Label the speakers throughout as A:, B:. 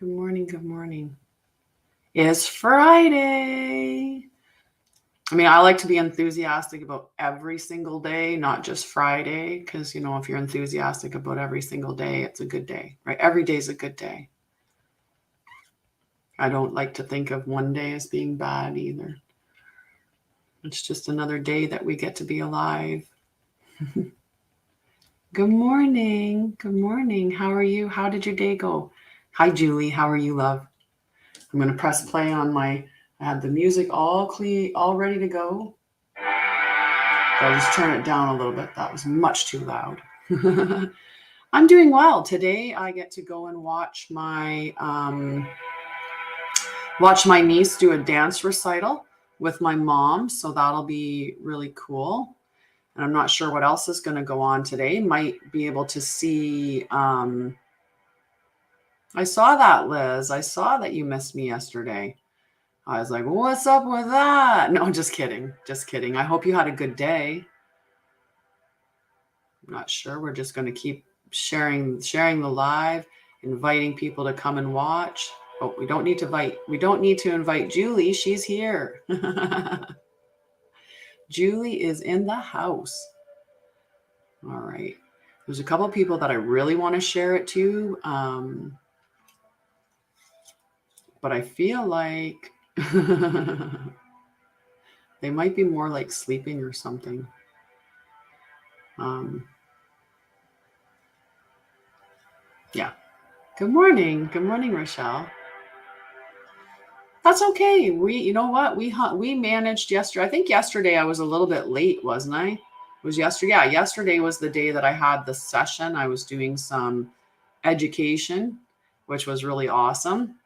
A: Good morning. Good morning. It's Friday. I mean, I like to be enthusiastic about every single day, not just Friday, because, if you're enthusiastic about every single day, it's a good day, right? Every day is a good day. I don't like to think of one day as being bad either. It's just another day that we get to be alive. Good morning. Good morning. How are you? How did your day go? Hi, Julie. How are you, love? I'm going to press play on I had the music all clean, all ready to go. I'll just turn it down a little bit. That was much too loud. I'm doing well. Today I get to go and watch my niece do a dance recital with my mom. So that'll be really cool. And I'm not sure what else is going to go on today. Might be able to see. I saw that, Liz. I saw that you missed me yesterday. I was like, what's up with that? No, just kidding. Just kidding. I hope you had a good day. I'm not sure. We're just going to keep sharing the live, inviting people to come and watch. Oh, we don't need to invite Julie. She's here. Julie is in the house. All right. There's a couple of people that I really want to share it to. But I feel like they might be more like sleeping or something. Yeah. Good morning. Good morning, Rochelle. That's okay. You know what? We managed yesterday. I think yesterday I was a little bit late, wasn't I? It was yesterday. Yeah, yesterday was the day that I had the session. I was doing some education, which was really awesome.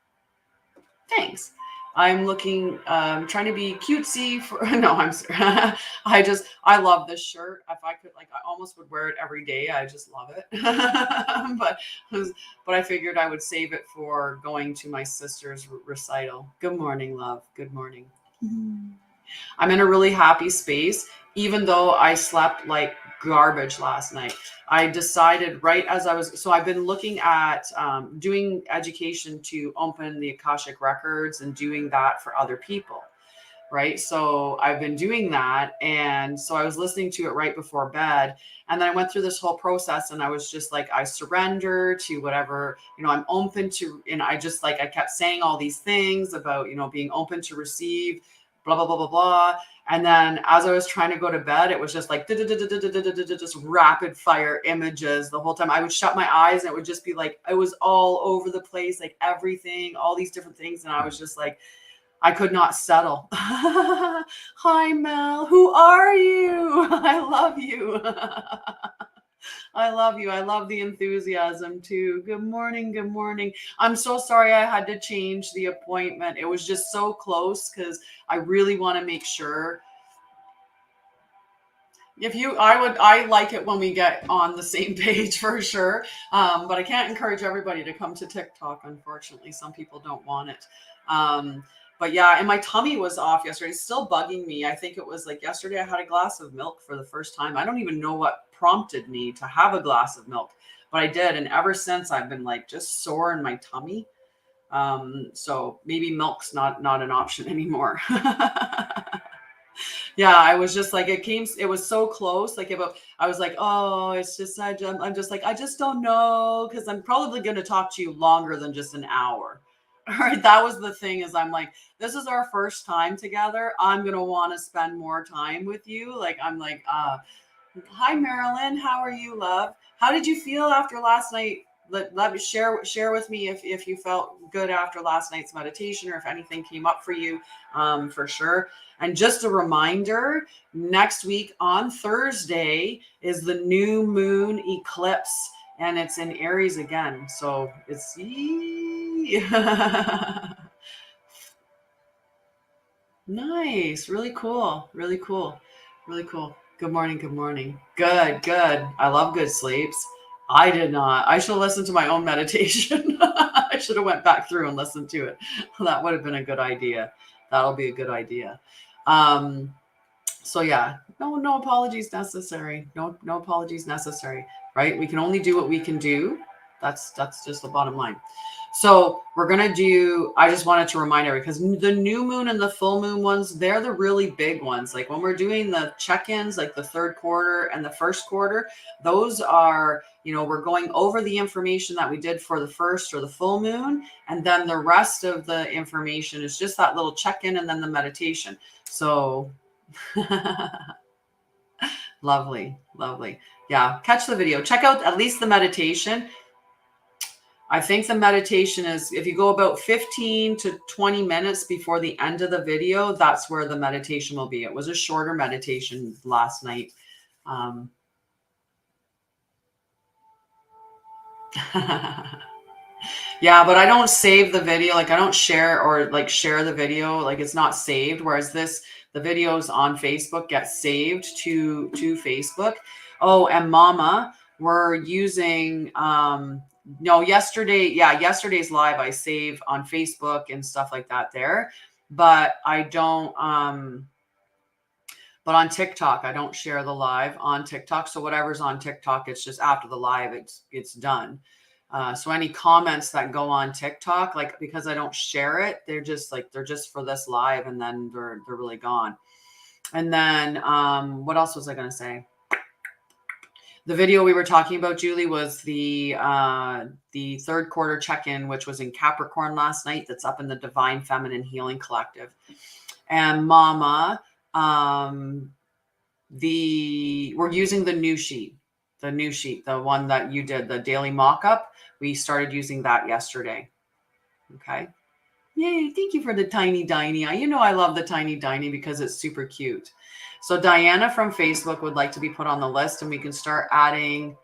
A: Thanks. I'm looking, trying to be cutesy for, no, I'm sorry. I love this shirt. If I could, I almost would wear it every day. I just love it. but I figured I would save it for going to my sister's recital. Good morning, love. Good morning. I'm in a really happy space, even though I slept like garbage last night. I decided right as I've been looking at doing education to open the Akashic records and doing that for other people, right? So I've been doing that. And so I was listening to it right before bed. And then I went through this whole process and I was just like, I surrender to whatever, I'm open to, and I just I kept saying all these things about, being open to receive, blah, blah, blah, blah, blah. And then as I was trying to go to bed, it was just like just rapid fire images the whole time. I would shut my eyes and it would just be like, it was all over the place, like everything, all these different things. And I was just like, I could not settle. Hi, Mel. Who are you? I love you. I love you. I love the enthusiasm too. Good morning. Good morning. I'm so sorry I had to change the appointment. It was just so close because I really want to make sure. I like it when we get on the same page for sure. But I can't encourage everybody to come to TikTok. Unfortunately, some people don't want it. But yeah, and my tummy was off yesterday. It's still bugging me. I think it was like yesterday I had a glass of milk for the first time. I don't even know what prompted me to have a glass of milk, but I did. And ever since I've been just sore in my tummy. So maybe milk's not an option anymore. Yeah, I was just like, it was so close. I was like, oh, it's just, I'm just like, I just don't know. Cause I'm probably going to talk to you longer than just an hour. All right. That was the thing is I'm like, this is our first time together. I'm going to want to spend more time with you. Hi, Marilyn. How are you, love? How did you feel after last night? Let me share with me if you felt good after last night's meditation or if anything came up for you, for sure. And just a reminder, next week on Thursday is the new moon eclipse and it's in Aries again. So it's nice. Really cool. Really cool. Really cool. Good morning. Good morning. Good. Good. I love good sleeps. I did not. I should have listened to my own meditation. I should have went back through and listened to it. That would have been a good idea. That'll be a good idea. So yeah, no apologies necessary. No apologies necessary, right? We can only do what we can do. That's just the bottom line. So we're going to do, I just wanted to remind everybody, because the new moon and the full moon ones, they're the really big ones. Like when we're doing the check-ins, like the third quarter and the first quarter, those are, we're going over the information that we did for the first or the full moon. And then the rest of the information is just that little check-in and then the meditation. So lovely, lovely. Yeah, catch the video. Check out at least the meditation. I think the meditation is, if you go about 15 to 20 minutes before the end of the video, that's where the meditation will be. It was a shorter meditation last night. Yeah, but I don't save the video. Like I don't share the video. Like it's not saved. Whereas the videos on Facebook get saved to Facebook. Oh, and Mama, we're using, yesterday's live I save on Facebook and stuff like that there. But I don't, but on TikTok, I don't share the live on TikTok. So whatever's on TikTok, it's just after the live, it's done. So any comments that go on TikTok, like because I don't share it, they're just for this live, and then they're really gone. And then what else was I going to say? The video we were talking about, Julie, was the third quarter check-in, which was in Capricorn last night. That's up in the Divine Feminine Healing Collective. And Mama, we're using the new sheet, the one that you did, the daily mock-up. We started using that yesterday. Okay. Yay. Thank you for the tiny Diney. I love the tiny Diney because it's super cute. So Diana from Facebook would like to be put on the list, and we can start adding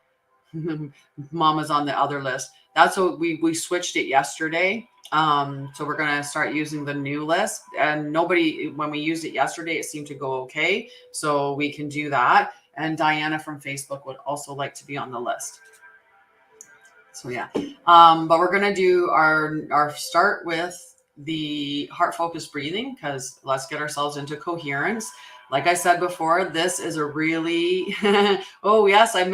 A: Mama's on the other list. That's what we switched it yesterday. So we're going to start using the new list, and when we used it yesterday, it seemed to go okay. So we can do that. And Diana from Facebook would also like to be on the list. So yeah. But we're going to do our start with the heart focused breathing, because let's get ourselves into coherence. Like I said before, this is a really, oh yes, I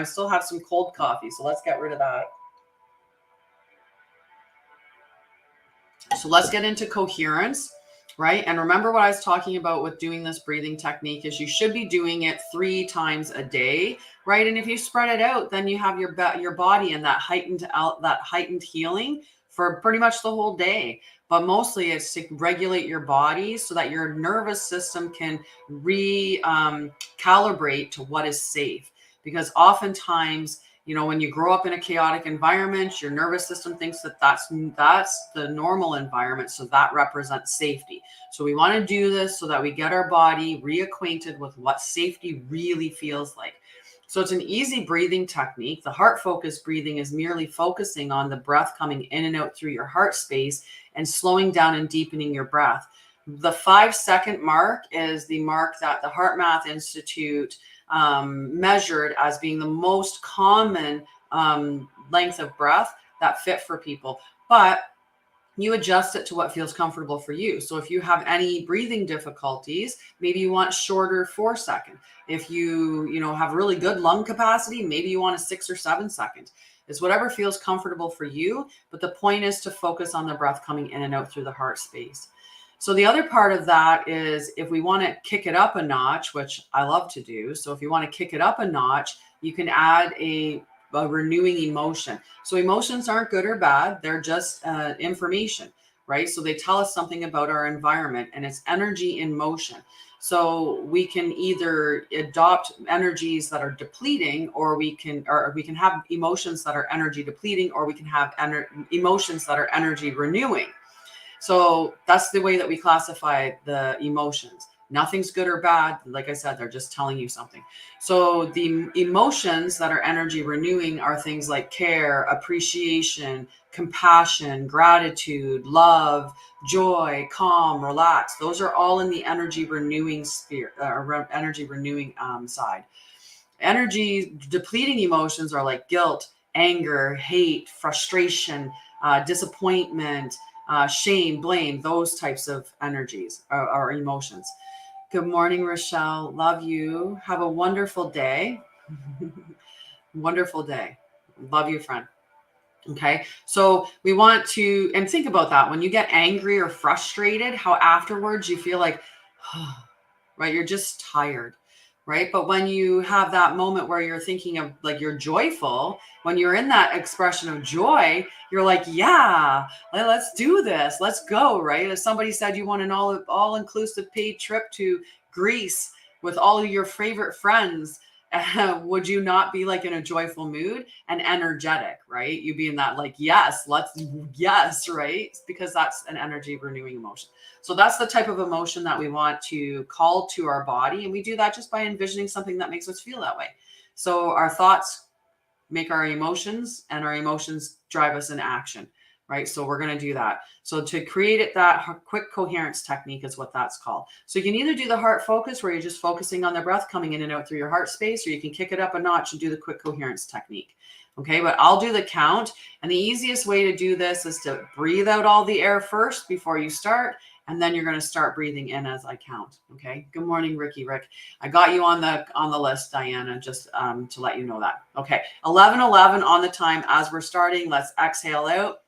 A: still have some cold coffee. So let's get rid of that. So let's get into coherence, right? And remember what I was talking about with doing this breathing technique is you should be doing it 3 times a day, right? And if you spread it out, then you have your body in that heightened healing for pretty much the whole day. But mostly it's to regulate your body so that your nervous system can calibrate to what is safe. Because oftentimes, when you grow up in a chaotic environment, your nervous system thinks that that's the normal environment. So that represents safety. So we want to do this so that we get our body reacquainted with what safety really feels like. So it's an easy breathing technique. The heart focused breathing is merely focusing on the breath coming in and out through your heart space and slowing down and deepening your breath. The 5-second mark is the mark that the Heart Math Institute measured as being the most common length of breath that fit for people. But you adjust it to what feels comfortable for you. So if you have any breathing difficulties, maybe you want shorter 4-second. If you have really good lung capacity, maybe you want a 6 or 7 second. It's whatever feels comfortable for you. But the point is to focus on the breath coming in and out through the heart space. So the other part of that is if we want to kick it up a notch, which I love to do. So if you want to kick it up a notch, you can add a renewing emotion. So emotions aren't good or bad. They're just information, right? So they tell us something about our environment, and it's energy in motion. So we can either adopt energies that are depleting, or we can have emotions that are energy depleting, or we can have emotions that are energy renewing. So that's the way that we classify the emotions. Nothing's good or bad. Like I said, they're just telling you something. So the emotions that are energy renewing are things like care, appreciation, compassion, gratitude, love, joy, calm, relax. Those are all in the energy renewing sphere, energy renewing side. Energy depleting emotions are like guilt, anger, hate, frustration, disappointment, shame, blame. Those types of energies are emotions. Good morning, Rochelle. Love you. Have a wonderful day. Wonderful day. Love you, friend. Okay. So we want to, and think about that. When you get angry or frustrated, how afterwards you feel like, right? You're just tired, right? But when you have that moment where you're thinking of like you're joyful, when you're in that expression of joy, you're like, yeah, let's do this. Let's go, right? If somebody said you want an all-inclusive paid trip to Greece with all of your favorite friends, would you not be like in a joyful mood and energetic, right? You be in that like, yes, yes, right? Because that's an energy renewing emotion. So that's the type of emotion that we want to call to our body. And we do that just by envisioning something that makes us feel that way. So our thoughts make our emotions, and our emotions drive us in action, right? So we're going to do that. So to create it, that quick coherence technique is what that's called. So you can either do the heart focus where you're just focusing on the breath coming in and out through your heart space, or you can kick it up a notch and do the quick coherence technique. Okay, but I'll do the count. And the easiest way to do this is to breathe out all the air first before you start. And then you're going to start breathing in as I count. Okay. Good morning, Rick. I got you on the list, Diana, just to let you know that. Okay. 11:11 on the time as we're starting. Let's exhale out.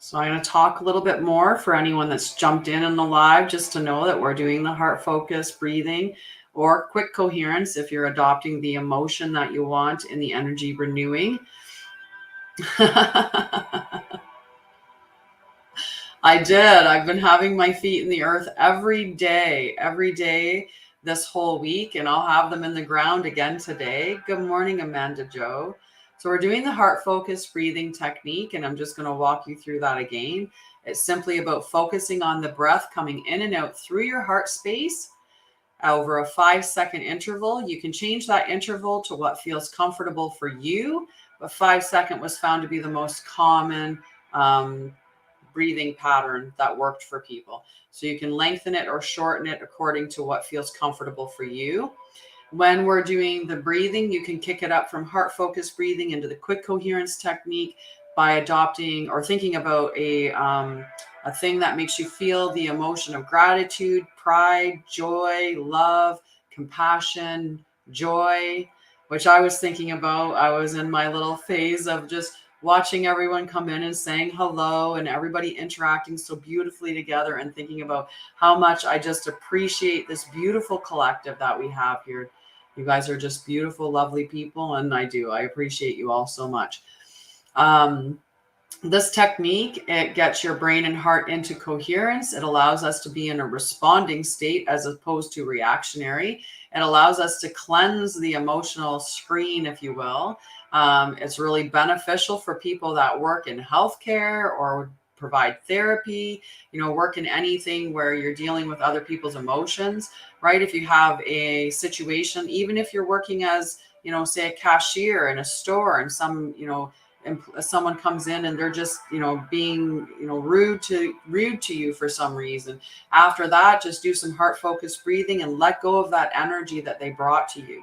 A: So I'm going to talk a little bit more for anyone that's jumped in the live, just to know that we're doing the heart focus breathing or quick coherence if you're adopting the emotion that you want in the energy renewing. I did. I've been having my feet in the earth every day this whole week, and I'll have them in the ground again today. Good morning, Amanda Joe. So we're doing the heart focus breathing technique, and I'm just going to walk you through that again. It's simply about focusing on the breath coming in and out through your heart space over a 5-second interval. You can change that interval to what feels comfortable for you, but 5-second was found to be the most common breathing pattern that worked for people. So you can lengthen it or shorten it according to what feels comfortable for you. When we're doing the breathing, you can kick it up from heart focused breathing into the quick coherence technique by adopting or thinking about a thing that makes you feel the emotion of gratitude, pride, joy, love, compassion, joy, which I was thinking about. I was in my little phase of just watching everyone come in and saying hello and everybody interacting so beautifully together, and thinking about how much I just appreciate this beautiful collective that we have here. You guys are just beautiful, lovely people. And I appreciate you all so much. This technique, it gets your brain and heart into coherence. It allows us to be in a responding state as opposed to reactionary. It allows us to cleanse the emotional screen, if you will. It's really beneficial for people that work in healthcare or provide therapy, work in anything where you're dealing with other people's emotions, right? If you have a situation, even if you're working as, say a cashier in a store, and and someone comes in and they're just being rude to you for some reason, after that, just do some heart focused breathing and let go of that energy that they brought to you.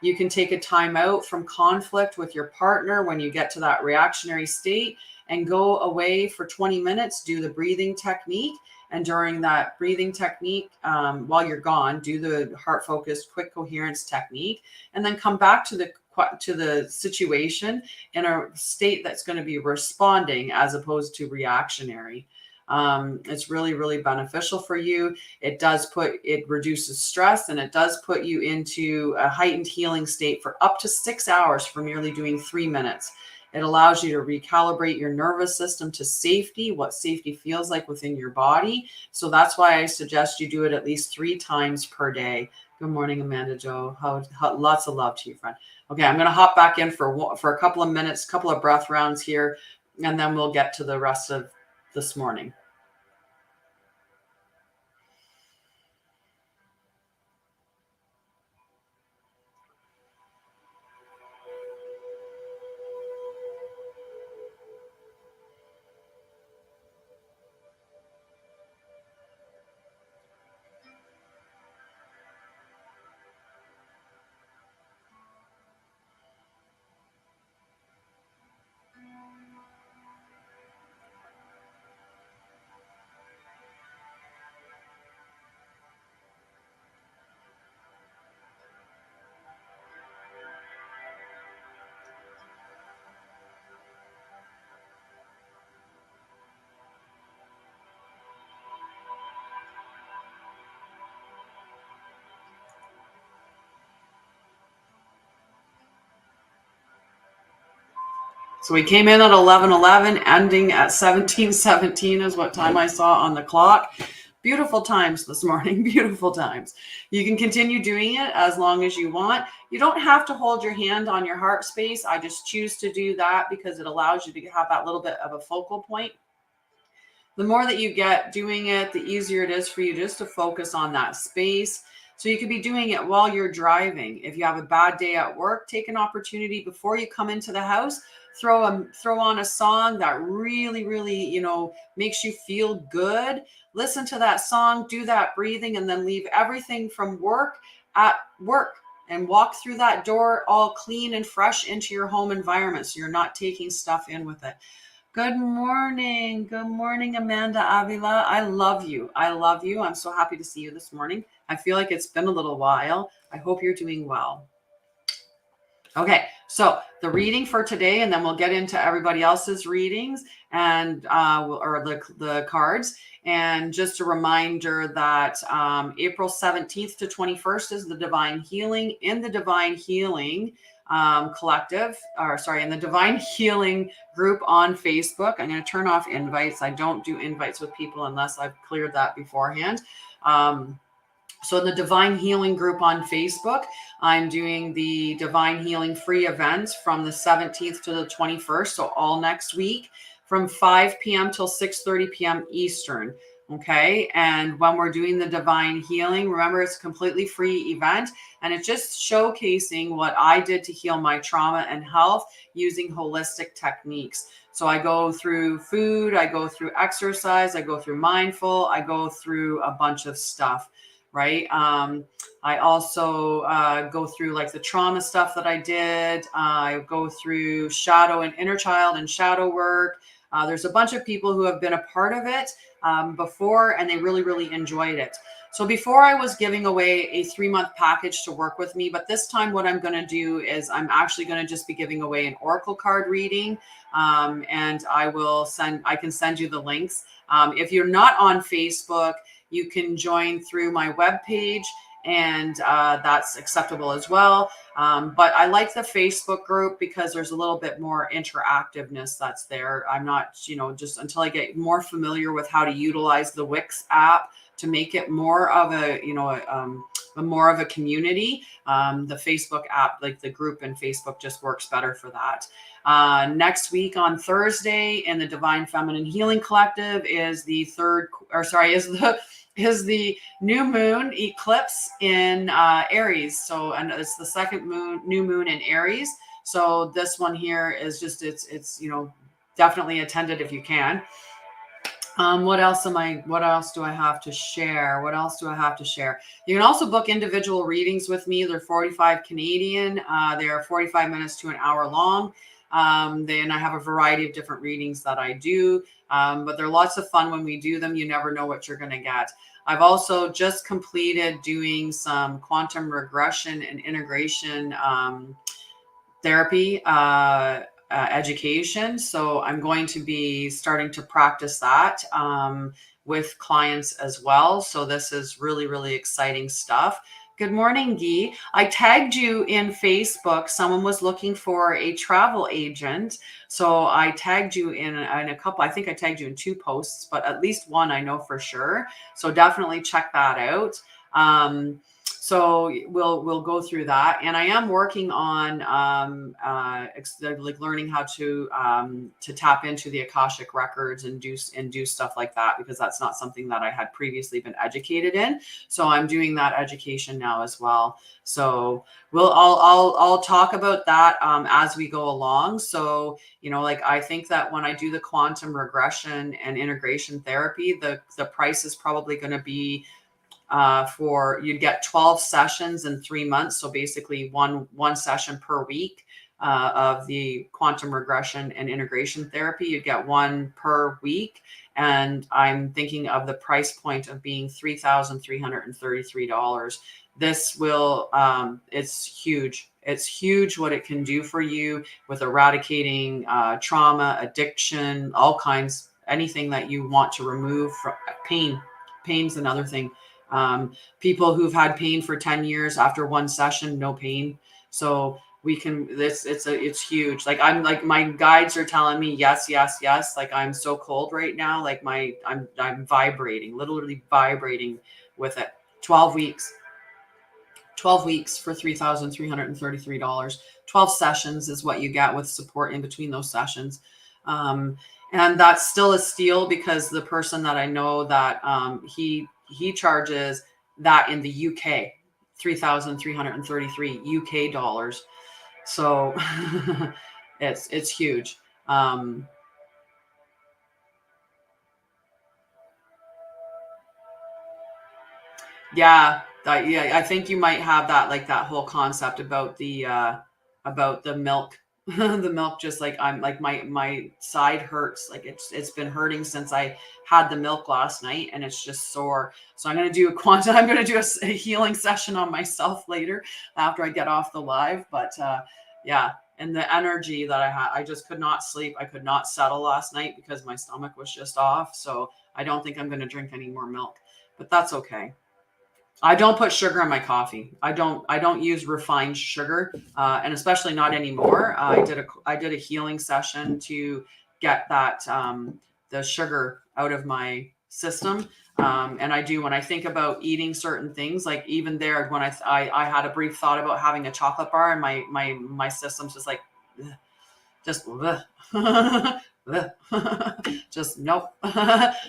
A: You can take a time out from conflict with your partner when you get to that reactionary state and go away for 20 minutes, do the breathing technique. And during that breathing technique, while you're gone, do the heart focused quick coherence technique, and then come back to the situation in a state that's going to be responding as opposed to reactionary. It's really, really beneficial for you. It reduces stress, and it does put you into a heightened healing state for up to 6 hours for merely doing 3 minutes. It allows you to recalibrate your nervous system to safety, what safety feels like within your body. So that's why I suggest you do it at least 3 times per day. Good morning, Amanda Joe. Lots of love to you, friend. Okay, I'm going to hop back in for a couple of minutes, couple of breath rounds here, and then we'll get to the rest of this morning. So we came in at 11:11, ending at 17:17 is what time I saw on the clock. Beautiful times this morning, beautiful times. You can continue doing it as long as you want. You don't have to hold your hand on your heart space. I just choose to do that because it allows you to have that little bit of a focal point. The more that you get doing it, the easier it is for you just to focus on that space. So you could be doing it while you're driving. If you have a bad day at work, take an opportunity before you come into the house, throw on a song that really, really, makes you feel good. Listen to that song, do that breathing, and then leave everything from work at work and walk through that door all clean and fresh into your home environment, so you're not taking stuff in with it. Good morning. Good morning, Amanda Avila. I love you. I love you. I'm so happy to see you this morning. I feel like it's been a little while. I hope you're doing well. Okay, so the reading for today, and then we'll get into everybody else's readings and or the cards. And just a reminder that April 17th to 21st is the Divine Healing. In the Divine Healing collective, in the Divine Healing group on Facebook. I'm going to turn off invites. I don't do invites with people unless I've cleared that beforehand. So in the Divine Healing group on Facebook, I'm doing the Divine Healing free events from the 17th to the 21st. So all next week from 5 p.m. till 6:30 p.m. Eastern. Okay. And when we're doing the Divine Healing, remember, it's a completely free event, and it's just showcasing what I did to heal my trauma and health using holistic techniques. So I go through food, I go through exercise, I go through mindful, I go through a bunch of stuff. Right. I also go through like the trauma stuff that I did. I go through shadow and inner child and shadow work. There's a bunch of people who have been a part of it before, and they really, really enjoyed it. So before, I was giving away a 3-month package to work with me, but this time what I'm going to do is I'm actually going to just be giving away an oracle card reading, and I can send you the links. If you're not on Facebook, you can join through my webpage, and that's acceptable as well. But I like the Facebook group because there's a little bit more interactiveness that's there. I'm not, just until I get more familiar with how to utilize the Wix app to make it more of a more of a community. The Facebook app, like the group in Facebook, just works better for that. Next week on Thursday in the Divine Feminine Healing Collective is the new moon eclipse in Aries. So, and it's the second new moon in Aries. So this one here is just, it's definitely attended if you can. What else do I have to share? You can also book individual readings with me. They're 45 Canadian. They are 45 minutes to an hour long. Then I have a variety of different readings that I do. But they're lots of fun when we do them. You never know what you're going to get. I've also just completed doing some quantum regression and integration therapy education. So I'm going to be starting to practice that with clients as well. So this is really, really exciting stuff. Good morning, Guy. I tagged you in Facebook. Someone was looking for a travel agent. So I tagged you in a couple. I think I tagged you in 2 posts, but at least one I know for sure. So definitely check that out. So we'll go through that, and I am working on like learning how to tap into the Akashic records and do stuff like that, because that's not something that I had previously been educated in. So I'm doing that education now as well. So I'll talk about that as we go along. So like I think that when I do the quantum regression and integration therapy, the price is probably going to be you'd get 12 sessions in 3 months. So basically one session per week of the quantum regression and integration therapy. You'd get one per week. And I'm thinking of the price point of being $3,333. This will, it's huge. It's huge what it can do for you with eradicating trauma, addiction, all kinds, anything that you want to remove from pain. Pain's another thing. People who've had pain for 10 years after one session, no pain. So we can, it's huge. Like my guides are telling me, yes. Like I'm so cold right now. Like I'm vibrating, literally vibrating with it. 12 weeks for $3,333. 12 sessions is what you get with support in between those sessions. And that's still a steal, because the person that I know that he charges that in the UK, 3,333 UK dollars. So it's huge. Yeah, I think you might have that, like that whole concept about the milk. The milk, just like I'm like my side hurts, like it's been hurting since I had the milk last night, and it's just sore. So I'm going to do a healing session on myself later after I get off the live. But yeah, and the energy that I had, I just could not sleep. I could not settle last night because my stomach was just off. So I don't think I'm going to drink any more milk, but that's okay. I don't put sugar in my coffee. I don't use refined sugar, and especially not anymore. I did a healing session to get that the sugar out of my system. And I do, when I think about eating certain things, like even there, when I had a brief thought about having a chocolate bar, and my system's just like, ugh, just just nope.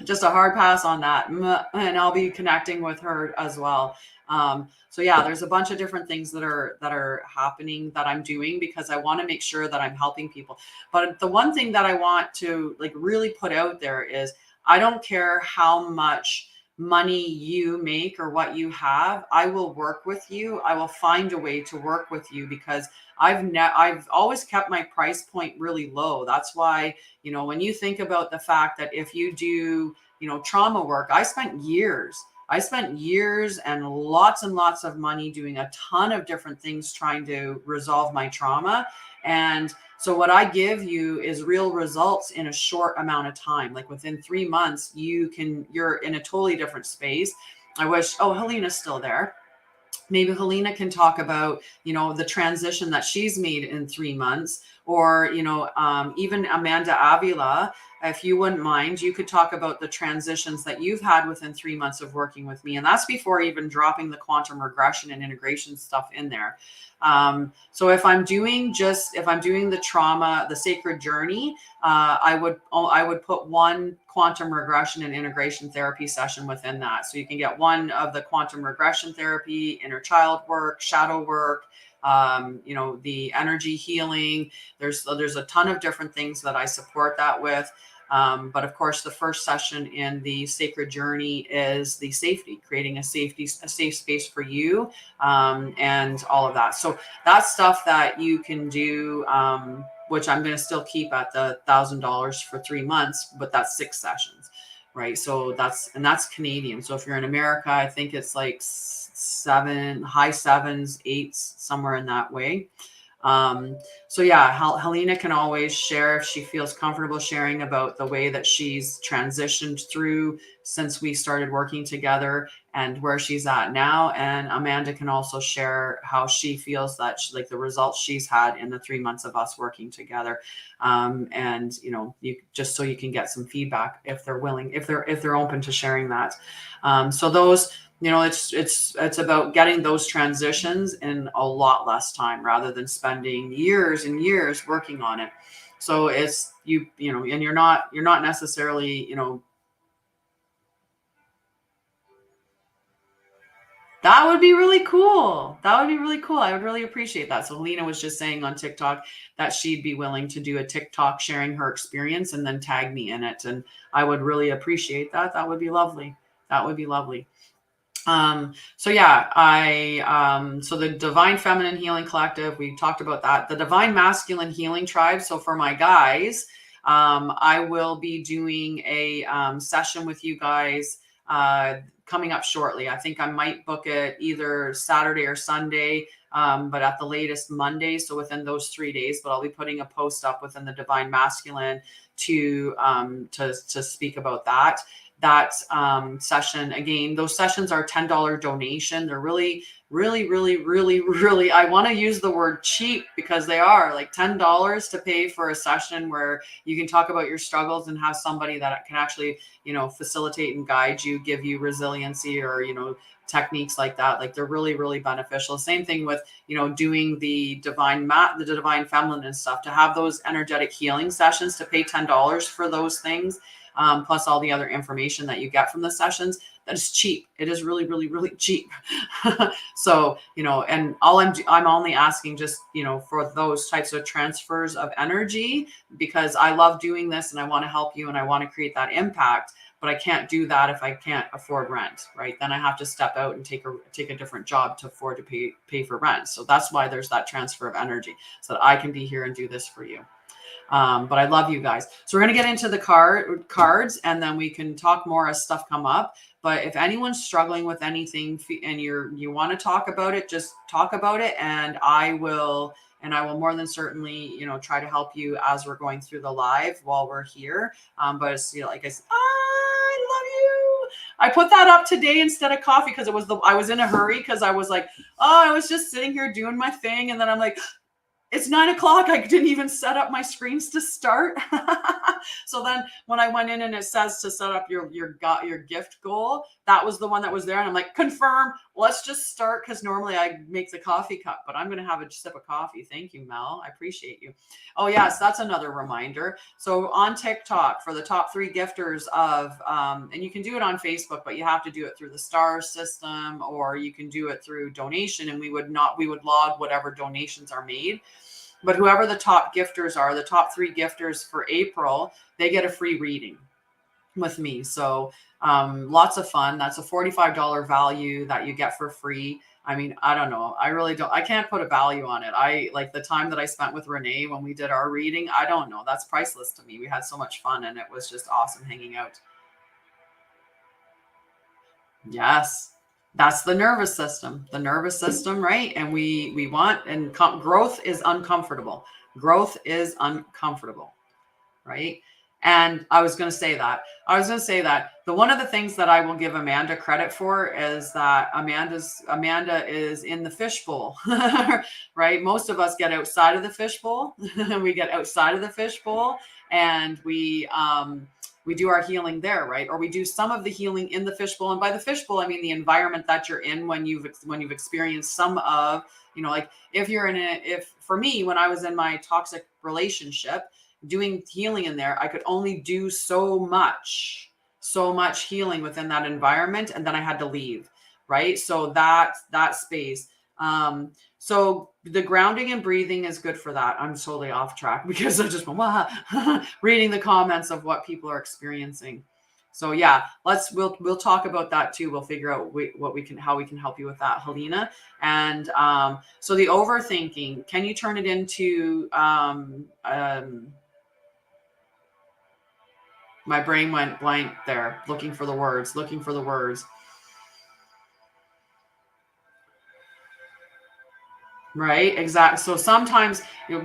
A: Just a hard pass on that. And I'll be connecting with her as well. So yeah, there's a bunch of different things that are happening that I'm doing, because I want to make sure that I'm helping people. But the one thing that I want to like really put out there is, I don't care how much money you make or what you have. I will work with you. I will find a way to work with you, because I've always kept my price point really low. That's why, when you think about the fact that if you do, trauma work, I spent years and lots of money doing a ton of different things trying to resolve my trauma. And so what I give you is real results in a short amount of time. Like within 3 months, you're in a totally different space. I wish, Helena's still there. maybe Helena can talk about, the transition that she's made in 3 months, or, even Amanda Avila, if you wouldn't mind, you could talk about the transitions that you've had within 3 months of working with me. And that's before even dropping the quantum regression and integration stuff in there. So if I'm doing the trauma, the sacred journey, I would put one quantum regression and integration therapy session within that. So you can get one of the quantum regression therapy, inner child work, shadow work, the energy healing. There's a ton of different things that I support that with. But of course, the first session in the sacred journey is the safety, creating a safe space for you, and all of that. So that's stuff that you can do, which I'm going to still keep at the $1,000 for 3 months, but that's 6 sessions, right? So that's Canadian. So if you're in America, I think it's like high 7s, 8s, somewhere in that way. So yeah, Helena can always share if she feels comfortable sharing about the way that she's transitioned through since we started working together and where she's at now. And Amanda can also share how she feels that like the results she's had in the 3 months of us working together. And you just so you can get some feedback if they're willing, if they're open to sharing that. So those, it's about getting those transitions in a lot less time rather than spending years and years working on it. So it's and you're not necessarily, that would be really cool. That would be really cool. I would really appreciate that. So Helena was just saying on TikTok that she'd be willing to do a TikTok sharing her experience and then tag me in it. And I would really appreciate that. That would be lovely. That would be lovely. So yeah, so the Divine Feminine Healing Collective, we talked about that. The Divine Masculine Healing Tribe. So for my guys, I will be doing a session with you guys coming up shortly. I think I might book it either Saturday or Sunday, but at the latest Monday. So within those 3 days, but I'll be putting a post up within the Divine Masculine to speak about that session. Again, those sessions are $10 donation. They're really, really, really, really, really, I want to use the word cheap because they are like $10 to pay for a session where you can talk about your struggles and have somebody that can actually, facilitate and guide you, give you resiliency or, techniques like that. Like they're really, really beneficial. Same thing with, doing the divine feminine stuff, to have those energetic healing sessions, to pay $10 for those things. Plus all the other information that you get from the sessions, that is cheap. It is really, really, really cheap. So, and I'm only asking just, for those types of transfers of energy, because I love doing this and I want to help you and I want to create that impact, but I can't do that if I can't afford rent, right? Then I have to step out and take a different job to afford to pay for rent. So that's why there's that transfer of energy, so that I can be here and do this for you. But I love you guys. So we're going to get into the cards and then we can talk more as stuff come up. But if anyone's struggling with anything and you want to talk about it, just talk about it. And I will more than certainly, try to help you as we're going through the live while we're here. But it's, like I said, I love you. I put that up today instead of coffee because I was in a hurry because I was like, I was just sitting here doing my thing. And then I'm like, it's 9 o'clock. I didn't even set up my screens to start. So then when I went in and it says to set up your gift goal, that was the one that was there. And I'm like, confirm, let's just start. Cause normally I make the coffee cup, but I'm going to have a sip of coffee. Thank you, Mel. I appreciate you. Oh yes. That's another reminder. So on TikTok for the top 3 gifters of, and you can do it on Facebook, but you have to do it through the star system, or you can do it through donation. And we would log whatever donations are made. But whoever the top gifters are, the top 3 gifters for April, they get a free reading with me. So lots of fun. That's a $45 value that you get for free. I mean, I don't know. I can't put a value on it. I like the time that I spent with Renee when we did our reading. I don't know. That's priceless to me. We had so much fun and it was just awesome hanging out. Yes. That's the nervous system, right? And we want, and growth is uncomfortable. Growth is uncomfortable, right? And I was going to say that. One of the things that I will give Amanda credit for is that Amanda is in the fishbowl, right? Most of us get outside of the fishbowl. We get outside of the fishbowl and we do our healing there, right? Or we do some of the healing in the fishbowl. And by the fishbowl, I mean the environment that you're in when you've experienced some of, like if for me, when I was in my toxic relationship, doing healing in there, I could only do so much healing within that environment. And then I had to leave. Right. So that space. So the grounding and breathing is good for that. I'm totally off track because I just reading the comments of what people are experiencing. So yeah, we'll talk about that too. We'll figure out how we can help you with that, Helena. And so the overthinking, can you turn it into my brain went blank there, looking for the words. Right. Exactly. So sometimes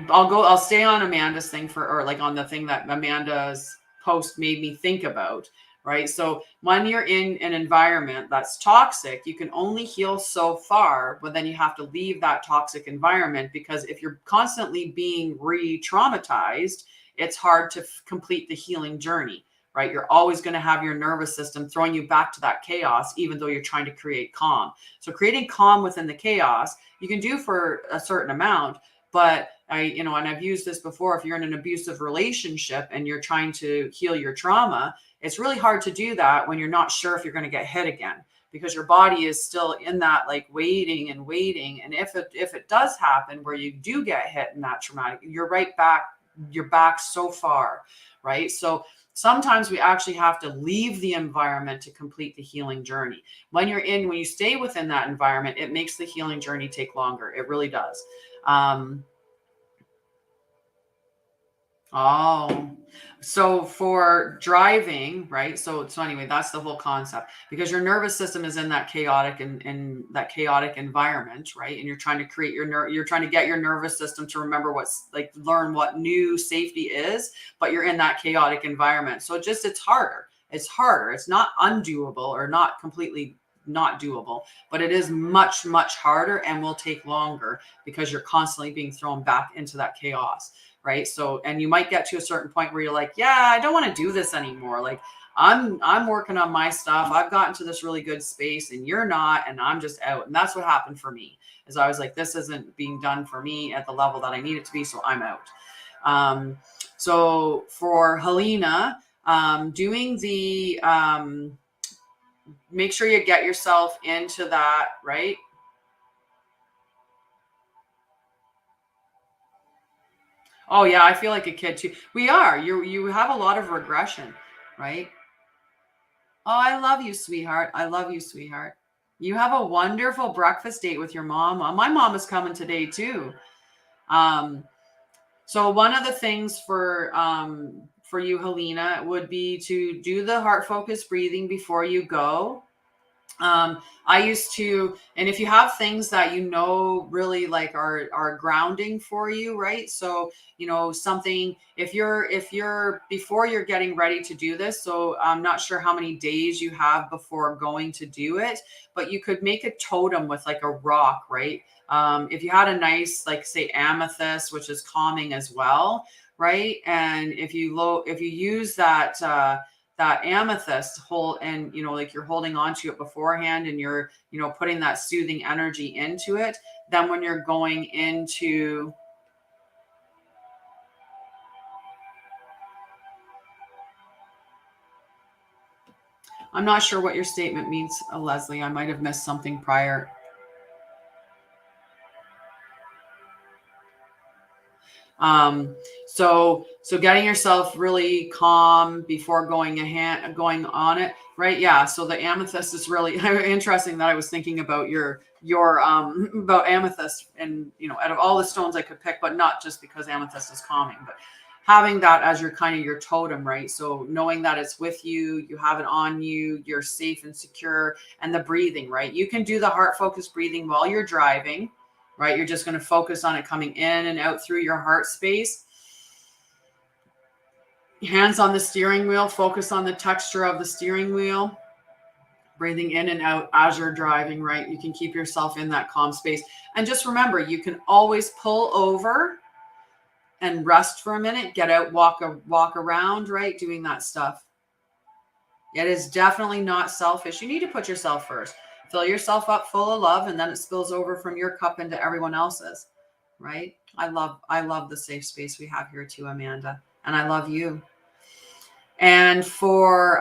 A: I'll stay on Amanda's thing or like on the thing that Amanda's post made me think about. Right. So when you're in an environment that's toxic, you can only heal so far, but then you have to leave that toxic environment, because if you're constantly being re-traumatized, it's hard to complete the healing journey. Right. You're always going to have your nervous system throwing you back to that chaos, even though you're trying to create calm. So creating calm within the chaos, you can do for a certain amount, but and I've used this before. If you're in an abusive relationship and you're trying to heal your trauma, it's really hard to do that when you're not sure if you're going to get hit again, because your body is still in that like waiting. And if it does happen where you do get hit in that traumatic, you're back so far. Right. So sometimes we actually have to leave the environment to complete the healing journey. When you stay within that environment, it makes the healing journey take longer. It really does. So for driving, right? So anyway, that's the whole concept, because your nervous system is in that chaotic and that chaotic environment, right? And you're trying to create you're trying to get your nervous system to remember learn what new safety is, but you're in that chaotic environment. So it's harder. It's harder. It's not undoable or not completely not doable, but it is much, much harder and will take longer because you're constantly being thrown back into that chaos. Right. So, and you might get to a certain point where you're like, yeah, I don't want to do this anymore. Like I'm working on my stuff. I've gotten to this really good space and you're not, and I'm just out. And that's what happened for me, is I was like, this isn't being done for me at the level that I need it to be. So I'm out. So for Helena, doing the, make sure you get yourself into that, right? Oh yeah, I feel like a kid too. We are. You have a lot of regression, right? Oh, I love you, sweetheart. I love you, sweetheart. You have a wonderful breakfast date with your mom. My mom is coming today too. So one of the things for you, Helena, would be to do the heart focused breathing before you go. I used to, and if you have things that really like are grounding for you, right? So, something, if you're before you're getting ready to do this, so I'm not sure how many days you have before going to do it, but you could make a totem with like a rock, right? If you had a nice, like say amethyst, which is calming as well, right? And if you use that amethyst and like you're holding on to it beforehand and you're putting that soothing energy into it, then when you're going into I'm not sure what your statement means, Leslie. I might have missed something prior. So getting yourself really calm before going on it, right? Yeah. So the amethyst is really interesting that I was thinking about your about amethyst, and out of all the stones I could pick, but not just because amethyst is calming, but having that as your kind of your totem, right? So knowing that it's with you, you have it on you, you're safe and secure. And the breathing, right? You can do the heart focused breathing while you're driving, right? You're just going to focus on it coming in and out through your heart space. Hands on the steering wheel, focus on the texture of the steering wheel. Breathing in and out as you're driving, right? You can keep yourself in that calm space. And just remember, you can always pull over and rest for a minute, get out, walk around, right? Doing that stuff. It is definitely not selfish. You need to put yourself first. Fill yourself up full of love, and then it spills over from your cup into everyone else's, right? I love the safe space we have here too, Amanda. And I love you. And for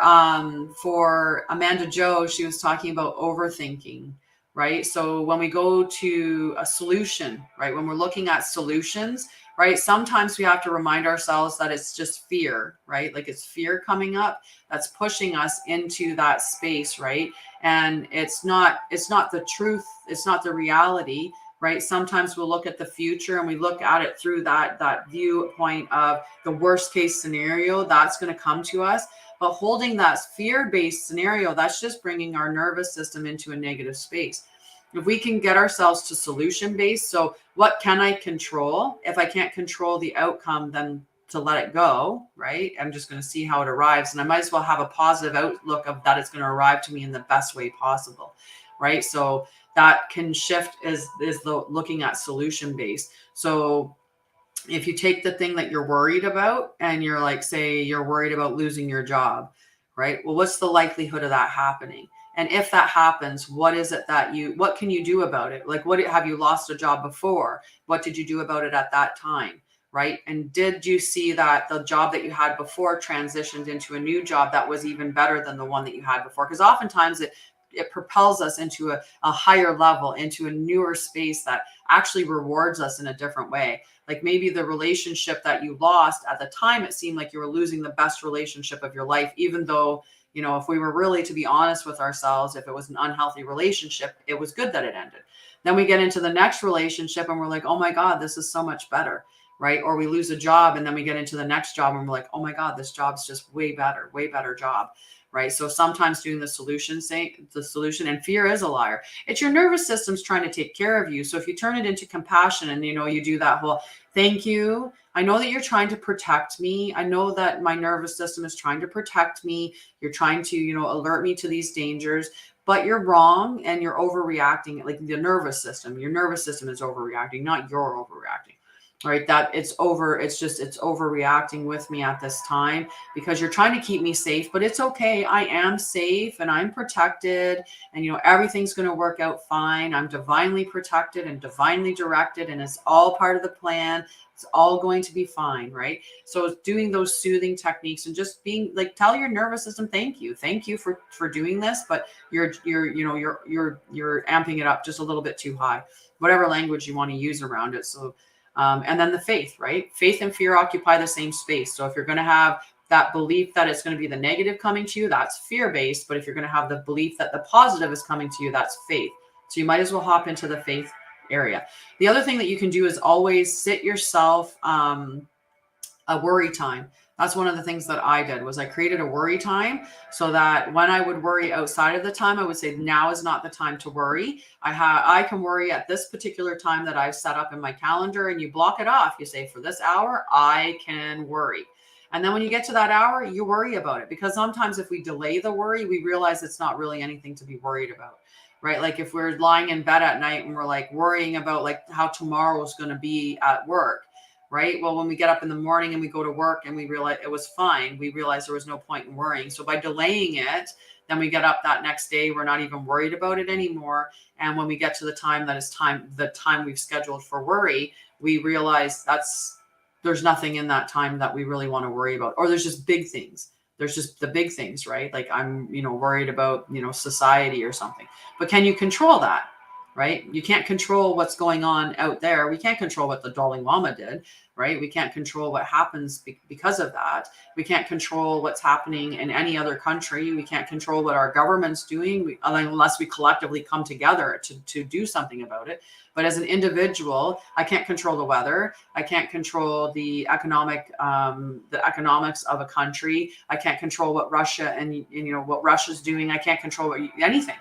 A: Amanda Joe, she was talking about overthinking, right? So when we go to a solution, right? When we're looking at solutions, right? Sometimes we have to remind ourselves that it's just fear, right? Like it's fear coming up that's pushing us into that space, right? And it's not the truth, it's not the reality, right? Sometimes we'll look at the future and we look at it through that viewpoint of the worst case scenario that's going to come to us. But holding that fear-based scenario, that's just bringing our nervous system into a negative space. If we can get ourselves to solution-based, so what can I control? If I can't control the outcome, then to let it go, right? I'm just going to see how it arrives. And I might as well have a positive outlook of that it's going to arrive to me in the best way possible, right? So that can shift is the looking at solution based. So if you take the thing that you're worried about and you're like, say you're worried about losing your job, right? Well, what's the likelihood of that happening? And if that happens, what is it that what can you do about it? Like, have you lost a job before? What did you do about it at that time? Right? And did you see that the job that you had before transitioned into a new job that was even better than the one that you had before? Because oftentimes it propels us into a higher level, into a newer space that actually rewards us in a different way. Like maybe the relationship that you lost at the time, it seemed like you were losing the best relationship of your life, even though, you know, if we were really to be honest with ourselves, if it was an unhealthy relationship, it was good that it ended. Then we get into the next relationship and we're like, oh my God, this is so much better, right? Or we lose a job and then we get into the next job and we're like, oh my God, this job's just way better job. Right. So sometimes doing the solution, and fear is a liar. It's your nervous system's trying to take care of you. So if you turn it into compassion and, you know, you do that whole, thank you. I know that you're trying to protect me. I know that my nervous system is trying to protect me. You're trying to, you know, alert me to these dangers, but you're wrong and you're overreacting. Like your nervous system is overreacting, not you're overreacting. Right, that it's overreacting with me at this time because you're trying to keep me safe, but it's okay. I am safe and I'm protected and, you know, everything's going to work out fine. I'm divinely protected and divinely directed and it's all part of the plan. It's all going to be fine, right? So it's doing those soothing techniques and just being like, tell your nervous system, thank you for doing this, but you're amping it up just a little bit too high, whatever language you want to use around it. So and then the faith, right? Faith and fear occupy the same space. So if you're going to have that belief that it's going to be the negative coming to you, that's fear-based. But if you're going to have the belief that the positive is coming to you, that's faith. So you might as well hop into the faith area. The other thing that you can do is always sit yourself a worry time. That's one of the things that I did was I created a worry time so that when I would worry outside of the time, I would say, now is not the time to worry. I can worry at this particular time that I've set up in my calendar, and you block it off. You say, for this hour, I can worry. And then when you get to that hour, you worry about it, because sometimes if we delay the worry, we realize it's not really anything to be worried about, right? Like if we're lying in bed at night and we're like worrying about like how tomorrow is going to be at work, right? Well, when we get up in the morning and we go to work and we realize it was fine, we realize there was no point in worrying. So by delaying it, then we get up that next day, we're not even worried about it anymore. And when we get to the time that is the time we've scheduled for worry, we realize there's nothing in that time that we really want to worry about. Or there's just big things. There's just the big things, right? Like I'm, worried about, society or something. But can you control that? Right? You can't control what's going on out there. We can't control what the Dalai Lama did, right? We can't control what happens because of that. We can't control what's happening in any other country. We can't control what our government's doing unless we collectively come together to do something about it. But as an individual, I can't control the weather. I can't control the economics of a country. I can't control what Russia and what Russia's doing. I can't control anything.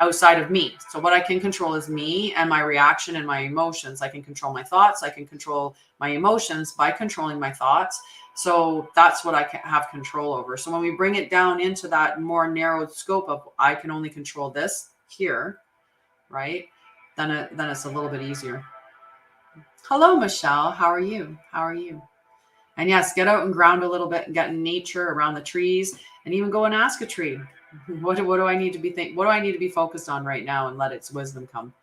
A: outside of me. So what I can control is me and my reaction and my emotions. I can control my thoughts. I can control my emotions by controlling my thoughts. So that's what I can have control over. So when we bring it down into that more narrowed scope of I can only control this here, right? Then it's a little bit easier. Hello, Michelle. How are you? How are you? And yes, get out and ground a little bit and get in nature around the trees, and even go and ask a tree, what do I need to be what do I need to be focused on right now, and let its wisdom come.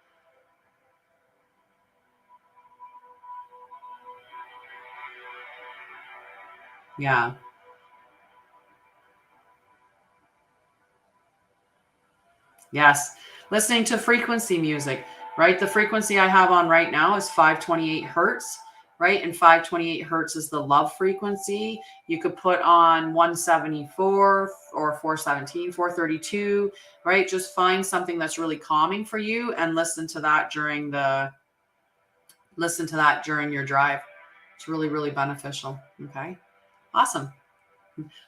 A: Yeah. Yes. Listening to frequency music, right? The frequency I have on right now is 528 hertz, right? And 528 hertz is the love frequency. You could put on 174 or 417, 432, right? Just find something that's really calming for you and listen to that during your drive. It's really, really beneficial. Okay. Awesome.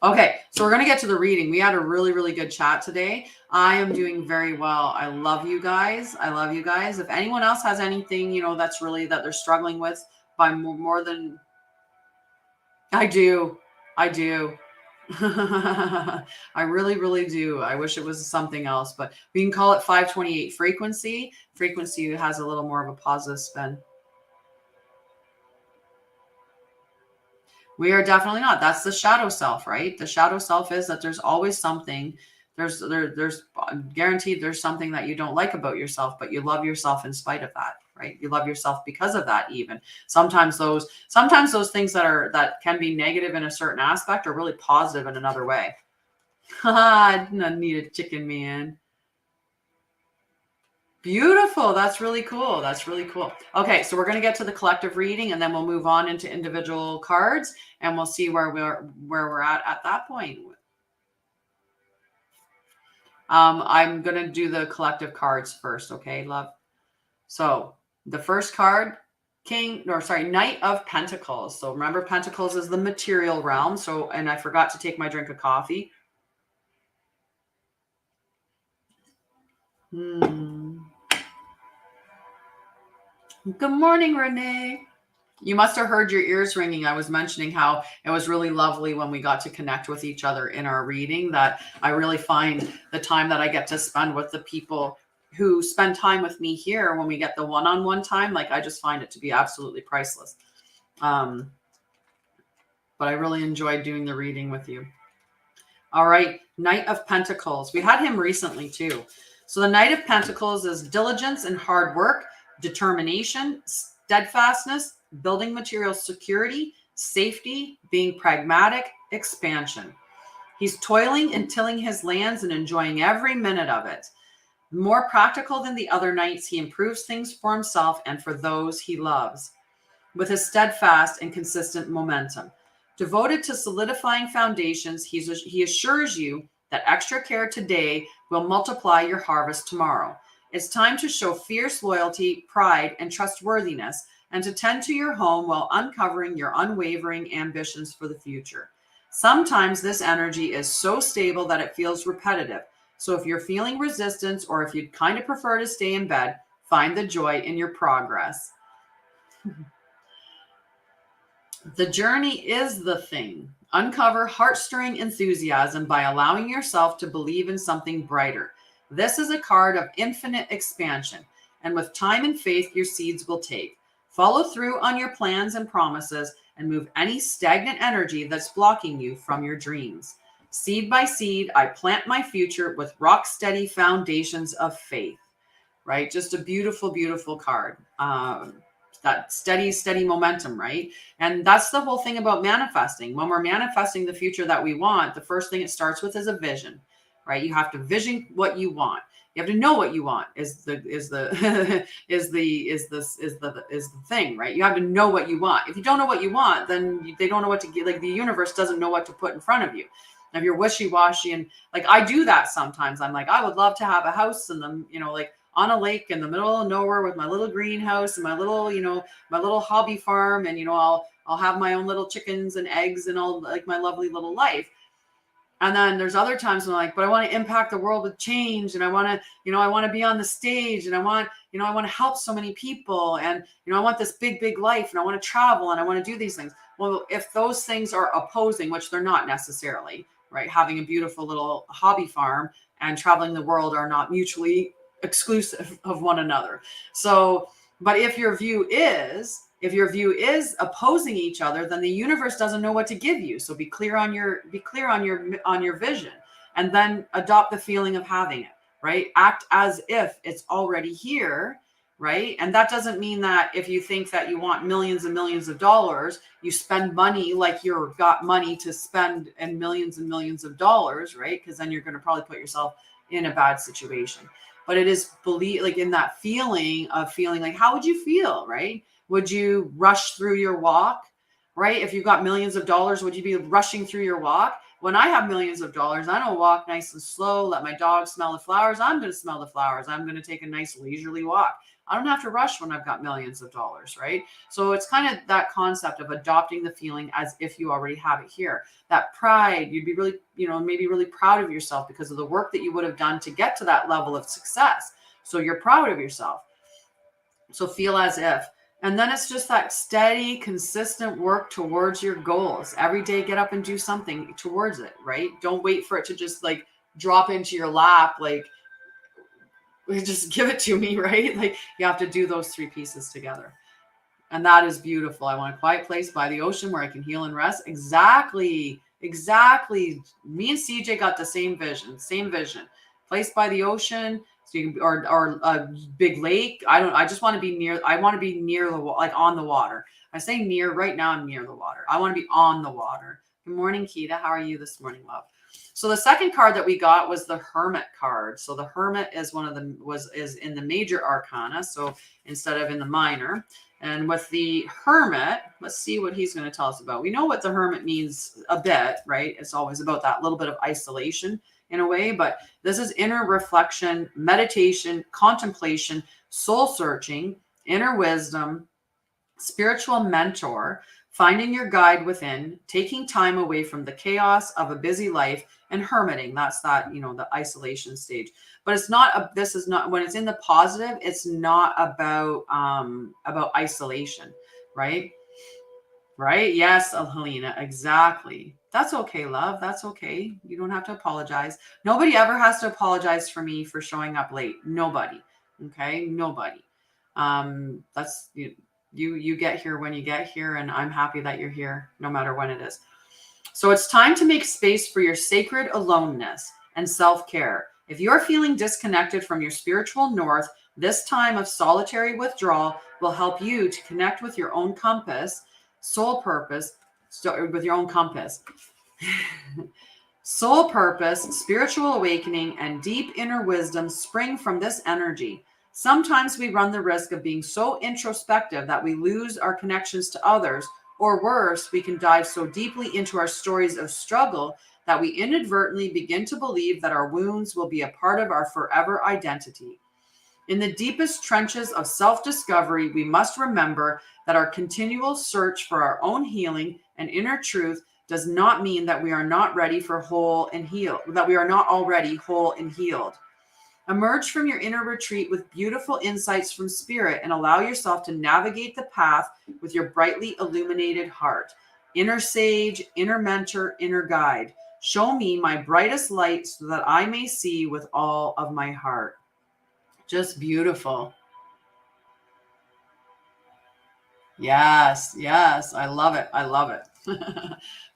A: Okay, so we're going to get to the reading. We had a really, really good chat today. I am doing very well. I love you guys. I love you guys. If anyone else has anything, that's really that they're struggling with by more than I do. I do. I really, really do. I wish it was something else, but we can call it 528 frequency. Frequency has a little more of a positive spin. We are definitely not. That's the shadow self, right? The shadow self is that there's always something. There's guaranteed there's something that you don't like about yourself, but you love yourself in spite of that, right? You love yourself because of that. Even sometimes those things that can be negative in a certain aspect are really positive in another way. I need a chicken man. Beautiful. That's really cool. That's really cool. Okay, so we're going to get to the collective reading, and then we'll move on into individual cards, and we'll see where we're at that point. I'm going to do the collective cards first, okay, love? So the first card, Knight of Pentacles. So remember, Pentacles is the material realm. So, and I forgot to take my drink of coffee. Good morning, Renee. You must have heard your ears ringing. I was mentioning how it was really lovely when we got to connect with each other in our reading, that I really find the time that I get to spend with the people who spend time with me here when we get the one-on-one time, like I just find it to be absolutely priceless. But I really enjoyed doing the reading with you. All right, Knight of Pentacles. We had him recently too. So the Knight of Pentacles is diligence and hard work, determination, steadfastness, building material security, safety, being pragmatic, expansion. He's toiling and tilling his lands and enjoying every minute of it. More practical than the other knights, he improves things for himself and for those he loves, with his steadfast and consistent momentum. Devoted to solidifying foundations, he assures you that extra care today will multiply your harvest tomorrow. It's time to show fierce loyalty, pride, and trustworthiness, and to tend to your home while uncovering your unwavering ambitions for the future. Sometimes this energy is so stable that it feels repetitive. So if you're feeling resistance, or if you'd kind of prefer to stay in bed, find the joy in your progress. The journey is the thing. Uncover heart-stirring enthusiasm by allowing yourself to believe in something brighter. This is a card of infinite expansion, and with time and faith, your seeds will take. Follow through on your plans and promises, and move any stagnant energy that's blocking you from your dreams. Seed by seed, I plant my future with rock-steady foundations of faith. Right? Just a beautiful, beautiful card. That steady momentum, right? And that's the whole thing about manifesting. When we're manifesting the future that we want, the first thing it starts with is a vision, right? You have to vision what you want. You have to know what you want is the thing, right? You have to know what you want. If you don't know what you want, then they don't know what to get. Like the universe doesn't know what to put in front of you. If you're wishy-washy, and like I do that sometimes. I'm like, I would love to have a house in the, like on a lake in the middle of nowhere with my little greenhouse and my little, my little hobby farm. And, I'll have my own little chickens and eggs and all, like my lovely little life. And then there's other times when I'm like, but I want to impact the world with change. And I want to, I want to be on the stage, and I want to help so many people. And, I want this big, big life, and I want to travel, and I want to do these things. Well, if those things are opposing, which they're not necessarily, right? Having a beautiful little hobby farm and traveling the world are not mutually exclusive of one another. So, but if your view is opposing each other, then the universe doesn't know what to give you. So be clear on your vision, and then adopt the feeling of having it, right? Act as if it's already here, right? And that doesn't mean that if you think that you want millions and millions of dollars, you spend money like you've got money to spend and millions of dollars, right? Because then you're going to probably put yourself in a bad situation. But it is like in that feeling like, how would you feel, right? Would you rush through your walk, right? If you've got millions of dollars, would you be rushing through your walk? When I have millions of dollars, I don't walk nice and slow, let my dog smell the flowers. I'm going to smell the flowers. I'm going to take a nice leisurely walk. I don't have to rush when I've got millions of dollars, right? So it's kind of that concept of adopting the feeling as if you already have it here. That pride, you'd be really, maybe really proud of yourself because of the work that you would have done to get to that level of success. So you're proud of yourself. So feel as if. And then it's just that steady, consistent work towards your goals. Every day, get up and do something towards it, right? Don't wait for it to just like drop into your lap, like, just give it to me, right? Like, you have to do those three pieces together. And that is beautiful. I want a quiet place by the ocean where I can heal and rest. Exactly. Me and CJ got the same vision. Place by the ocean, so you can, or a big lake. I just want to be near. I want to be near like on the water. I say near. Right now I'm near the water. I want to be on the water. Good morning, Kita. How are you this morning, love? So the second card that we got was the Hermit card. So the Hermit is is in the major arcana, so instead of in the minor. And with the Hermit, let's see what he's going to tell us about. We know what the Hermit means a bit, right? It's always about that little bit of isolation in a way, but this is inner reflection, meditation, contemplation, soul searching, inner wisdom, spiritual mentor, finding your guide within, taking time away from the chaos of a busy life, and hermiting. That's that, the isolation stage. But it's not, this is not, when it's in the positive, it's not about isolation, right? Right? Yes, Helena, exactly. That's okay, love. That's okay. You don't have to apologize. Nobody ever has to apologize for me for showing up late. Nobody. Okay? Nobody. That's you get here when you get here, and I'm happy that you're here no matter when it is. So it's time to make space for your sacred aloneness and self-care. If you're feeling disconnected from your spiritual north, this time of solitary withdrawal will help you to connect with your own compass, soul purpose, with your own compass. Soul purpose, spiritual awakening, and deep inner wisdom spring from this energy. Sometimes we run the risk of being so introspective that we lose our connections to others, or worse, we can dive so deeply into our stories of struggle that we inadvertently begin to believe that our wounds will be a part of our forever identity. In the deepest trenches of self-discovery, we must remember that our continual search for our own healing and inner truth does not mean that we are not ready for whole and healed, that we are not already whole and healed. Emerge from your inner retreat with beautiful insights from spirit and allow yourself to navigate the path with your brightly illuminated heart. Inner sage, inner mentor, inner guide. Show me my brightest light so that I may see with all of my heart. Just beautiful. Yes. I love it.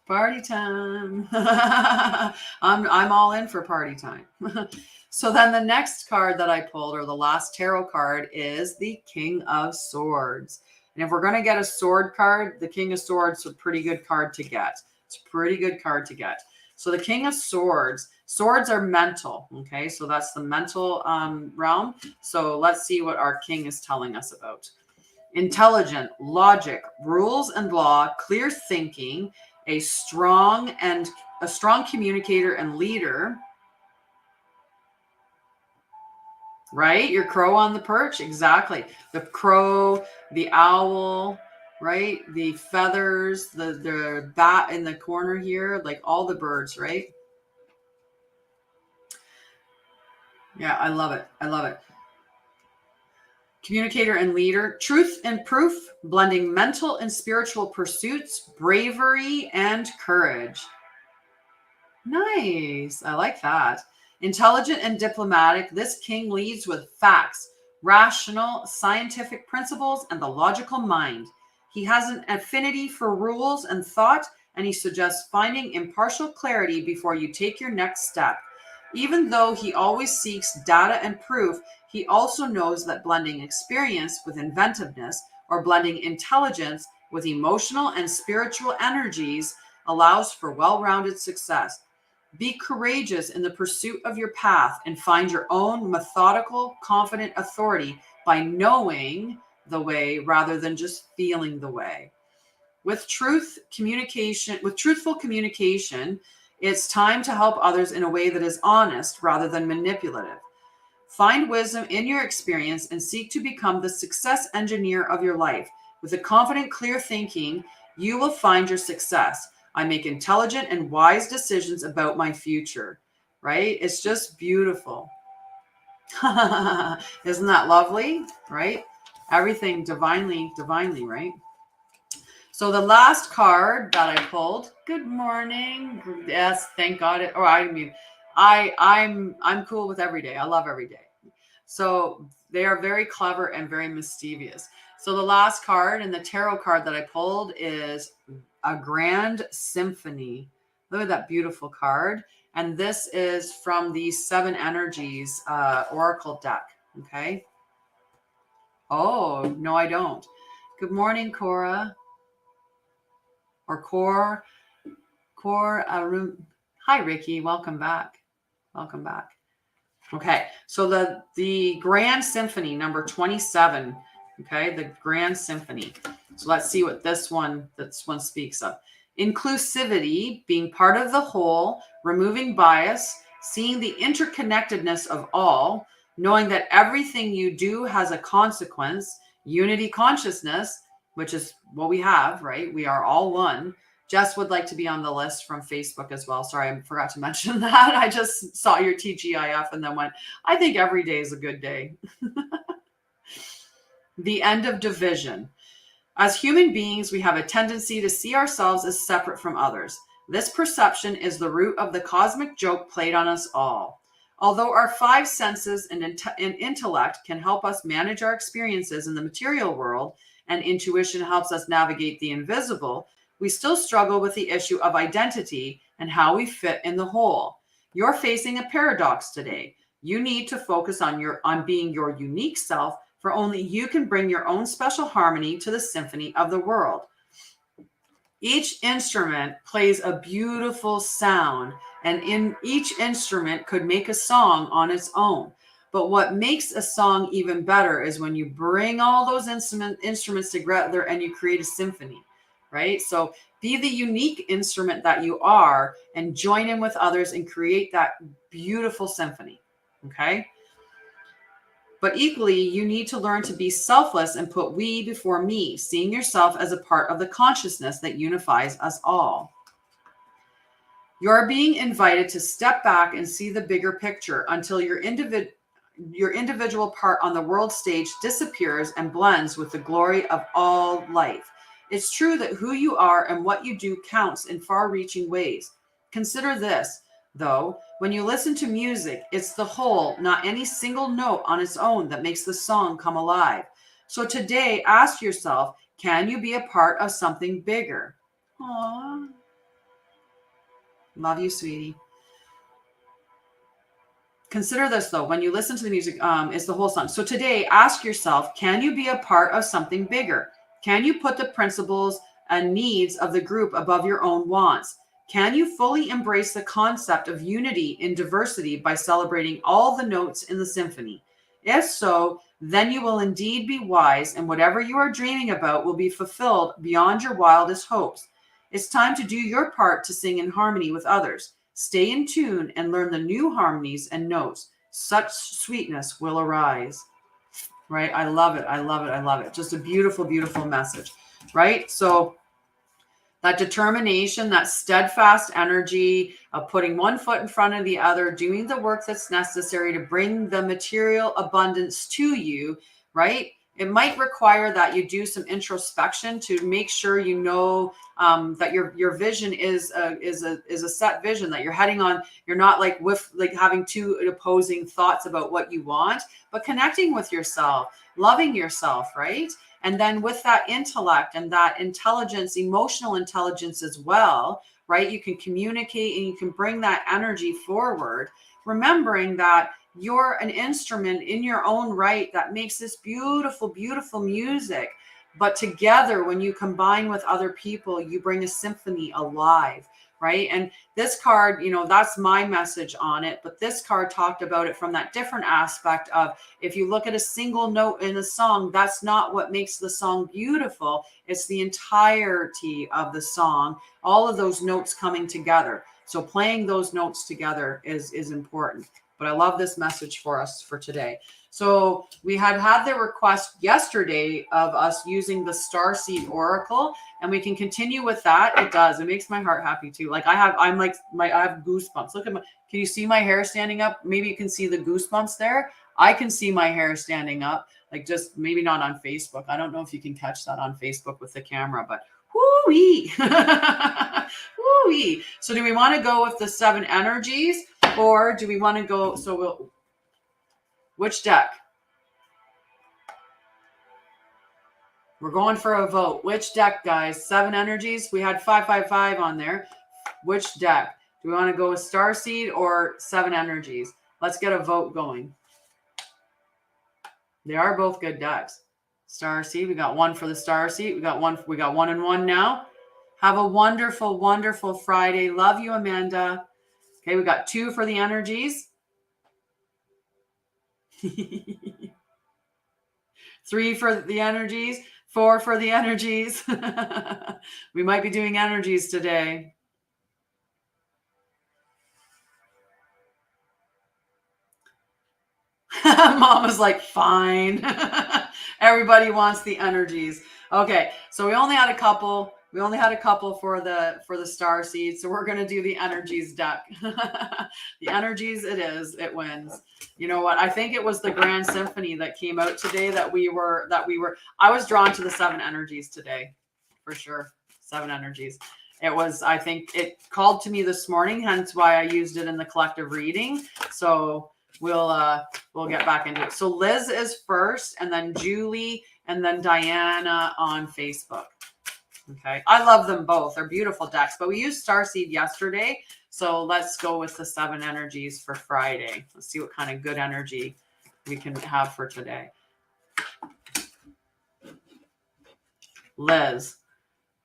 A: Party time. I'm all in for party time. So then the next card that I pulled, or the last tarot card, is the King of Swords. And if we're going to get a sword card, the King of Swords is a pretty good card to get. It's a pretty good card to get. So the King of Swords, swords are mental. Okay, so that's the mental realm. So let's see what our king is telling us about. Intelligent, logic, rules and law, clear thinking, a strong communicator and leader. Right? Your crow on the perch. Exactly. The crow, the owl, right? The feathers, the bat in the corner here, like all the birds, right? Yeah, I love it. I love it. Communicator and leader, truth and proof, blending mental and spiritual pursuits, bravery and courage. Nice. I like that. Intelligent and diplomatic, this king leads with facts, rational, scientific principles, and the logical mind. He has an affinity for rules and thought, and he suggests finding impartial clarity before you take your next step. Even though he always seeks data and proof, he also knows that blending experience with inventiveness or blending intelligence with emotional and spiritual energies allows for well-rounded success. Be courageous in the pursuit of your path and find your own methodical, confident authority by knowing the way rather than just feeling the way. With truthful communication, it's time to help others in a way that is honest rather than manipulative. Find wisdom in your experience and seek to become the success engineer of your life. With a confident, clear thinking, you will find your success. I make intelligent and wise decisions about my future, right? It's just beautiful. Isn't that lovely, right? Everything divinely, right? So the last card that I pulled, good morning. Yes, thank God. I'm cool with every day. I love every day. So they are very clever and very mischievous. So the last card and the tarot card that I pulled is a Grand Symphony. Look at that beautiful card. And this is from the Seven Energies Oracle deck. Okay. Oh, no, I don't. Good morning, Cora. Or Core. Hi, Ricky. Welcome back. Welcome back. Okay, so the Grand Symphony, number 27. Okay, the Grand Symphony. So let's see what this one speaks of. Inclusivity, being part of the whole, removing bias, seeing the interconnectedness of all, knowing that everything you do has a consequence, unity consciousness, which is what we have, right? We are all one. Jess would like to be on the list from Facebook as well. Sorry, I forgot to mention that. I just saw your TGIF and then went, I think every day is a good day. The end of division. As human beings, we have a tendency to see ourselves as separate from others. This perception is the root of the cosmic joke played on us all. Although our five senses and intellect can help us manage our experiences in the material world, and intuition helps us navigate the invisible, we still struggle with the issue of identity and how we fit in the whole. You're facing a paradox today. You need to focus on being your unique self, for only you can bring your own special harmony to the symphony of the world. Each instrument plays a beautiful sound, and in each instrument could make a song on its own. But what makes a song even better is when you bring all those instruments together and you create a symphony, right? So be the unique instrument that you are and join in with others and create that beautiful symphony, okay? But equally, you need to learn to be selfless and put we before me, seeing yourself as a part of the consciousness that unifies us all. You're being invited to step back and see the bigger picture until your individual part on the world stage disappears and blends with the glory of all life. It's true that who you are and what you do counts in far-reaching ways. Consider this, though. When you listen to music, it's the whole, not any single note on its own, that makes the song come alive. So today, ask yourself, can you be a part of something bigger? Aww. Love you, sweetie. Consider this, though. When you listen to the music, it's the whole song. So today, ask yourself, can you be a part of something bigger? Can you put the principles and needs of the group above your own wants? Can you fully embrace the concept of unity in diversity by celebrating all the notes in the symphony? If so, then you will indeed be wise, and whatever you are dreaming about will be fulfilled beyond your wildest hopes. It's time to do your part to sing in harmony with others. Stay in tune and learn the new harmonies and notes. Such sweetness will arise. Right? I love it. I love it. I love it. Just a beautiful, beautiful message. Right? So That determination, that steadfast energy of putting one foot in front of the other, doing the work that's necessary to bring the material abundance to you, right? It might require that you do some introspection to make sure you know that your vision is a set vision, that you're heading on. You're not like having two opposing thoughts about what you want, but connecting with yourself, loving yourself, right? And then with that intellect and that intelligence, emotional intelligence as well, right? You can communicate and you can bring that energy forward, remembering that you're an instrument in your own right that makes this beautiful, beautiful music. But together, when you combine with other people, you bring a symphony alive, right? And this card, that's my message on it. But this card talked about it from that different aspect of, if you look at a single note in a song, that's not what makes the song beautiful. It's the entirety of the song, all of those notes coming together. So playing those notes together is important. But I love this message for us for today. So we had the request yesterday of us using the Starseed Oracle, and we can continue with that. It does. It makes my heart happy too. Like I have goosebumps. Look at can you see my hair standing up? Maybe you can see the goosebumps there. I can see my hair standing up, like just maybe not on Facebook. I don't know if you can catch that on Facebook with the camera, but whoo-wee. Whoo-wee. So do we want to go with the 7 energies? Or do we want to go, which deck? We're going for a vote. Which deck, guys? 7 energies. We had 555 on there. Which deck? Do we want to go with Starseed or 7 energies? Let's get a vote going. They are both good decks. Starseed. We got one for the Starseed. We got one and one now. Have a wonderful, wonderful Friday. Love you, Amanda. Okay, we got 2 for the energies. 3 for the energies. 4 for the energies. We might be doing energies today. Mama's like, fine. Everybody wants the energies. Okay, so we only had a couple. We only had a couple for the Starseed, so we're gonna do the energies deck. The energies, it wins. You know what? I think it was the Grand Symphony that came out today that we were. I was drawn to the 7 energies today, for sure. 7 energies. It was. I think it called to me this morning, hence why I used it in the collective reading. So we'll get back into it. So Liz is first, and then Julie, and then Diana on Facebook. Okay. I love them both. They're beautiful decks, but we used Starseed yesterday. So let's go with the 7 energies for Friday. Let's see what kind of good energy we can have for today. Liz,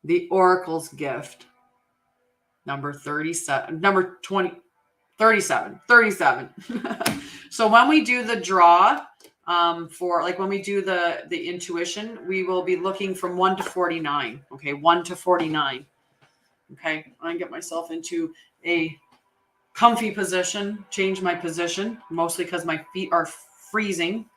A: the Oracle's gift. Number 37, number 20, 37. So when we do the draw, for like when we do the intuition, we will be looking from 1 to 49. Okay, 1 to 49. Okay, I'm gonna get myself into a comfy position, change my position, mostly because my feet are freezing.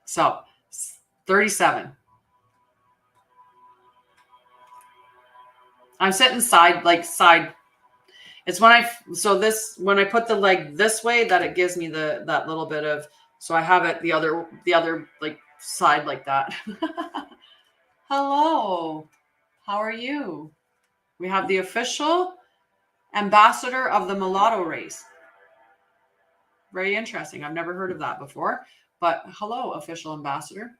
A: So 37. I'm sitting side. It's when I put the leg this way that it gives me that little bit of, so I have it the other like side like that. Hello. How are you? We have the official ambassador of the mulatto race. Very interesting. I've never heard of that before, but hello, official ambassador.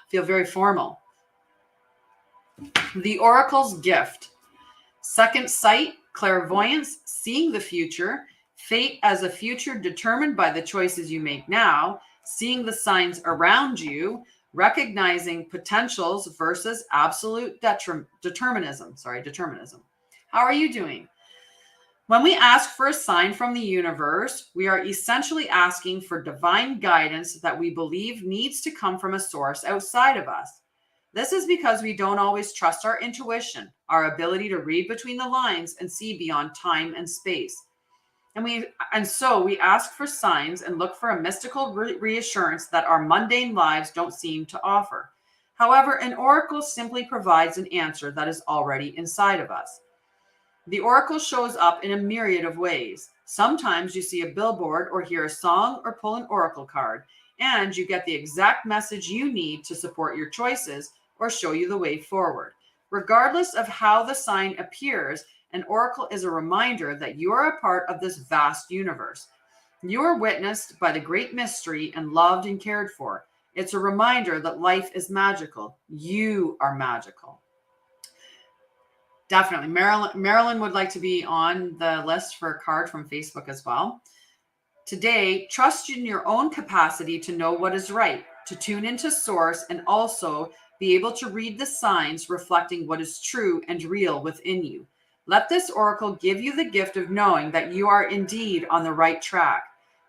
A: Feel very formal. The Oracle's gift. Second sight, clairvoyance, seeing the future, fate as a future determined by the choices you make now, seeing the signs around you, recognizing potentials versus absolute determinism. How are you doing? When we ask for a sign from the universe, we are essentially asking for divine guidance that we believe needs to come from a source outside of us. This is because we don't always trust our intuition, our ability to read between the lines and see beyond time and space. And so we ask for signs and look for a mystical reassurance that our mundane lives don't seem to offer. However, an oracle simply provides an answer that is already inside of us. The oracle shows up in a myriad of ways. Sometimes you see a billboard or hear a song or pull an oracle card, and you get the exact message you need to support your choices or show you the way forward. Regardless of how the sign appears, an oracle is a reminder that you are a part of this vast universe. You are witnessed by the great mystery and loved and cared for. It's a reminder that life is magical. You are magical. Definitely. Marilyn would like to be on the list for a card from Facebook as well. Today, trust in your own capacity to know what is right, to tune into source, and also be able to read the signs reflecting what is true and real within you. Let this oracle give you the gift of knowing that you are indeed on the right track.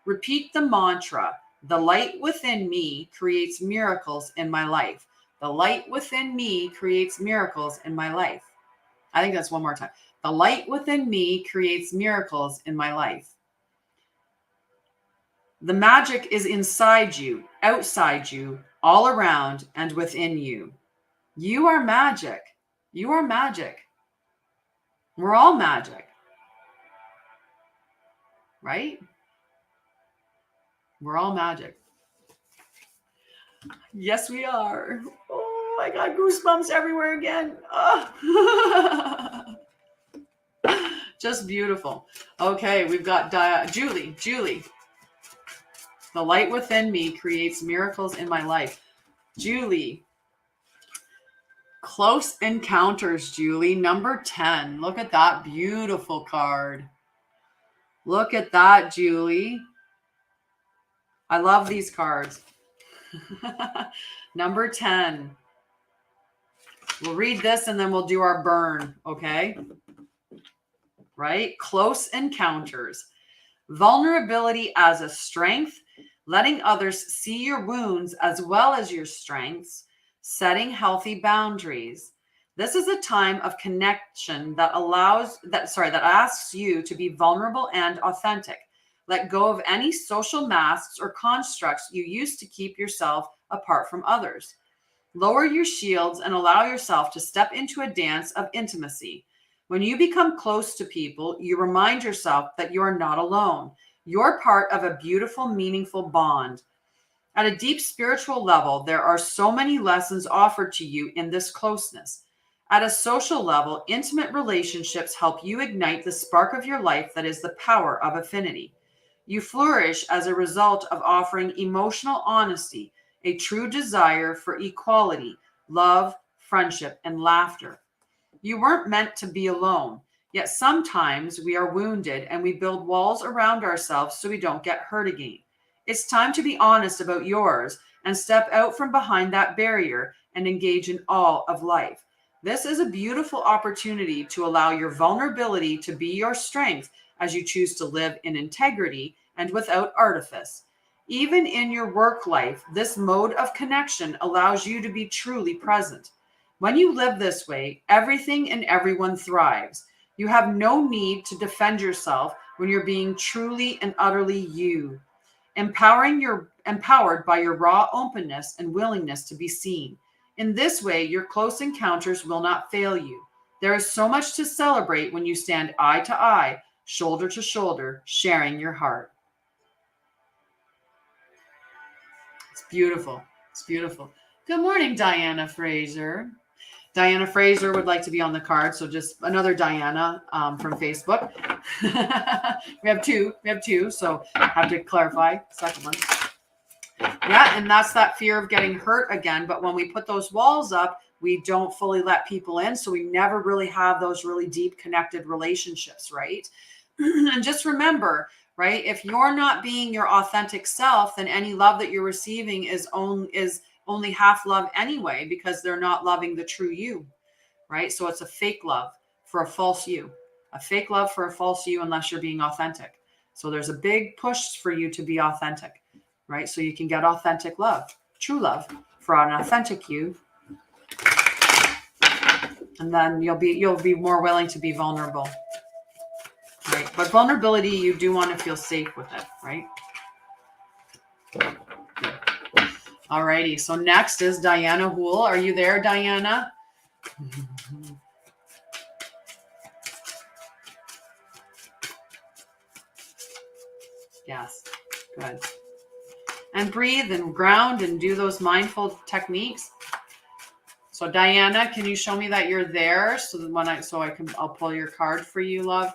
A: Repeat the mantra, the light within me creates miracles in my life. The light within me creates miracles in my life. I think that's one more time. The light within me creates miracles in my life. The magic is inside you, outside you, all around, and within you. You are magic. You are magic. We're all magic. Right? We're all magic. Yes, we are. Oh, I got goosebumps everywhere again. Oh. Just beautiful. Okay, we've got Julie. The light within me creates miracles in my life. Julie. Close Encounters, Julie. Number 10. Look at that beautiful card. Look at that, Julie. I love these cards. Number 10. We'll read this and then we'll do our burn, okay? Right? Close Encounters. Vulnerability as a strength, letting others see your wounds as well as your strengths, setting healthy boundaries. This is a time of connection that asks you to be vulnerable and authentic. Let go of any social masks or constructs you used to keep yourself apart from others. Lower your shields and allow yourself to step into a dance of intimacy. When you become close to people, you remind yourself that you are not alone. You're part of a beautiful, meaningful bond. At a deep spiritual level, there are so many lessons offered to you in this closeness. At a social level, intimate relationships help you ignite the spark of your life that is the power of affinity. You flourish as a result of offering emotional honesty, a true desire for equality, love, friendship, and laughter. You weren't meant to be alone, yet sometimes we are wounded and we build walls around ourselves so we don't get hurt again. It's time to be honest about yours and step out from behind that barrier and engage in all of life. This is a beautiful opportunity to allow your vulnerability to be your strength as you choose to live in integrity and without artifice. Even in your work life, this mode of connection allows you to be truly present. When you live this way, everything and everyone thrives. You have no need to defend yourself when you're being truly and utterly you. Empowered by your raw openness and willingness to be seen. In this way, your close encounters will not fail you. There is so much to celebrate when you stand eye to eye, shoulder to shoulder, sharing your heart. It's beautiful. It's beautiful. Good morning, Diana Fraser. Diana Fraser would like to be on the card. So just another Diana from Facebook. We have two. So I have to clarify. Second one. Yeah, and that's that fear of getting hurt again. But when we put those walls up, we don't fully let people in. So we never really have those really deep connected relationships, right? And just remember, right, if you're not being your authentic self, then any love that you're receiving is only half love anyway, because they're not loving the true you, right? So it's a fake love for a false you, a fake love for a false you, unless you're being authentic. So there's a big push for you to be authentic, right? So you can get authentic love, true love for an authentic you. And then you'll be more willing to be vulnerable. right? But vulnerability, you do want to feel safe with it, right? Alrighty, so next is Diana Hool. Are you there, Diana? Yes, good. And breathe and ground and do those mindful techniques. So Diana, can you show me that you're there so that when I'll pull your card for you, love?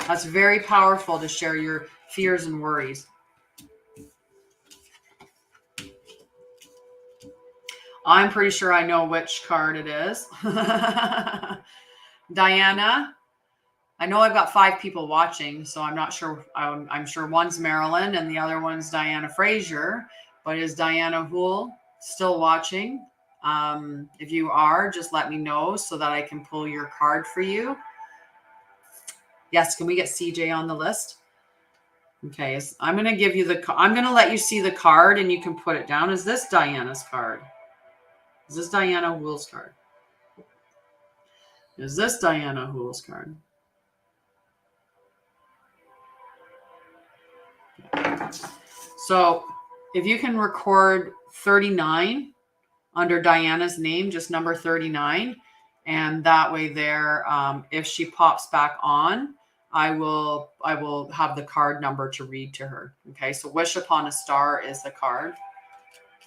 A: That's very powerful to share your fears and worries. I'm pretty sure I know which card it is. Diana, I know I've got 5 people watching, so I'm not sure. I'm sure one's Marilyn and the other one's Diana Frazier. But is Diana Hool still watching? If you are, just let me know so that I can pull your card for you. Yes, can we get CJ on the list? Okay, I'm going to give you I'm going to let you see the card and you can put it down. Is this Diana's card? Is this Diana Hool's card? Is this Diana Hool's card? So if you can record 39 under Diana's name, just number 39, and that way there, if she pops back on, I will have the card number to read to her. Okay, so Wish Upon a Star is the card,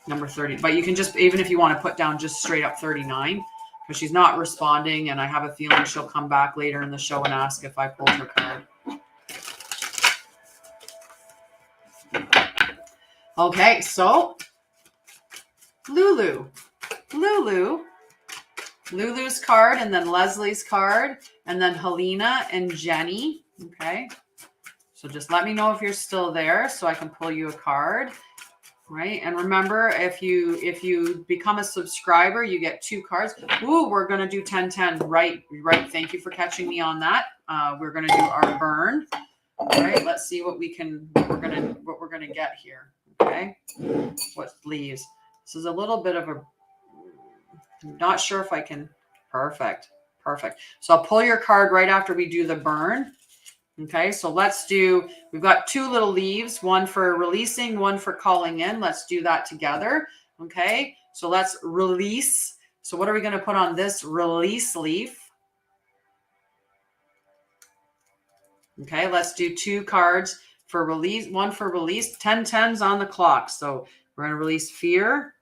A: number 30. But you can just, even if you want to put down just straight up 39, because she's not responding, and I have a feeling she'll come back later in the show and ask if I pulled her card. Okay, so Lulu's card, and then Leslie's card, and then Helena and Jenny. Okay, so just let me know if you're still there so I can pull you a card, right? And remember, if you become a subscriber, you get 2 cards. Ooh, we're gonna do 10-10. Right. Thank you for catching me on that. We're gonna do our burn. All right, let's see what we're gonna get here. Okay, what leaves? This is a little bit of a, I'm not sure if I can. Perfect. So I'll pull your card right after we do the burn. Okay, so we've got 2 little leaves, one for releasing, one for calling in. Let's do that together. Okay, so let's release. So what are we going to put on this release leaf? Okay, let's do 2 cards for release, one for release, 10-10s on the clock. So we're going to release fear.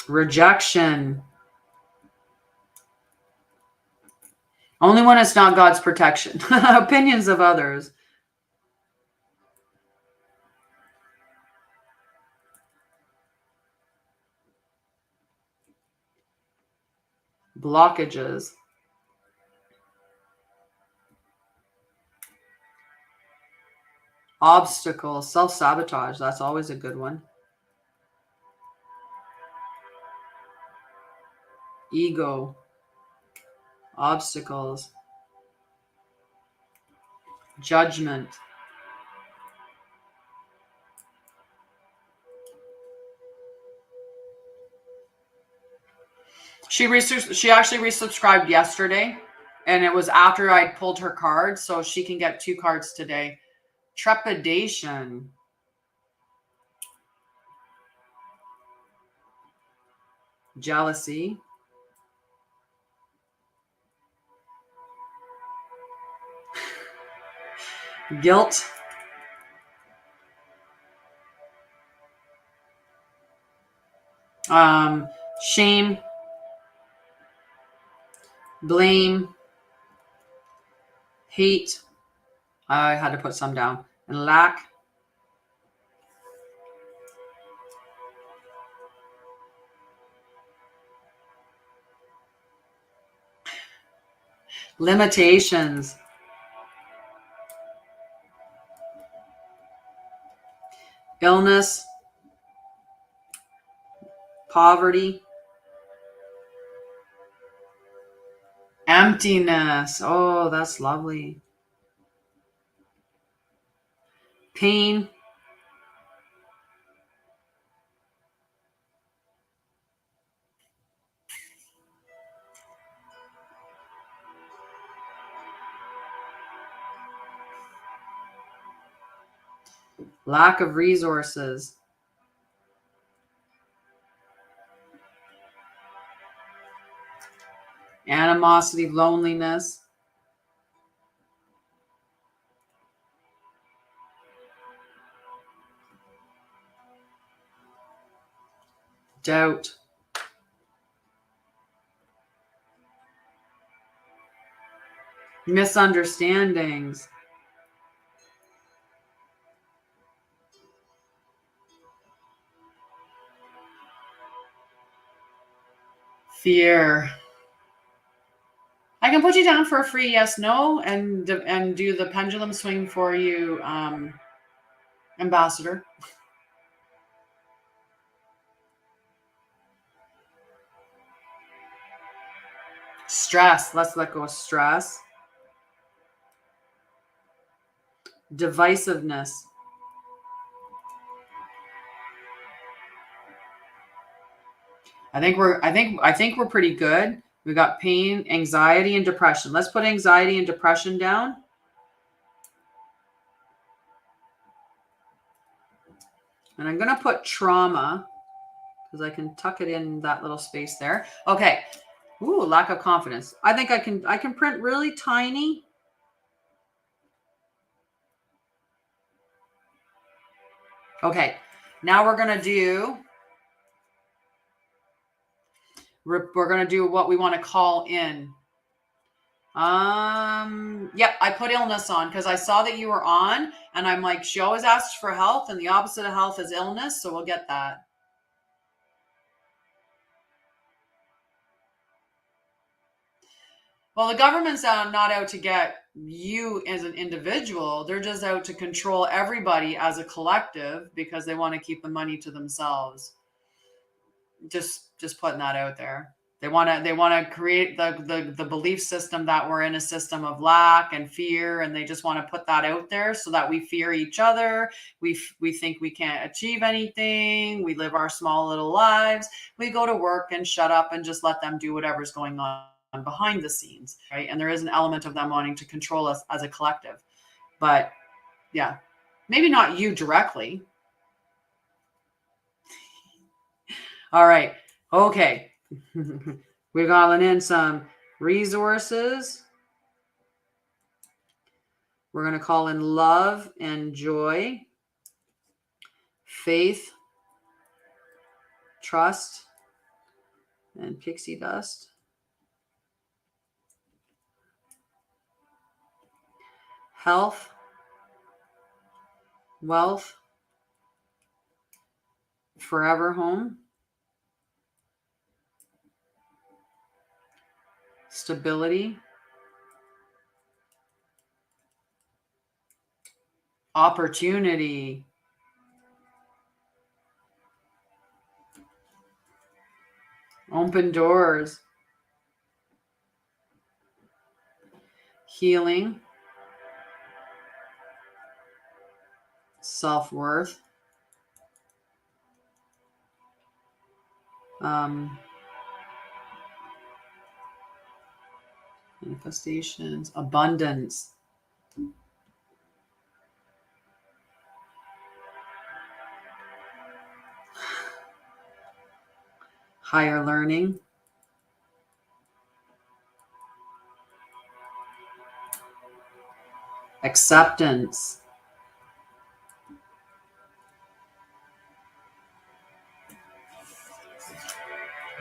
A: Rejection. Only when it's not God's protection. Opinions of others. Blockages. Obstacles. Self-sabotage. That's always a good one. Ego. Obstacles. Judgment. She actually resubscribed yesterday, and it was after I pulled her card, so she can get 2 cards today. Trepidation. Jealousy. Guilt. Shame. Blame. Hate. I had to put some down. And lack. Limitations. Illness. Poverty. Emptiness. Oh, that's lovely. Pain. lack of resources, animosity, loneliness, doubt, misunderstandings, fear. I can put you down for a free yes, no, and do the pendulum swing for you, Ambassador. Stress. Let's let go of stress. Divisiveness. I think we're pretty good. We got pain, anxiety, and depression. Let's put anxiety and depression down. And I'm going to put trauma because I can tuck it in that little space there. Okay. Ooh, lack of confidence. I think I can print really tiny. Okay. Now we're going to do what we want to call in. Yep, I put illness on because I saw that you were on, and I'm like, she always asks for health, and the opposite of health is illness, so we'll get that. Well, the government's not out to get you as an individual. They're just out to control everybody as a collective because they want to keep the money to themselves. Just putting that out there. They want to create the belief system that we're in a system of lack and fear, and they just want to put that out there so that we fear each other. We think we can't achieve anything. We live our small little lives. We go to work and shut up and just let them do whatever's going on behind the scenes, right? And there is an element of them wanting to control us as a collective. But yeah, maybe not you directly. All right. Okay. We're calling in some resources. We're going to call in love and joy, faith, trust, and pixie dust. Health, wealth, forever home, stability, opportunity, open doors, healing, self-worth, manifestations, abundance, higher learning, acceptance,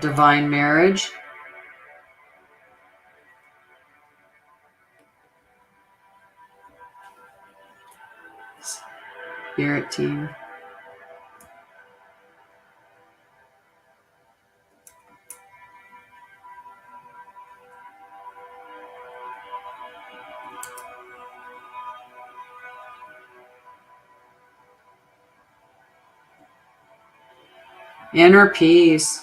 A: divine marriage, spirit team, inner peace,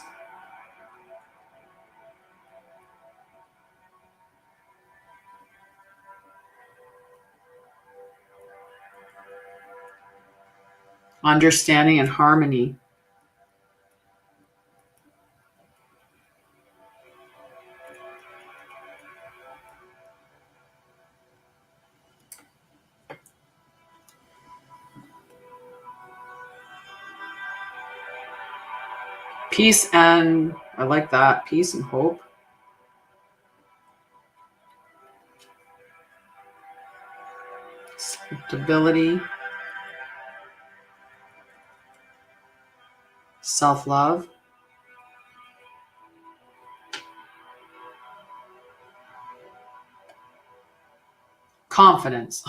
A: understanding and harmony, Peace and, I like that, peace and hope. Stability. Self-love. Confidence.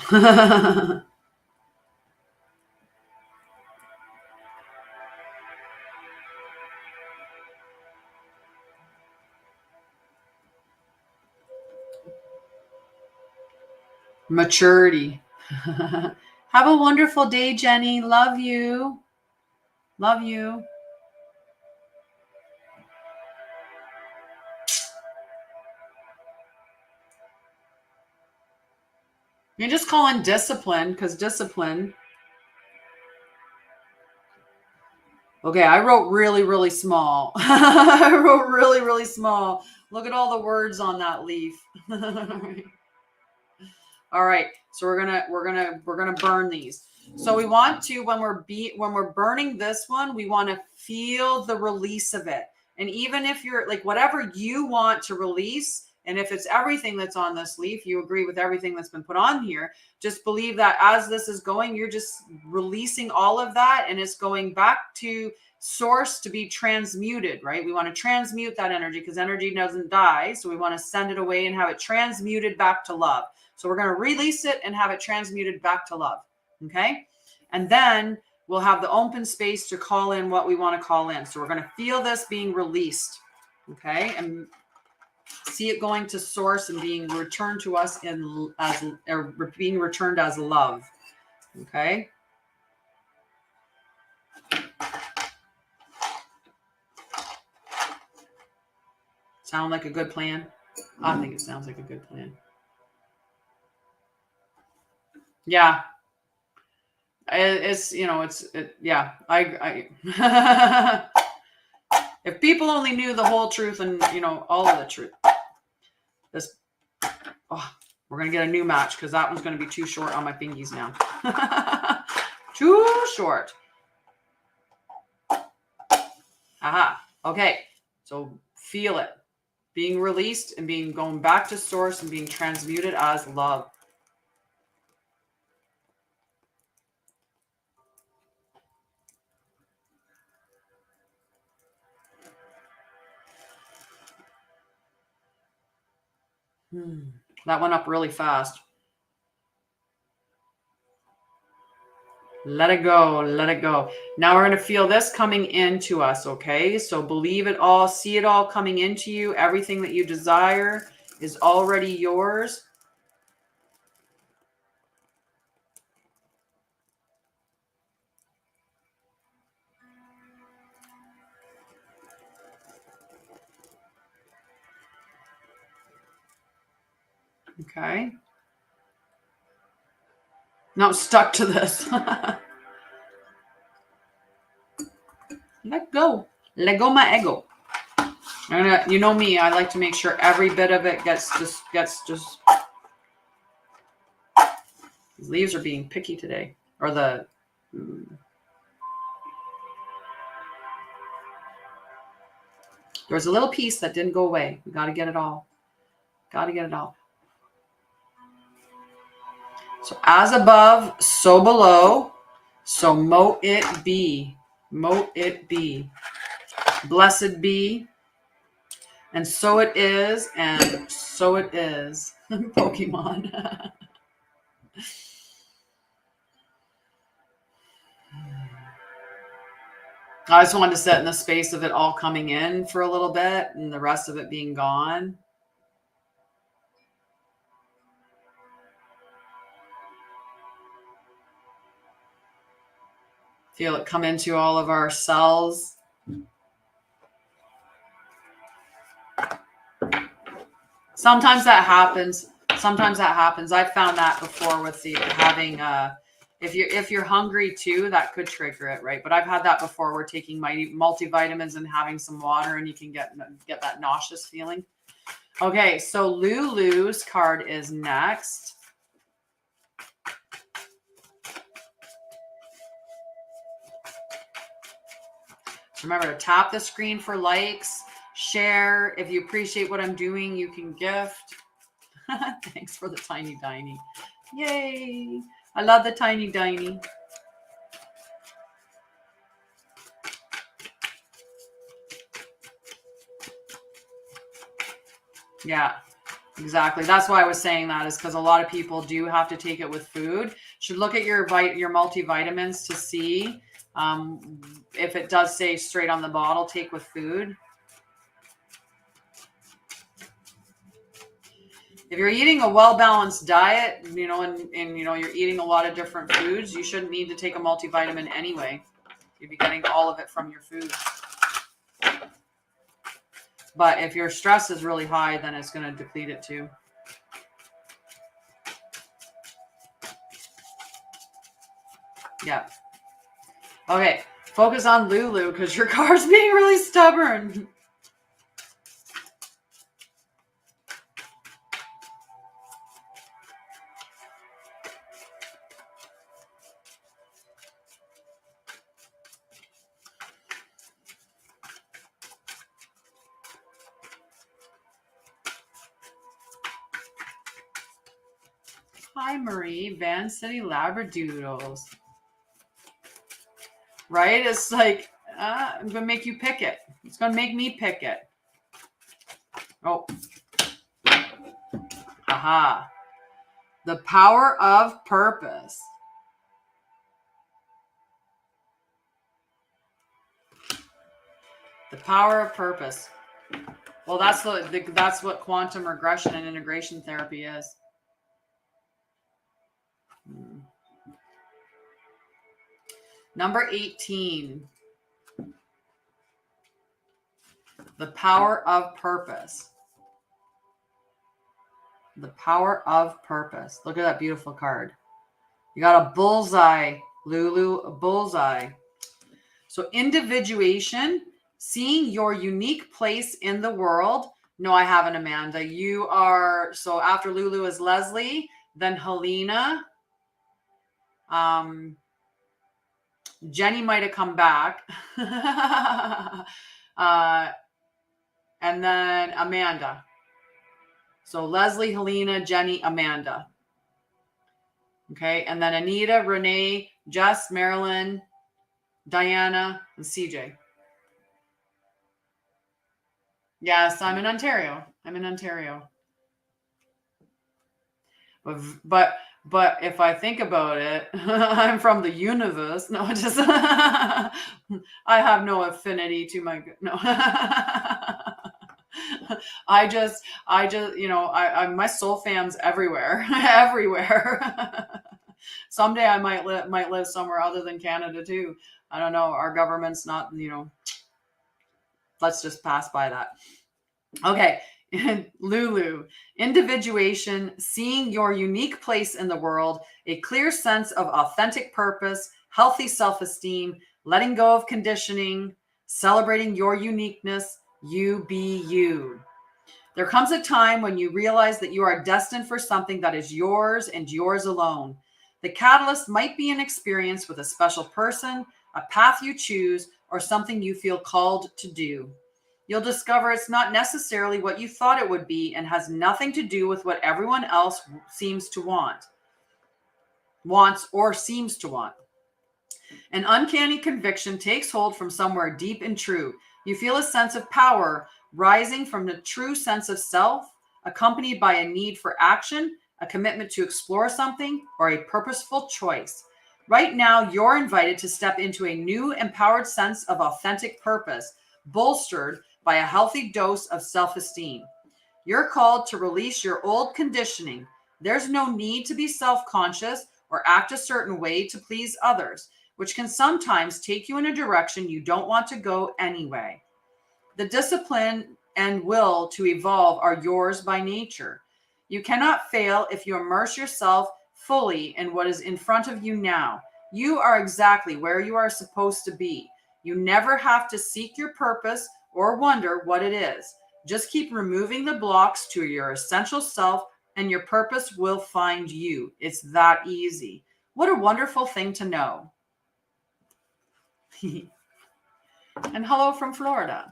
A: Maturity. Have a wonderful day, Jenny. Love you. Love you. You just call in discipline, because discipline. Okay, I wrote really, really small. I wrote really, really small. Look at all the words on that leaf. All right, so we're gonna burn these. So we want to, when we're burning this one, we want to feel the release of it. And even if you're like whatever you want to release, and if it's everything that's on this leaf, you agree with everything that's been put on here, just believe that as this is going, you're just releasing all of that, and it's going back to source to be transmuted, right? We want to transmute that energy because energy doesn't die. So we want to send it away and have it transmuted back to love. So we're going to release it and have it transmuted back to love. Okay. And then we'll have the open space to call in what we want to call in. So we're going to feel this being released. Okay. And see it going to source and being returned to us being returned as love. Okay. Sound like a good plan? I think it sounds like a good plan. Yeah. It's yeah. If people only knew the whole truth and, all of the truth. We're going to get a new match because that one's going to be too short on my fingies now. Too short. Aha. Okay. So feel it. Being released and going back to source and being transmuted as love. That went up really fast. Let it go. Let it go. Now we're going to feel this coming into us. Okay. So believe it all, see it all coming into you. Everything that you desire is already yours. Okay. Now stuck to this. Let go. Let go my ego. You know me, I like to make sure every bit of it gets just. These leaves are being picky today. Or there's a little piece that didn't go away. We got to get it all. Got to get it all. So as above, so below. So mote it be. Mote it be. Blessed be. And so it is. And so it is. Pokemon. I just wanted to sit in the space of it all coming in for a little bit and the rest of it being gone. Feel it come into all of our cells. Sometimes that happens. I've found that before with having if you're hungry too, that could trigger it, right? But I've had that before. We're taking my multivitamins and having some water, and you can get that nauseous feeling. Okay, so Lulu's card is next. Remember to tap the screen for likes, share. If you appreciate what I'm doing, you can gift. Thanks for the tiny diny. Yay. I love the tiny diny. Yeah, exactly. That's why I was saying that, is because a lot of people do have to take it with food. Should look at your multivitamins to see if it does say straight on the bottle, take with food. If you're eating a well-balanced diet, and you're eating a lot of different foods, you shouldn't need to take a multivitamin anyway. You'd be getting all of it from your food. But if your stress is really high, then it's going to deplete it too. Yeah. Okay. Focus on Lulu because your car's being really stubborn. Hi, Marie. Van City Labradoodles. Right? It's like, I'm going to make you pick it. It's going to make me pick it. Oh. Haha. The power of purpose. The power of purpose. Well, that's what quantum regression and integration therapy is. Number 18. The power of purpose. The power of purpose. Look at that beautiful card. You got a bullseye, Lulu, a bullseye. So individuation, seeing your unique place in the world. No, I haven't, Amanda. You are, so after Lulu is Leslie, then Helena. Jenny might have come back. And then Amanda. So Leslie, Helena, Jenny, Amanda. Okay. And then Anita, Renee, Jess, Marilyn, Diana, and CJ. Yes, I'm in Ontario. But if I think about it, I'm from the universe. No, just I have no affinity to my no. I just my soul fam's everywhere. Everywhere. Someday I might live somewhere other than Canada too. I don't know. Our government's not, let's just pass by that. Okay. Lulu, individuation, seeing your unique place in the world, a clear sense of authentic purpose, healthy self-esteem, letting go of conditioning, celebrating your uniqueness, you be you. There comes a time when you realize that you are destined for something that is yours and yours alone. The catalyst might be an experience with a special person, a path you choose, or something you feel called to do. You'll discover it's not necessarily what you thought it would be and has nothing to do with what everyone else seems to wants or seems to want. An uncanny conviction takes hold from somewhere deep and true. You feel a sense of power rising from the true sense of self, accompanied by a need for action, a commitment to explore something, or a purposeful choice. Right now, you're invited to step into a new, empowered sense of authentic purpose, bolstered by a healthy dose of self-esteem. You're called to release your old conditioning. There's no need to be self-conscious or act a certain way to please others, which can sometimes take you in a direction you don't want to go anyway. The discipline and will to evolve are yours by nature. You cannot fail if you immerse yourself fully in what is in front of you now. You are exactly where you are supposed to be. You never have to seek your purpose or wonder what it is. Just keep removing the blocks to your essential self and your purpose will find you. It's that easy. What a wonderful thing to know. And hello from Florida.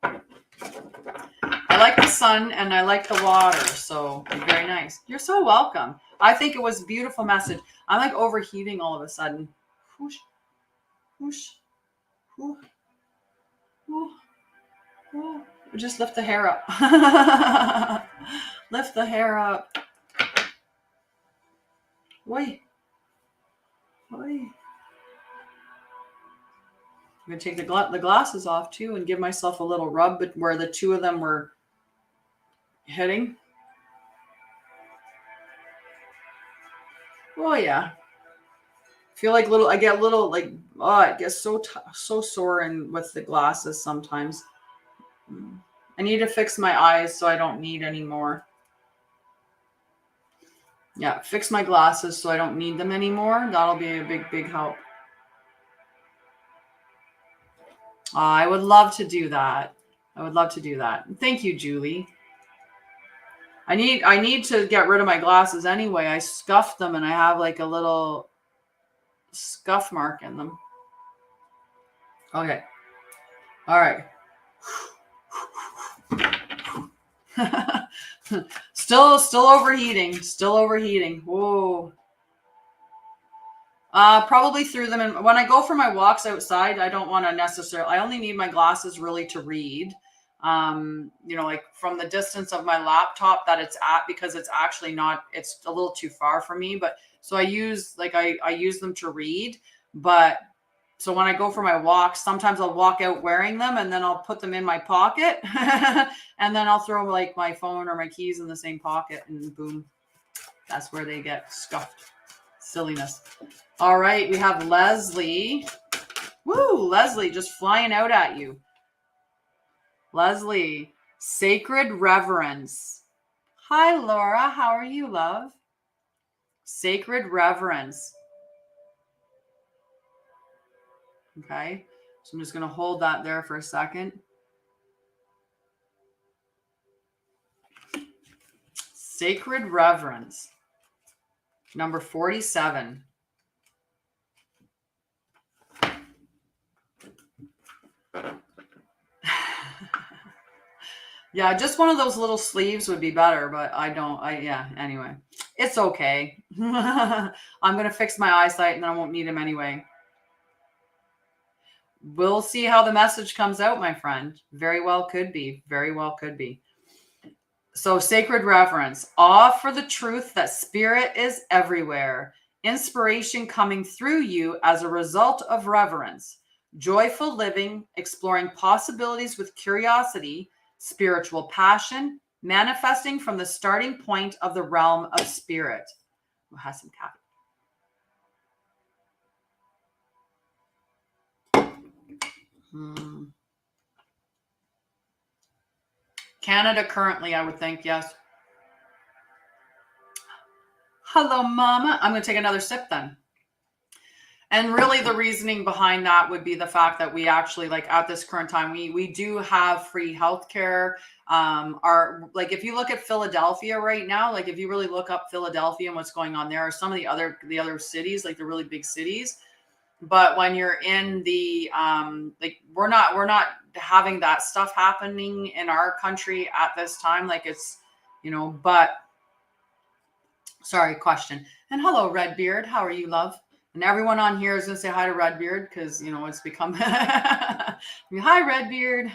A: I like the sun and I like the water, so very nice. You're so welcome. I think it was a beautiful message. I'm like overheating all of a sudden. Whoosh, whoosh, whoo, whoo, whoo. Just lift the hair up. Lift the hair up. Wait. Wait. I'm going to take the glasses off too and give myself a little rub, but where the two of them were hitting. Oh yeah. Feel like I get little like, oh, it gets so sore and with the glasses sometimes. I need to fix my eyes so I don't need any more. Yeah, fix my glasses so I don't need them anymore. That'll be a big help. I would love to do that. I would love to do that. Thank you, Julie. I need to get rid of my glasses anyway. I scuffed them and I have like a little scuff mark in them. Okay. All right. Still overheating. Still overheating. Whoa. Probably threw them in. When I go for my walks outside, I don't want to necessarily, I only need my glasses really to read. Like from the distance of my laptop that it's at, because it's actually not, it's a little too far for me. But so I use them to read. But so when I go for my walks, sometimes I'll walk out wearing them and then I'll put them in my pocket and then I'll throw like my phone or my keys in the same pocket and boom, that's where they get scuffed. Silliness. All right, we have Leslie. Woo, Leslie just flying out at you. Leslie, sacred reverence. Hi, Laura. How are you, love? Sacred reverence. Okay, so I'm just going to hold that there for a second. Sacred reverence. Number 47. Yeah, just one of those little sleeves would be better, but anyway. It's okay. I'm going to fix my eyesight and then I won't need them anyway. We'll see how the message comes out, my friend. Very well could be. Very well could be. So sacred reverence, awe for the truth that spirit is everywhere, inspiration coming through you as a result of reverence, joyful living, exploring possibilities with curiosity, spiritual passion, manifesting from the starting point of the realm of spirit. We'll have some coffee. Canada currently, I would think, yes. Hello, Mama. I'm going to take another sip then. And really the reasoning behind that would be the fact that we actually, like at this current time, we do have free healthcare. If you look at Philadelphia right now, like if you really look up Philadelphia and what's going on there, or some of the other cities, like the really big cities. But when you're in the we're not having that stuff happening in our country at this time. Like it's, but sorry, question. And hello, Redbeard. How are you, love? And everyone on here is going to say hi to Redbeard because, it's become hi, Redbeard.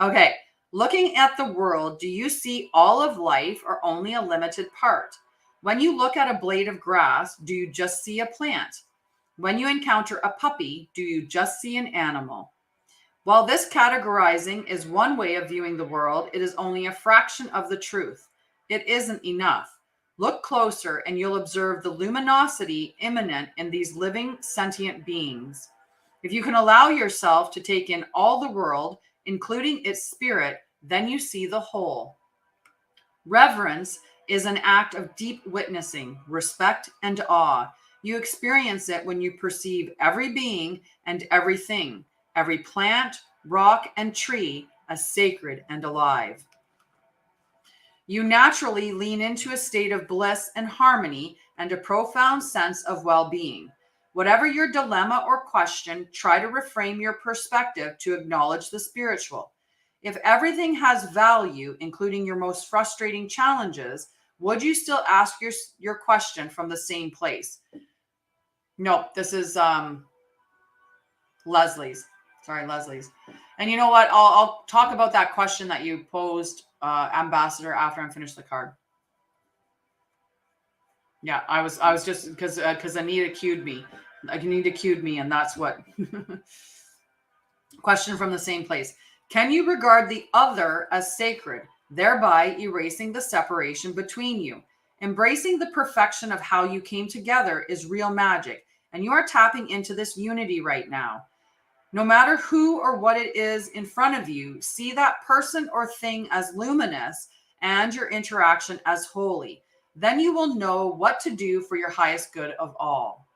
A: Okay. Looking at the world, do you see all of life or only a limited part? When you look at a blade of grass, do you just see a plant? When you encounter a puppy, do you just see an animal? While this categorizing is one way of viewing the world, it is only a fraction of the truth. It isn't enough. Look closer and you'll observe the luminosity immanent in these living sentient beings. If you can allow yourself to take in all the world, including its spirit, then you see the whole. Reverence is an act of deep witnessing, respect, and awe. You experience it when you perceive every being and everything, every plant, rock, and tree as sacred and alive. You naturally lean into a state of bliss and harmony and a profound sense of well-being. Whatever your dilemma or question, try to reframe your perspective to acknowledge the spiritual. If everything has value, including your most frustrating challenges, would you still ask your question from the same place? No, this is Leslie's. Sorry, Leslie's. And you know what? I'll talk about that question that you posed, Ambassador, after I'm finished the card. Yeah, I was just because Anita cued me. Anita cued me, and that's what. Question from the same place. Can you regard the other as sacred, thereby erasing the separation between you? Embracing the perfection of how you came together is real magic, and you are tapping into this unity right now. No matter who or what it is in front of you, see that person or thing as luminous and your interaction as holy. Then you will know what to do for your highest good of all.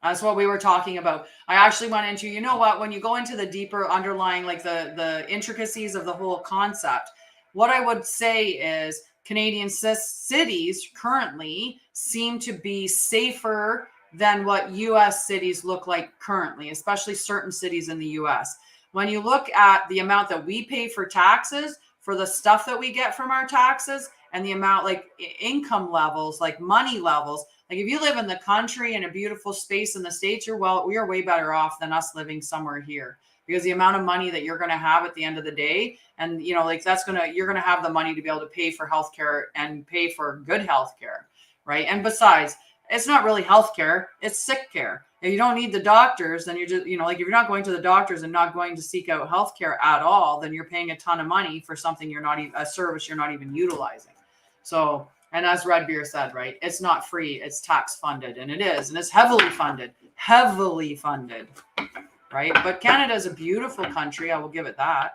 A: That's what we were talking about. I actually went into, you know what, when you go into the deeper underlying, like the intricacies of the whole concept, what I would say is Canadian cities currently seem to be safer than what U.S. cities look like currently, especially certain cities in the U.S. When you look at the amount that we pay for taxes, for the stuff that we get from our taxes, and the amount, like income levels, like money levels, like if you live in the country in a beautiful space in the States, we are way better off than us living somewhere here, because the amount of money that you're going to have at the end of the day, and you're going to have the money to be able to pay for healthcare and pay for good healthcare, right? And besides, it's not really healthcare, it's sick care. If you don't need the doctors, then you're just, like if you're not going to the doctors and not going to seek out healthcare at all, then you're paying a ton of money for something a service you're not even utilizing. So, and as Red Beer said, right, it's not free, it's tax funded, and it is, and it's heavily funded, right? But Canada is a beautiful country, I will give it that.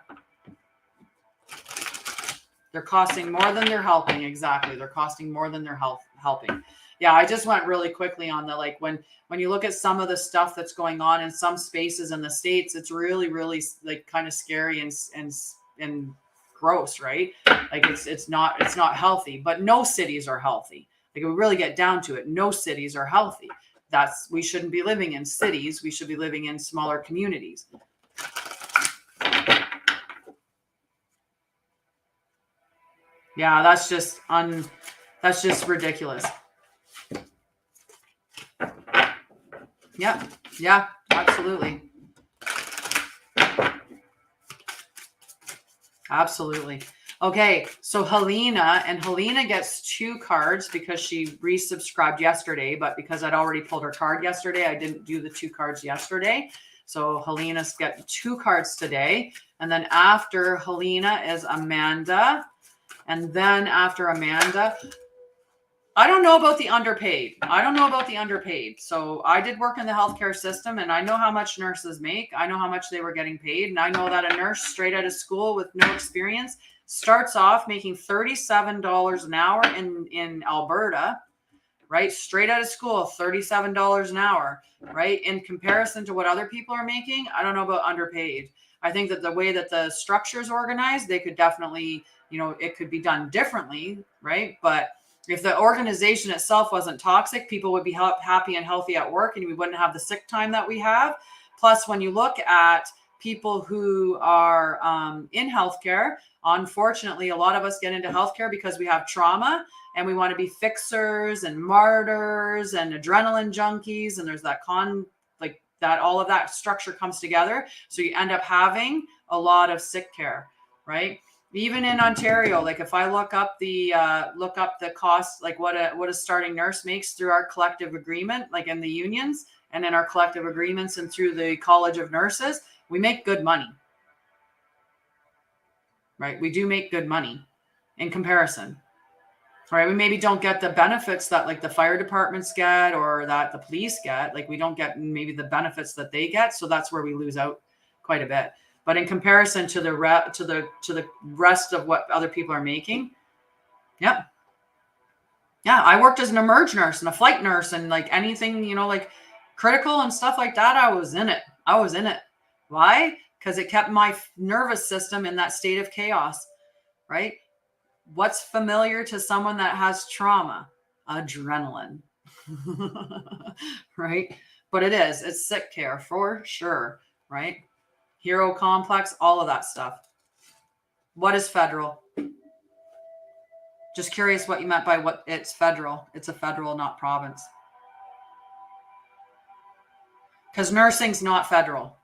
A: They're costing more than they're helping. Exactly. They're costing more than they're helping. Yeah, I just went really quickly on the, like, when you look at some of the stuff that's going on in some spaces in the States, it's really, really like kind of scary and gross, right? Like it's not healthy, but no cities are healthy. Like if we really get down to it, no cities are healthy. We shouldn't be living in cities. We should be living in smaller communities. Yeah, that's just ridiculous. Yeah, absolutely. Absolutely. Okay, so Helena gets 2 cards because she resubscribed yesterday, but because I'd already pulled her card yesterday, I didn't do the 2 cards yesterday. So Helena's got 2 cards today. And then after Helena is Amanda. And then after Amanda, I don't know about the underpaid. So I did work in the healthcare system, and I know how much nurses make. I know how much they were getting paid. And I know that a nurse straight out of school with no experience starts off making $37 an hour in Alberta, right? Straight out of school, $37 an hour, right? In comparison to what other people are making, I don't know about underpaid. I think that the way that the structure is organized, they could definitely, it could be done differently, right? But if the organization itself wasn't toxic, people would be happy and healthy at work, and we wouldn't have the sick time that we have. Plus, when you look at people who are in healthcare, unfortunately, a lot of us get into healthcare because we have trauma and we want to be fixers and martyrs and adrenaline junkies. And there's that all of that structure comes together. So you end up having a lot of sick care, right? Even in Ontario, like if I look up the cost, like what a starting nurse makes through our collective agreement, like in the unions and in our collective agreements and through the College of Nurses, we make good money, right? We do make good money in comparison, right? We maybe don't get the benefits that like the fire departments get or that the police get. Like we don't get maybe the benefits that they get. So that's where we lose out quite a bit. But in comparison to the rest of what other people are making, yeah, I worked as an emerge nurse and a flight nurse and like anything, like critical and stuff like that. I was in it. Why? Because it kept my nervous system in that state of chaos, right? What's familiar to someone that has trauma? Adrenaline. Right? But it's sick care for sure, right? Hero complex, all of that stuff. What is federal? Just curious what you meant by what it's federal. It's a federal, not province. Because nursing's not federal.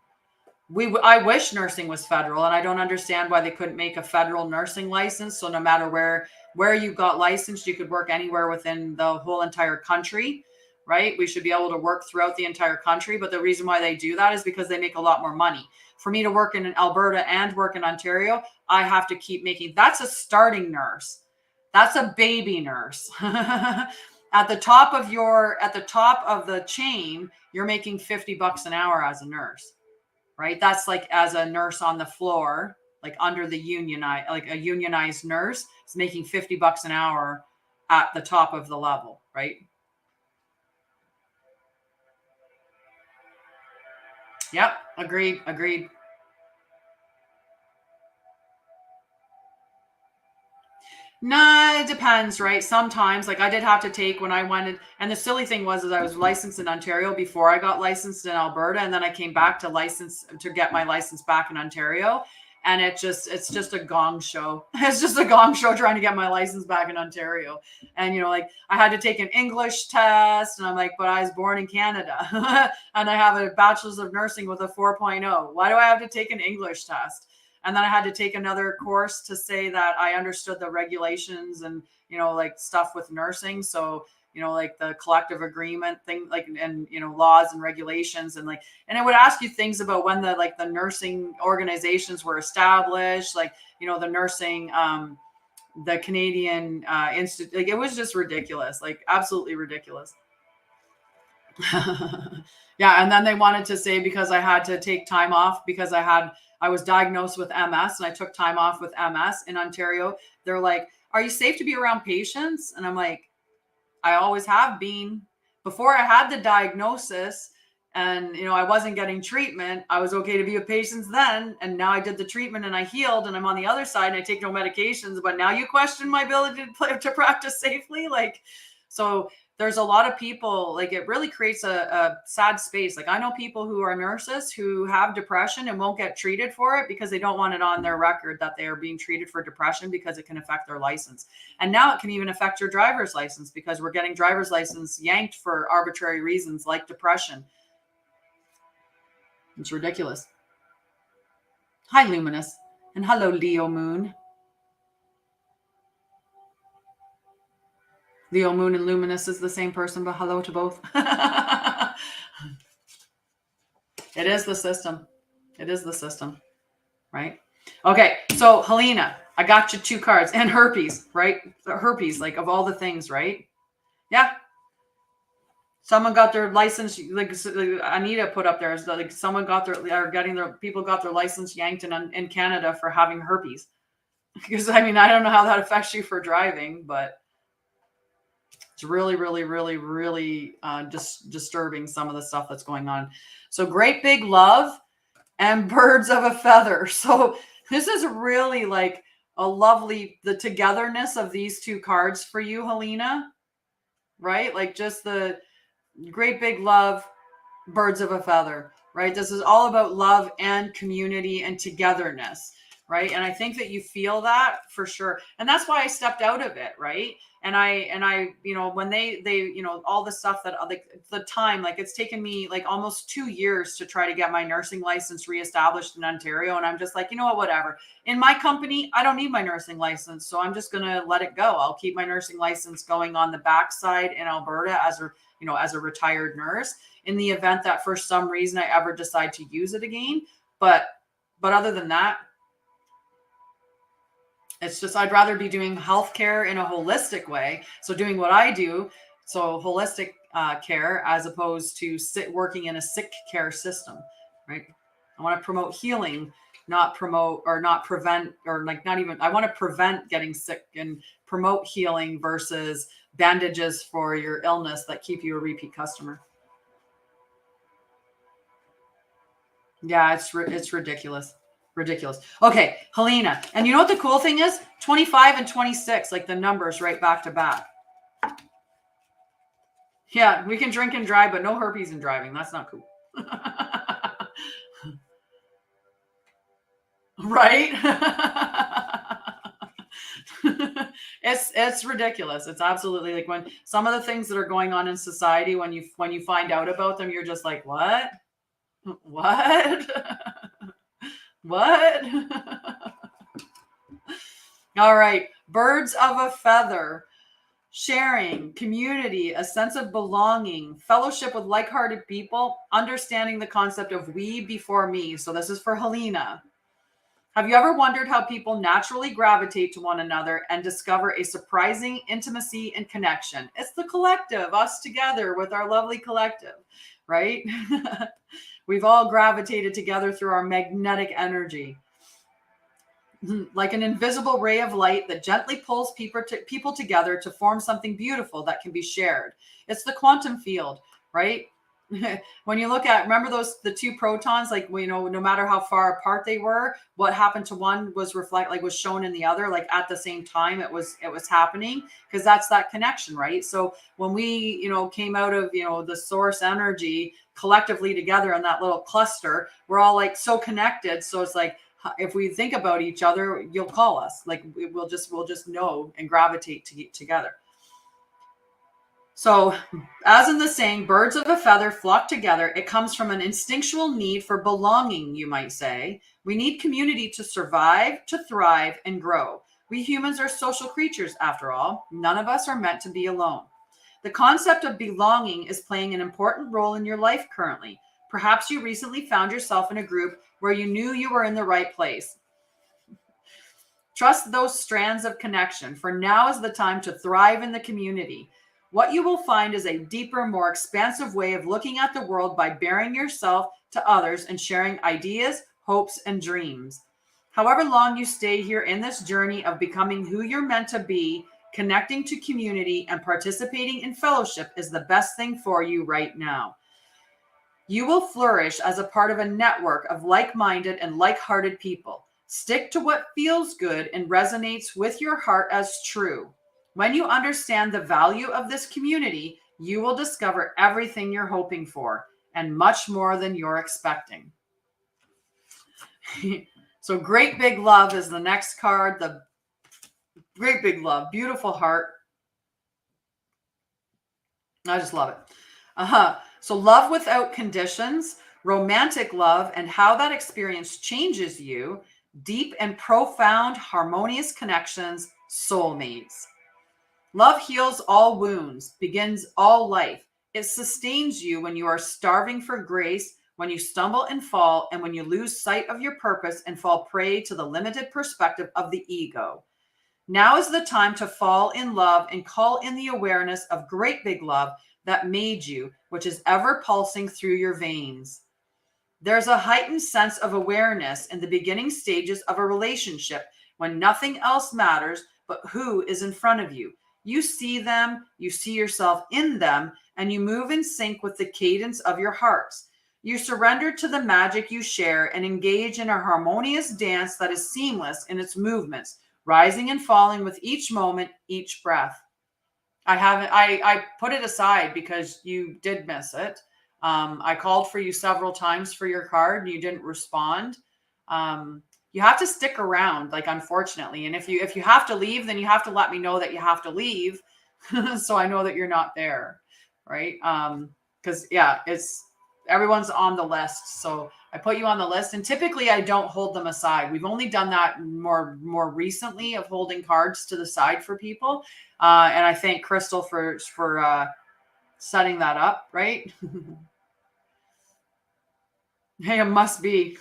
A: I wish nursing was federal, and I don't understand why they couldn't make a federal nursing license. So no matter where you got licensed, you could work anywhere within the whole entire country, right? We should be able to work throughout the entire country. But the reason why they do that is because they make a lot more money. For me to work in Alberta and work in Ontario, I have to keep making, that's a starting nurse. That's a baby nurse. At the top of the chain, you're making $50 an hour as a nurse. Right? That's like as a nurse on the floor, like under the like a unionized nurse is making $50 an hour at the top of the level, right? Yep. Agreed. Nah, it depends, right? Sometimes, like I did have to take when I wanted, and the silly thing was I was licensed in Ontario before I got licensed in Alberta, and then I came back to get my license back in Ontario, and it's just a gong show. It's just a gong show trying to get my license back in Ontario, and like I had to take an English test, and I'm like, but I was born in Canada, and I have a bachelor's of nursing with a 4.0. Why do I have to take an English test? And then I had to take another course to say that I understood the regulations and, like stuff with nursing. So, like the collective agreement thing, like, and, laws and regulations and it would ask you things about when the nursing organizations were established, like, the nursing, the Canadian Institute, like it was just ridiculous, like absolutely ridiculous. Yeah. And then they wanted to say, because I had to take time off because I was diagnosed with MS and I took time off with MS in Ontario. They're like, are you safe to be around patients? And I'm like, I always have been. Before I had the diagnosis and, I wasn't getting treatment, I was okay to be with patients then. And now I did the treatment and I healed and I'm on the other side and I take no medications, but now you question my ability to practice safely. So there's a lot of people, like it really creates a sad space. Like I know people who are nurses who have depression and won't get treated for it because they don't want it on their record that they are being treated for depression because it can affect their license. And now it can even affect your driver's license because we're getting driver's license yanked for arbitrary reasons like depression. It's ridiculous. Hi, Luminous. And hello, Leo Moon. Leo Moon and Luminous is the same person, but hello to both. It is the system. It is the system, right? Okay, so Helena, I got you 2 cards and herpes, right? Herpes, like of all the things, right? Yeah. Someone got their license, like Anita put up there, like someone got people got their license yanked in Canada for having herpes. Because I don't know how that affects you for driving, but it's really, really, really, really disturbing some of the stuff that's going on. So great big love and birds of a feather. So this is really like a lovely, the togetherness of these 2 cards for you, Helena, right? Like just the great big love, birds of a feather, right? This is all about love and community and togetherness, right? And I think that you feel that for sure. And that's why I stepped out of it, right? And I, when they, all the stuff that like the time, like it's taken me like almost 2 years to try to get my nursing license reestablished in Ontario. And I'm just like, whatever. In my company, I don't need my nursing license. So I'm just going to let it go. I'll keep my nursing license going on the backside in Alberta as a retired nurse in the event that for some reason I ever decide to use it again. But other than that, it's just, I'd rather be doing healthcare in a holistic way. So doing what I do, so holistic care, as opposed to working in a sick care system, right? I want to promote healing, not promote or not prevent, or like not even, I want to prevent getting sick and promote healing versus bandages for your illness that keep you a repeat customer. Yeah, it's ridiculous. Ridiculous. Okay, Helena. And you know what the cool thing is? 25 and 26, like the numbers right back to back. Yeah, we can drink and drive, but no herpes and driving. That's not cool. Right? It's ridiculous. It's absolutely like when some of the things that are going on in society, when you find out about them, you're just like, what? What? What? All right. Birds of a feather. Sharing, community, a sense of belonging, fellowship with like-hearted people, understanding the concept of we before me. So this is for Helena. Have you ever wondered how people naturally gravitate to one another and discover a surprising intimacy and connection? It's the collective, us together with our lovely collective, right? We've all gravitated together through our magnetic energy. Like an invisible ray of light that gently pulls people together to form something beautiful that can be shared. It's the quantum field, right? When you look at, remember the two protons, like, you know, no matter how far apart they were, what happened to one was was shown in the other, like at the same time it was happening, because that's that connection, right? So when we, you know, came out of, you know, the source energy collectively together in that little cluster, we're all like so connected. So it's like, if we think about each other, you'll call us, like we'll just know and gravitate together. So, as in the saying, birds of a feather flock together, it comes from an instinctual need for belonging, you might say. We need community to survive, to thrive, and grow. We humans are social creatures, after all. None of us are meant to be alone. The concept of belonging is playing an important role in your life currently. Perhaps you recently found yourself in a group where you knew you were in the right place. Trust those strands of connection, for now is the time to thrive in the community. What you will find is a deeper, more expansive way of looking at the world by bearing yourself to others and sharing ideas, hopes, and dreams. However long you stay here in this journey of becoming who you're meant to be, connecting to community and participating in fellowship is the best thing for you right now. You will flourish as a part of a network of like-minded and like-hearted people. Stick to what feels good and resonates with your heart as true. When you understand the value of this community, you will discover everything you're hoping for and much more than you're expecting. So great big love is the next card. The great big love, beautiful heart. I just love it. So love without conditions, romantic love, and how that experience changes you, deep and profound harmonious connections, soulmates. Love heals all wounds, begins all life. It sustains you when you are starving for grace, when you stumble and fall, and when you lose sight of your purpose and fall prey to the limited perspective of the ego. Now is the time to fall in love and call in the awareness of great big love that made you, which is ever pulsing through your veins. There's a heightened sense of awareness in the beginning stages of a relationship when nothing else matters but who is in front of you. You see them, you see yourself in them, and you move in sync with the cadence of your hearts. You surrender to the magic you share and engage in a harmonious dance that is seamless in its movements, rising and falling with each moment, each breath. I put it aside because you did miss it. I called for you several times for your card and you didn't respond. You have to stick around, like, unfortunately. And if you have to leave, then you have to let me know that you have to leave. So I know that you're not there. Right. Cause yeah, everyone's on the list. So I put you on the list, and typically I don't hold them aside. We've only done that more recently, of holding cards to the side for people. And I thank Crystal for setting that up. Right. Hey, it must be.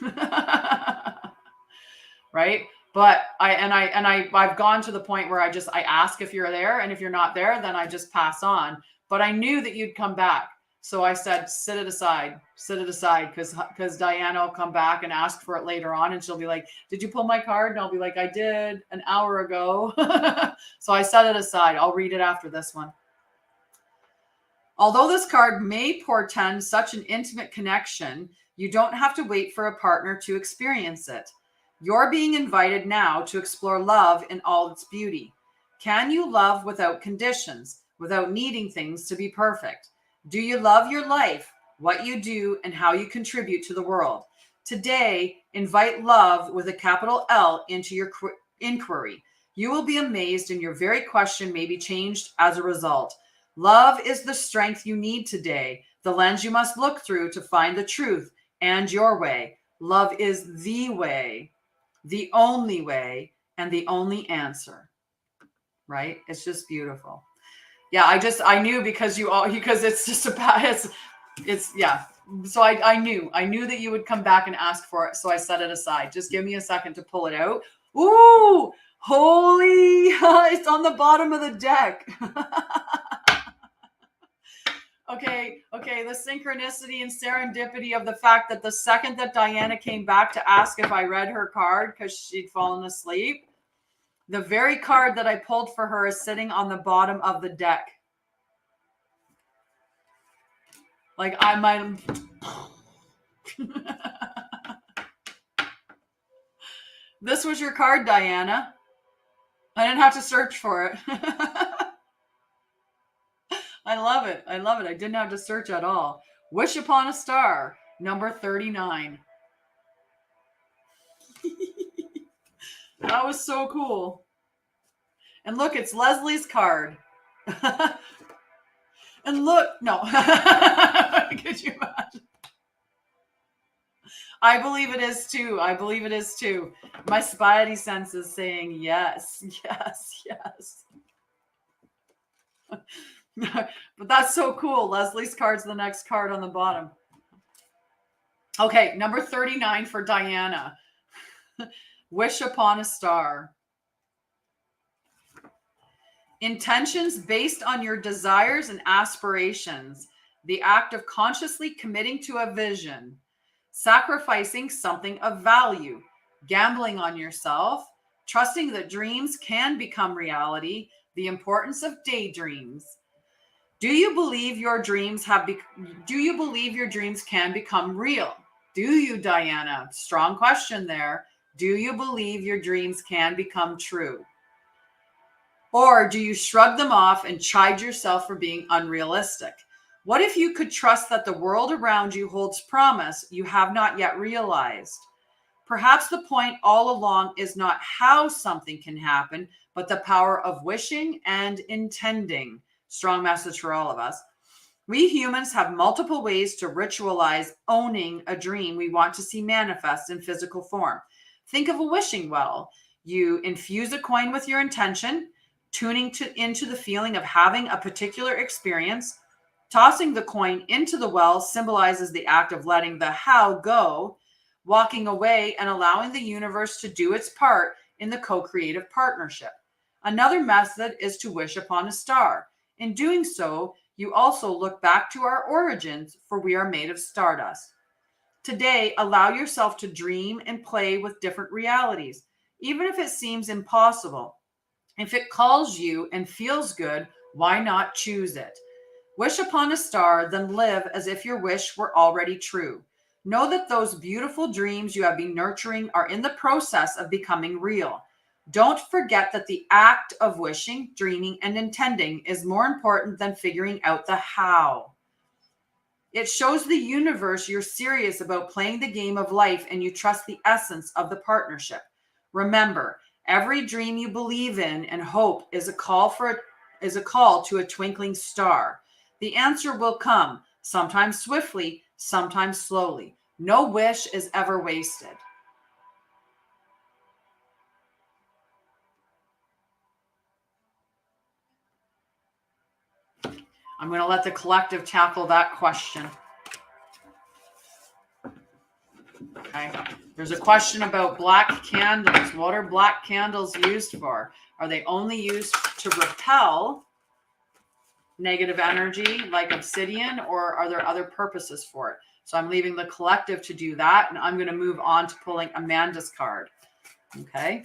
A: Right. But I've gone to the point where I ask if you're there, and if you're not there, then I just pass on. But I knew that you'd come back. So I said, sit it aside, because Diana will come back and ask for it later on. And she'll be like, did you pull my card? And I'll be like, I did an hour ago. So I set it aside. I'll read it after this one. Although this card may portend such an intimate connection, you don't have to wait for a partner to experience it. You're being invited now to explore love in all its beauty. Can you love without conditions, without needing things to be perfect? Do you love your life, what you do, and how you contribute to the world? Today, invite love with a capital L into your inquiry. You will be amazed, and your very question may be changed as a result. Love is the strength you need today, the lens you must look through to find the truth and your way. Love is the way, the only way, and the only answer. Right? It's just beautiful. Yeah, I knew because it's just about, it's, yeah. So I knew that you would come back and ask for it. So I set it aside. Just give me a second to pull it out. Ooh, holy, it's on the bottom of the deck. Okay, the synchronicity and serendipity of the fact that the second that Diana came back to ask if I read her card because she'd fallen asleep, the very card that I pulled for her is sitting on the bottom of the deck. Like I might. This was your card, Diana. I didn't have to search for it. I love it. I didn't have to search at all. Wish upon a star, number 39. That was so cool. And look, it's Leslie's card. And look, no. Could you imagine? I believe it is too. My spidey sense is saying yes. But that's so cool. Leslie's card's the next card on the bottom. Okay, number 39 for Diana. Wish upon a star. Intentions based on your desires and aspirations. The act of consciously committing to a vision. Sacrificing something of value. Gambling on yourself. Trusting that dreams can become reality. The importance of daydreams. Do you believe your dreams can become real? Do you, Diana? Strong question there. Do you believe your dreams can become true? Or do you shrug them off and chide yourself for being unrealistic? What if you could trust that the world around you holds promise you have not yet realized? Perhaps the point all along is not how something can happen, but the power of wishing and intending. Strong message for all of us. We humans have multiple ways to ritualize owning a dream we want to see manifest in physical form. Think of a wishing well. You infuse a coin with your intention, tuning into the feeling of having a particular experience. Tossing the coin into the well symbolizes the act of letting the how go, walking away and allowing the universe to do its part in the co-creative partnership. Another method is to wish upon a star. In doing so, you also look back to our origins, for we are made of stardust. Today, allow yourself to dream and play with different realities, even if it seems impossible. If it calls you and feels good, why not choose it? Wish upon a star, then live as if your wish were already true. Know that those beautiful dreams you have been nurturing are in the process of becoming real. Don't forget that the act of wishing, dreaming, and intending is more important than figuring out the how. It shows the universe you're serious about playing the game of life and you trust the essence of the partnership. Remember, every dream you believe in and hope is a call to a twinkling star. The answer will come, sometimes swiftly, sometimes slowly. No wish is ever wasted. I'm going to let the collective tackle that question. Okay. There's a question about black candles. What are black candles used for? Are they only used to repel negative energy like obsidian, or are there other purposes for it? So I'm leaving the collective to do that, and I'm going to move on to pulling Amanda's card. Okay.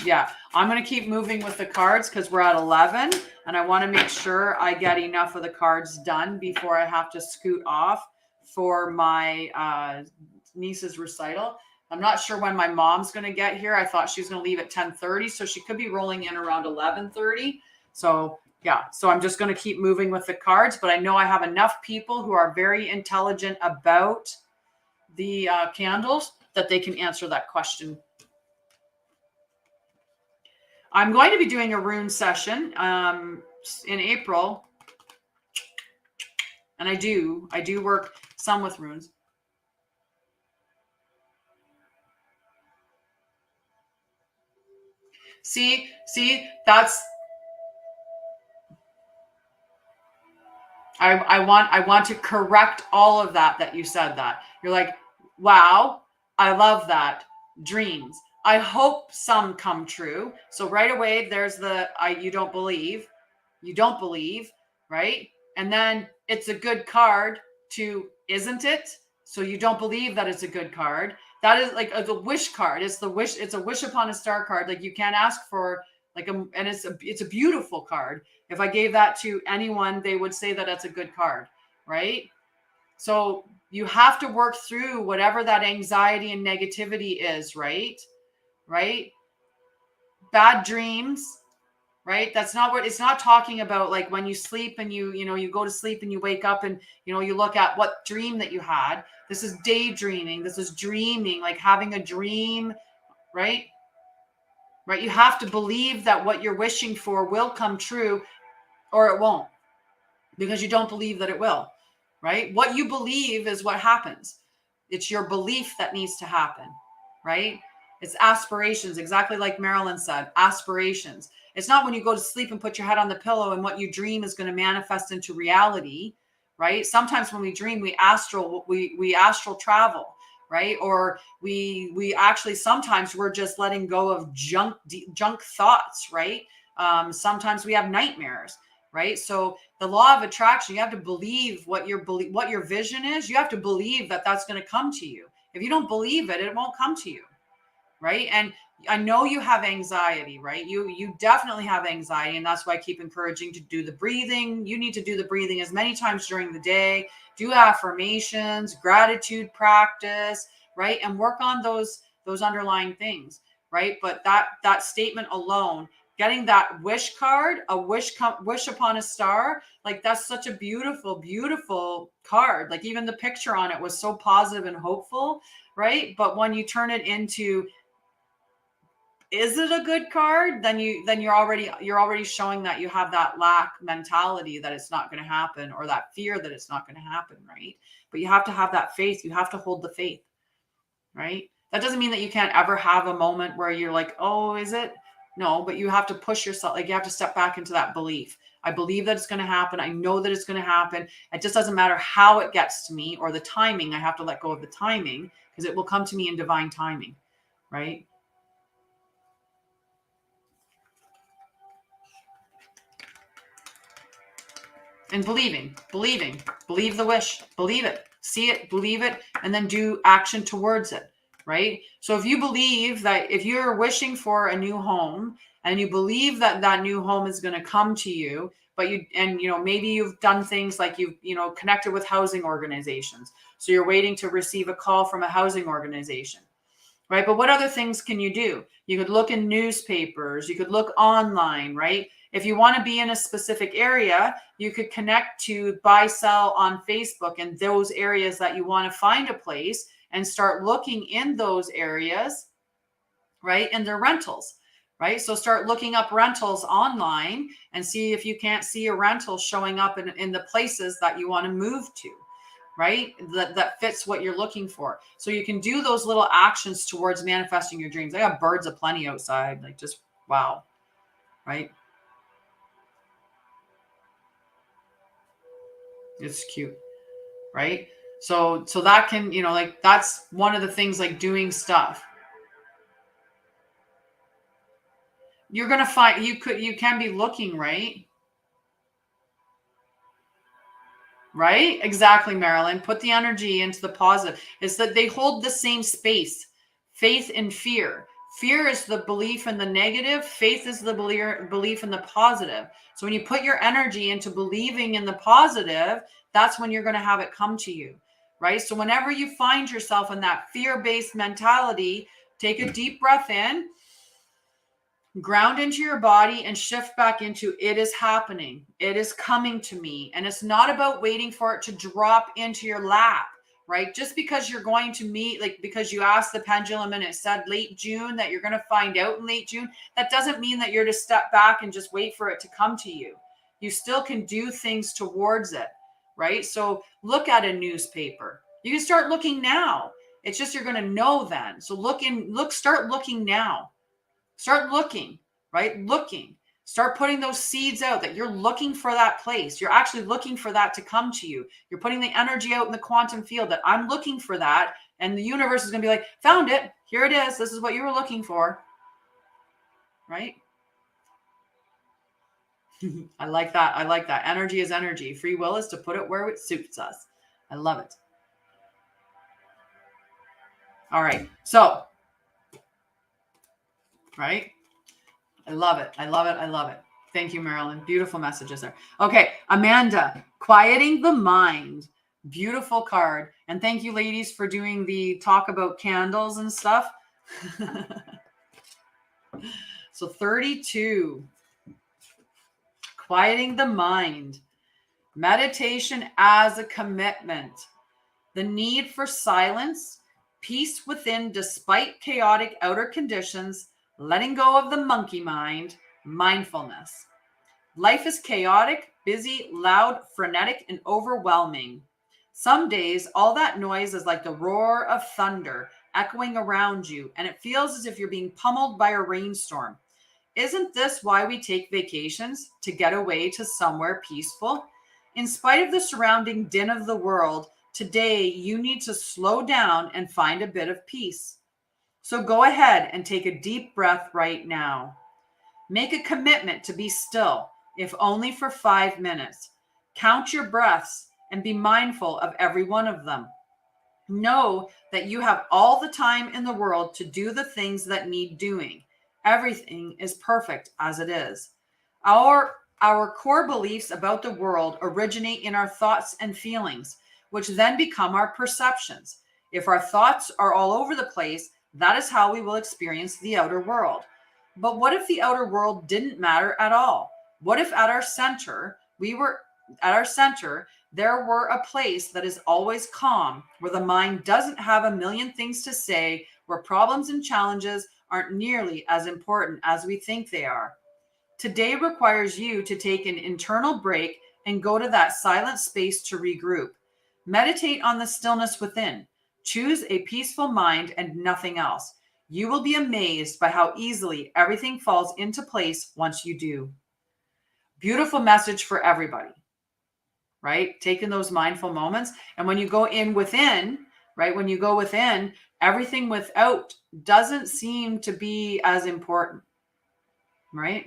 A: Yeah, I'm going to keep moving with the cards because we're at 11, and I want to make sure I get enough of the cards done before I have to scoot off for my niece's recital. I'm not sure when my mom's going to get here. I thought she was going to leave at 10:30, so she could be rolling in around 11:30. So Yeah, so I'm just going to keep moving with the cards, but I know I have enough people who are very intelligent about the candles that they can answer that question. I'm going to be doing a rune session in April, and I do work some with runes. See, that's I want to correct all of that you said that. You're like, wow, I love that. Dreams. I hope some come true. So right away, there's the you don't believe, right? And then it's a good card to isn't it? So you don't believe that it's a good card. That is like the wish card. It's a wish upon a star card. Like you can't ask for and it's a beautiful card. If I gave that to anyone, they would say that it's a good card, right? So you have to work through whatever that anxiety and negativity is, right? Right? Bad dreams, right? That's not what it's not talking about. Like when you sleep and you go to sleep and you wake up and you look at what dream that you had. This is daydreaming. This is dreaming, like having a dream, right? Right? You have to believe that what you're wishing for will come true or it won't, because you don't believe that it will, right? What you believe is what happens. It's your belief that needs to happen, right? It's aspirations, exactly like Marilyn said, aspirations. It's not when you go to sleep and put your head on the pillow and what you dream is going to manifest into reality, right? Sometimes when we dream, we astral travel, right? Or we actually, sometimes we're just letting go of junk thoughts, right? Sometimes we have nightmares, right? So the law of attraction, you have to believe what your vision is. You have to believe that that's going to come to you. If you don't believe it, it won't come to you, right? And I know you have anxiety, right? You definitely have anxiety, and that's why I keep encouraging to do the breathing. You need to do the breathing as many times during the day. Do affirmations, gratitude practice, right? And work on those underlying things, right? But that statement alone, getting that wish card, wish upon a star, like that's such a beautiful, beautiful card. Like even the picture on it was so positive and hopeful, right? But when you turn it into, is it a good card? Then you're already showing that you have that lack mentality that it's not going to happen, or that fear that it's not going to happen, right? But you have to have that faith. You have to hold the faith, right? That doesn't mean that you can't ever have a moment where you're like, oh, is it? No, but you have to push yourself. Like you have to step back into that belief. I believe that it's going to happen. I know that it's going to happen. It just doesn't matter how it gets to me or the timing. I have to let go of the timing because it will come to me in divine timing, right? And believe the wish, believe it, see it, believe it, and then do action towards it, right? So if you believe that, if you're wishing for a new home and you believe that that new home is going to come to you, but maybe you've done things like you've connected with housing organizations. So you're waiting to receive a call from a housing organization, right? But what other things can you do? You could look in newspapers, you could look online, right? If you want to be in a specific area, you could connect to buy, sell on Facebook and those areas that you want to find a place and start looking in those areas, right? And their rentals, right? So start looking up rentals online and see if you can't see a rental showing up in the places that you want to move to, right? That fits what you're looking for. So you can do those little actions towards manifesting your dreams. I got birds aplenty outside, like just wow, right? It's cute, right? So that can, like that's one of the things, like doing stuff. You're going to find, you can be looking, right? Right? Exactly, Marilyn. Put the energy into the positive. It's that they hold the same space. Faith and fear. Fear is the belief in the negative. Faith is the belief in the positive. So when you put your energy into believing in the positive, that's when you're going to have it come to you, right? So whenever you find yourself in that fear-based mentality, take a deep breath in Ground into your body and shift back into it is happening. It is coming to me. And it's not about waiting for it to drop into your lap, right? Just because you're going to meet, like because you asked the pendulum and it said late June that you're going to find out in late June, that doesn't mean that you're to step back and just wait for it to come to you. You still can do things towards it, right? So look at a newspaper. You can start looking now. It's just you're going to know then. So start looking now. Start looking, right? Looking. Start putting those seeds out that you're looking for that place. You're actually looking for that to come to you. You're putting the energy out in the quantum field that I'm looking for that. And the universe is going to be like, found it. Here it is. This is what you were looking for. Right? I like that. I like that. Energy is energy. Free will is to put it where it suits us. I love it. All right. So, right? I love it. I love it. I love it. Thank you, Marilyn. Beautiful messages there. Okay. Amanda, quieting the mind. Beautiful card. And thank you, ladies, for doing the talk about candles and stuff. So 32. Quieting the mind. Meditation as a commitment. The need for silence. Peace within despite chaotic outer conditions. Letting go of the monkey mind. Mindfulness. Life is chaotic, busy, loud, frenetic, and overwhelming. Some days, all that noise is like the roar of thunder echoing around you, and it feels as if you're being pummeled by a rainstorm. Isn't this why we take vacations? To get away to somewhere peaceful? In spite of the surrounding din of the world, today you need to slow down and find a bit of peace. So go ahead and take a deep breath right now. Make a commitment to be still, if only for 5 minutes. Count your breaths and be mindful of every one of them. Know that you have all the time in the world to do the things that need doing. Everything is perfect as it is. Our core beliefs about the world originate in our thoughts and feelings, which then become our perceptions. If our thoughts are all over the place, that is how we will experience the outer world. But what if the outer world didn't matter at all? What if at our center, there were a place that is always calm, where the mind doesn't have a million things to say, where problems and challenges aren't nearly as important as we think they are. Today requires you to take an internal break and go to that silent space to regroup. Meditate on the stillness within. Choose a peaceful mind and nothing else. You will be amazed by how easily everything falls into place once you do. Beautiful message for everybody, right? Taking those mindful moments. And when you go in within, right? When you go within, everything without doesn't seem to be as important, right?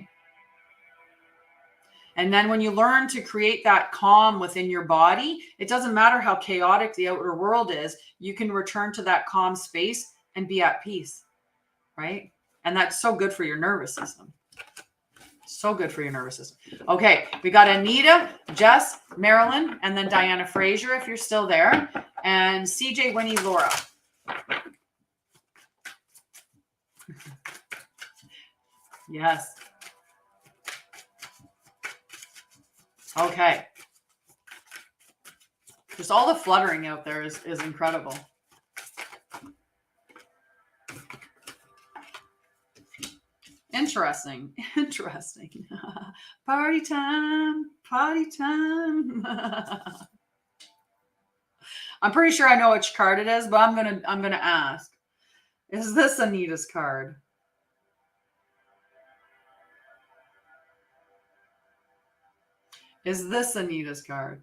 A: And then when you learn to create that calm within your body, it doesn't matter how chaotic the outer world is, you can return to that calm space and be at peace, right? And that's so good for your nervous system. So good for your nervous system. Okay, we got Anita, Jess, Marilyn, and then Diana Frazier, if you're still there, and CJ, Winnie, Laura. Yes. Okay. Just all the fluttering out there is incredible. Interesting. Party time. I'm pretty sure I know which card it is, but I'm gonna ask. Is this Anita's card? Is this Anita's card?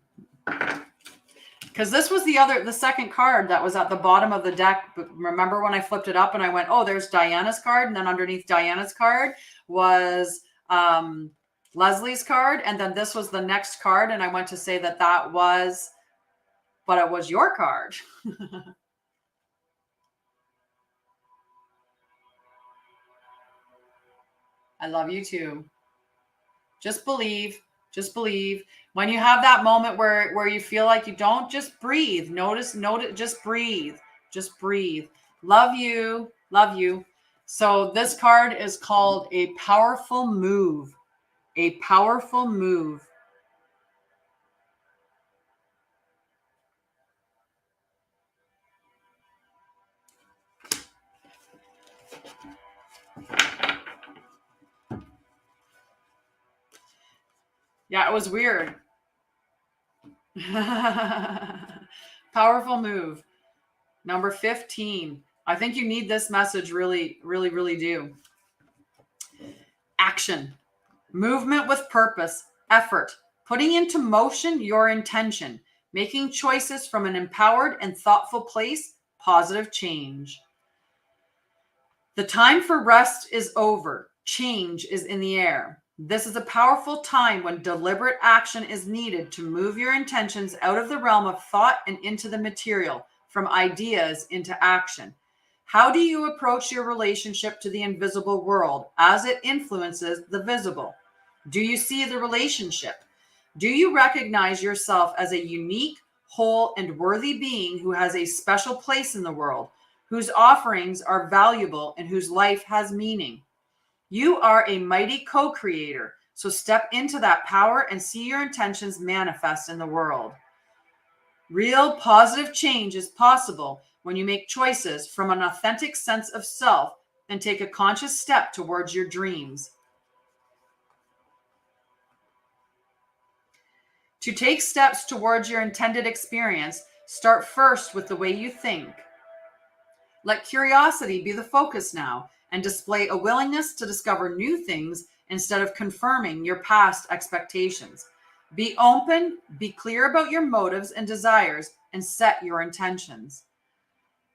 A: Because this was the second card that was at the bottom of the deck. But remember when I flipped it up and I went, oh, there's Diana's card. And then underneath Diana's card was Leslie's card. And then this was the next card. And I went to say that was, but it was your card. I love you too. Just believe. Just believe. When you have that moment where you feel like you don't, just breathe. Notice, just breathe. Just breathe. Love you. Love you. So this card is called a powerful move. A powerful move. Yeah, it was weird. Powerful move. Number 15. I think you need this message really, really, really do. Action. Movement with purpose. Effort. Putting into motion your intention. Making choices from an empowered and thoughtful place. Positive change. The time for rest is over. Change is in the air. This is a powerful time when deliberate action is needed to move your intentions out of the realm of thought and into the material, from ideas into action. How do you approach your relationship to the invisible world as it influences the visible? Do you see the relationship? Do you recognize yourself as a unique, whole, and worthy being who has a special place in the world, whose offerings are valuable, and whose life has meaning? You are a mighty co-creator, so step into that power and see your intentions manifest in the world. Real positive change is possible when you make choices from an authentic sense of self and take a conscious step towards your dreams. To take steps towards your intended experience, start first with the way you think. Let curiosity be the focus now, and display a willingness to discover new things instead of confirming your past expectations. Be open, be clear about your motives and desires, and set your intentions.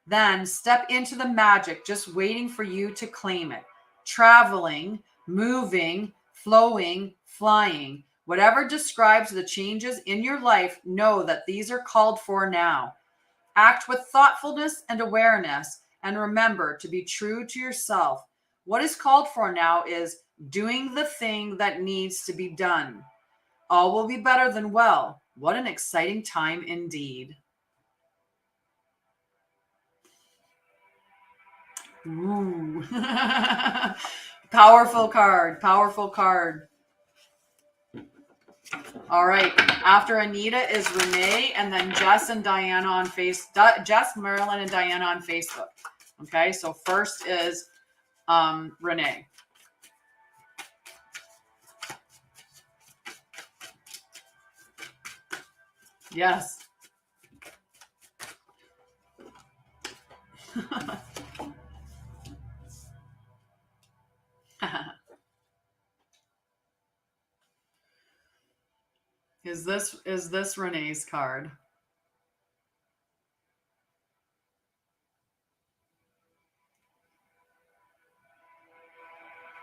A: Then step into the magic just waiting for you to claim it. Traveling, moving, flowing, flying. Whatever describes the changes in your life, know that these are called for now. Act with thoughtfulness and awareness, and remember to be true to yourself. What is called for now is doing the thing that needs to be done. All will be better than well. What an exciting time indeed. Ooh. Powerful card. Powerful card. All right. After Anita is Renee, and then Jess and Diana on Jess, Marilyn, and Diana on Facebook. Okay. So first is Renee. Yes. Is this Renee's card?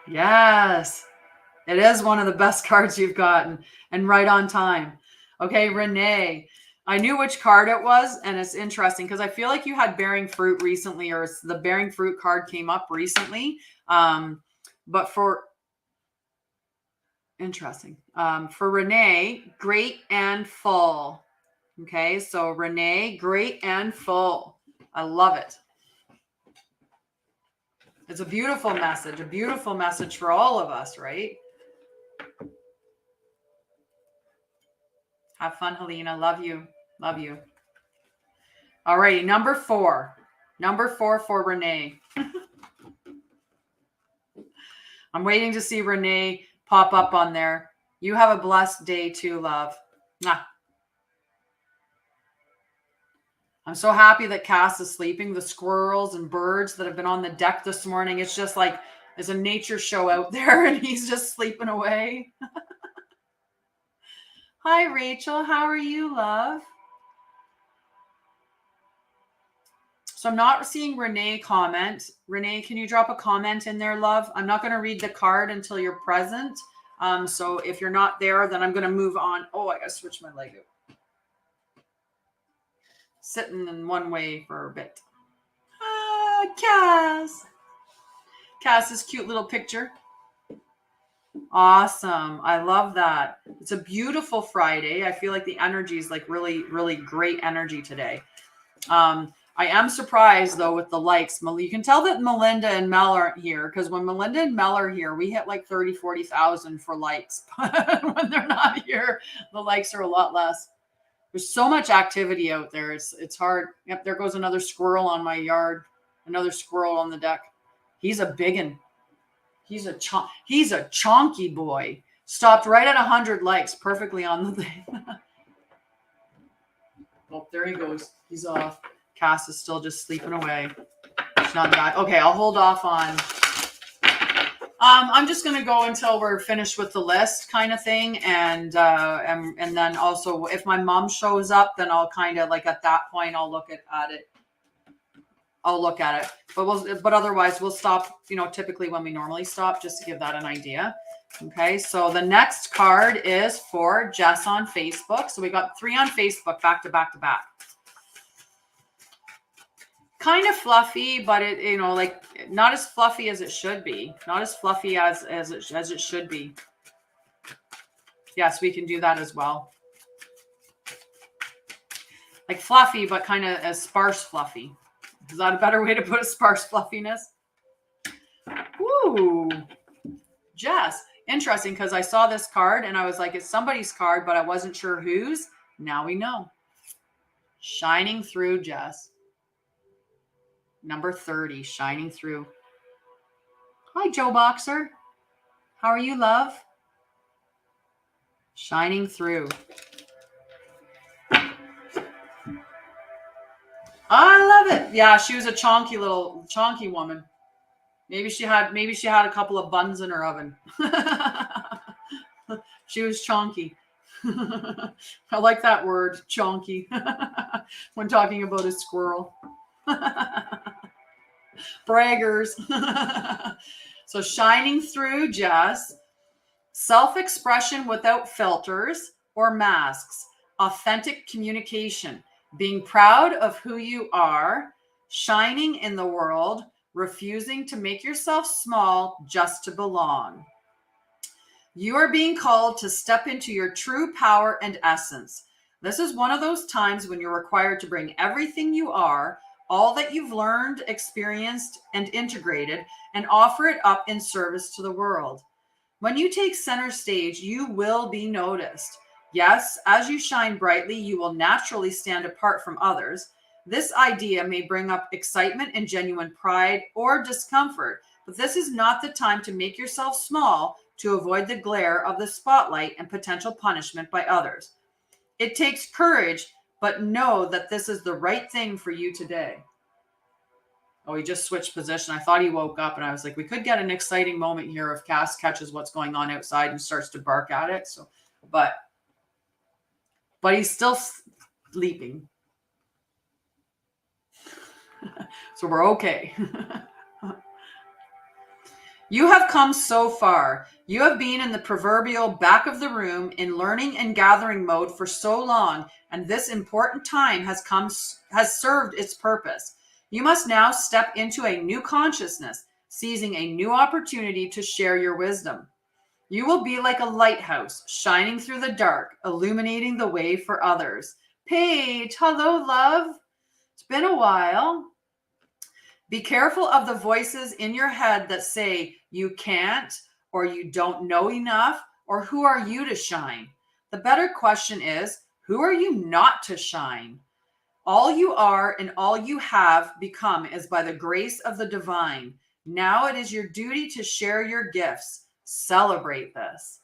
A: Yes. It is one of the best cards you've gotten, and right on time. Okay, Renee. I knew which card it was, and it's interesting because I feel like you had bearing fruit recently, or the bearing fruit card came up recently. But for interesting. For Renee, great and full. Okay, so Renee, great and full. I love it. It's a beautiful message for all of us, right? Have fun, Helena. Love you. Love you. All righty, number 4. Number 4 for Renee. I'm waiting to see Renee pop up on there. You have a blessed day too, love. Mwah. I'm so happy that Cass is sleeping. The squirrels and birds that have been on the deck this morning, it's just like there's a nature show out there, and he's just sleeping away. Hi, Rachel. How are you, love? So I'm not seeing Renee comment. Renee, can you drop a comment in there, love? I'm not going to read the card until you're present. So if you're not there, then I'm going to move on. Oh, I got to switch my leg out. Sitting in one way for a bit. Ah, Cass. Cass's cute little picture. Awesome. I love that. It's a beautiful Friday. I feel like the energy is like really, really great energy today. I am surprised though with the likes. You can tell that Melinda and Mel aren't here, because when Melinda and Mel are here, we hit like 30, 40,000 for likes. But when they're not here, the likes are a lot less. There's so much activity out there. It's hard. Yep, there goes another squirrel on my yard. Another squirrel on the deck. He's a biggin. He's a chonky boy. Stopped right at 100 likes, perfectly on the thing. Oh, there he goes. He's off. Cass is still just sleeping away. She's not back. Okay, I'll hold off on. I'm just gonna go until we're finished with the list, kind of thing, and then also if my mom shows up, then I'll kind of like at that point I'll look at it. I'll look at it, but otherwise we'll stop. You know, typically when we normally stop, just to give that an idea. Okay, so the next card is for Jess on Facebook. So we got 3 on Facebook, back to back to back. Kind of fluffy, but it, you know, like not as fluffy as it should be. Not as fluffy as it should be. Yes, we can do that as well. Like fluffy, but kind of a sparse fluffy. Is that a better way to put a sparse fluffiness? Ooh, Jess. Interesting, because I saw this card and I was like, it's somebody's card, but I wasn't sure whose. Now we know. Shining through, Jess. Number 30, shining through. Hi, Joe Boxer. How are you, love? Shining through. I love it. Yeah, she was a chonky woman. Maybe she had a couple of buns in her oven. She was chonky. I like that word, chonky, when talking about a squirrel. Braggers. So shining through, Jess. Self-expression without filters or masks. Authentic communication. Being proud of who you are. Shining in the world. Refusing to make yourself small just to belong. You are being called to step into your true power and essence. This is one of those times when you're required to bring everything you are, all that you've learned, experienced, and integrated, and offer it up in service to the world. When you take center stage, you will be noticed. Yes, as you shine brightly, you will naturally stand apart from others. This idea may bring up excitement and genuine pride or discomfort, but this is not the time to make yourself small to avoid the glare of the spotlight and potential punishment by others. It takes courage, but know that this is the right thing for you today. Oh, he just switched position. I thought he woke up, and I was like, we could get an exciting moment here if Cass catches what's going on outside and starts to bark at it. So, but he's still sleeping. So we're okay. You have come so far. You have been in the proverbial back of the room in learning and gathering mode for so long, and this important time has served its purpose. You must now step into a new consciousness, seizing a new opportunity to share your wisdom. You will be like a lighthouse, shining through the dark, illuminating the way for others. Paige, hello, love. It's been a while. Be careful of the voices in your head that say you can't, or you don't know enough, or who are you to shine? The better question is, who are you not to shine? All you are and all you have become is by the grace of the divine. Now it is your duty to share your gifts. Celebrate this,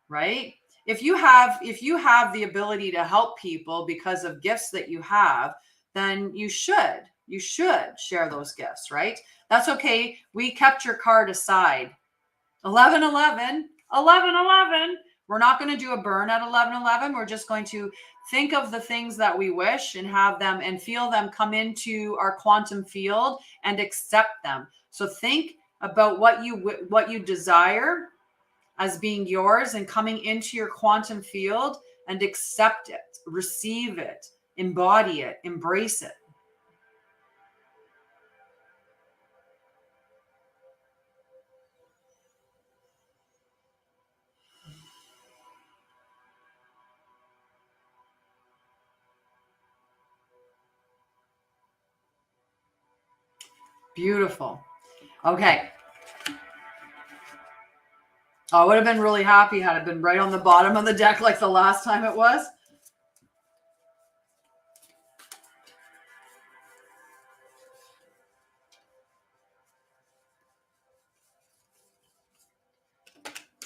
A: right? If you have the ability to help people because of gifts that you have, then you should share those gifts, right? That's okay. We kept your card aside. 11-11. We're not going to do a burn at 11-11. We're just going to think of the things that we wish and have them and feel them come into our quantum field and accept them. So think about what you desire as being yours and coming into your quantum field, and accept it, receive it, embody it, embrace it. Beautiful. Okay. I would have been really happy had it been right on the bottom of the deck like the last time it was.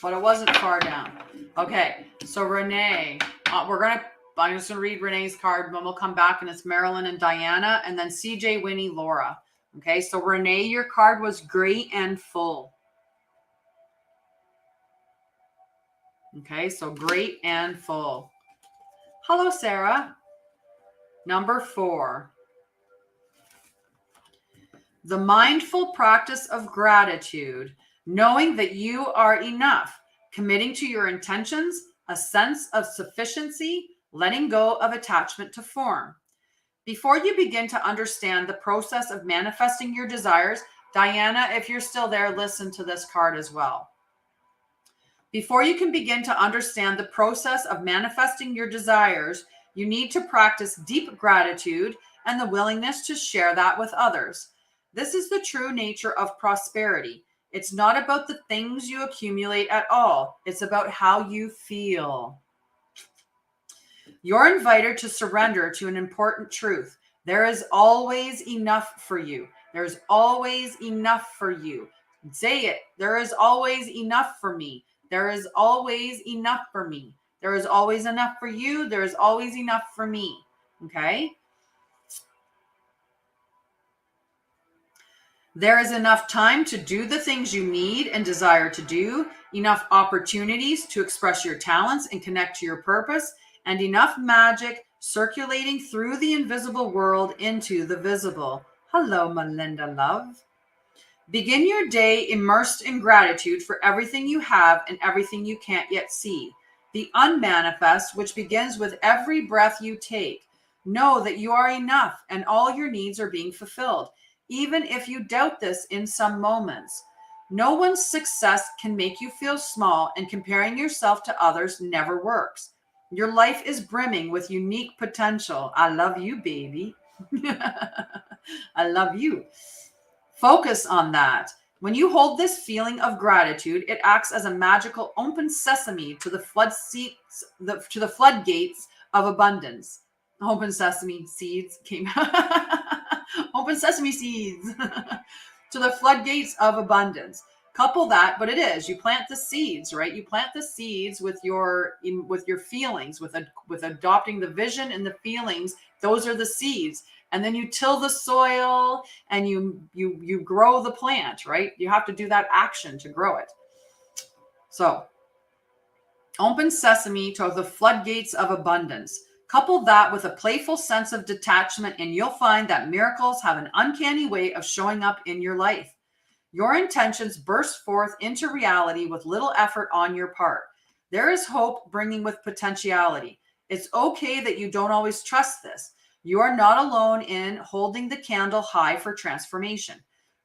A: But it wasn't far down. Okay, so Renee, I'm just gonna read Renee's card, then we'll come back and it's Marilyn and Diana, and then CJ, Winnie, Laura. Okay, so Renee, your card was great and full. Okay, so great and full. Hello, Sarah. Number 4. The mindful practice of gratitude, knowing that you are enough, committing to your intentions, a sense of sufficiency, letting go of attachment to form. Before you begin to understand the process of manifesting your desires, Diana, if you're still there, listen to this card as well. Before you can begin to understand the process of manifesting your desires, you need to practice deep gratitude and the willingness to share that with others. This is the true nature of prosperity. It's not about the things you accumulate at all. It's about how you feel. You're invited to surrender to an important truth. There is always enough for you. There's always enough for you. Say it. There is always enough for me. There is always enough for me. There is always enough for you. There is always enough for me. Okay? There is enough time to do the things you need and desire to do, enough opportunities to express your talents and connect to your purpose, and enough magic circulating through the invisible world into the visible. Hello, Melinda love. Begin your day immersed in gratitude for everything you have and everything you can't yet see. The unmanifest, which begins with every breath you take. Know that you are enough and all your needs are being fulfilled, even if you doubt this in some moments. No one's success can make you feel small, and comparing yourself to others never works. Your life is brimming with unique potential. I love you, baby. I love you. Focus on that. When you hold this feeling of gratitude, it acts as a magical open sesame to the floodgates of abundance. Open sesame seeds came. Open sesame seeds to the floodgates of abundance. Couple that, but it is, you plant the seeds, right? You plant the seeds with your feelings, with adopting the vision and the feelings. Those are the seeds. And then you till the soil and you grow the plant, right? You have to do that action to grow it. So, open sesame to the floodgates of abundance. Couple that with a playful sense of detachment, and you'll find that miracles have an uncanny way of showing up in your life. Your intentions burst forth into reality with little effort on your part. There is hope bringing with potentiality. It's okay that you don't always trust this. You are not alone in holding the candle high for transformation.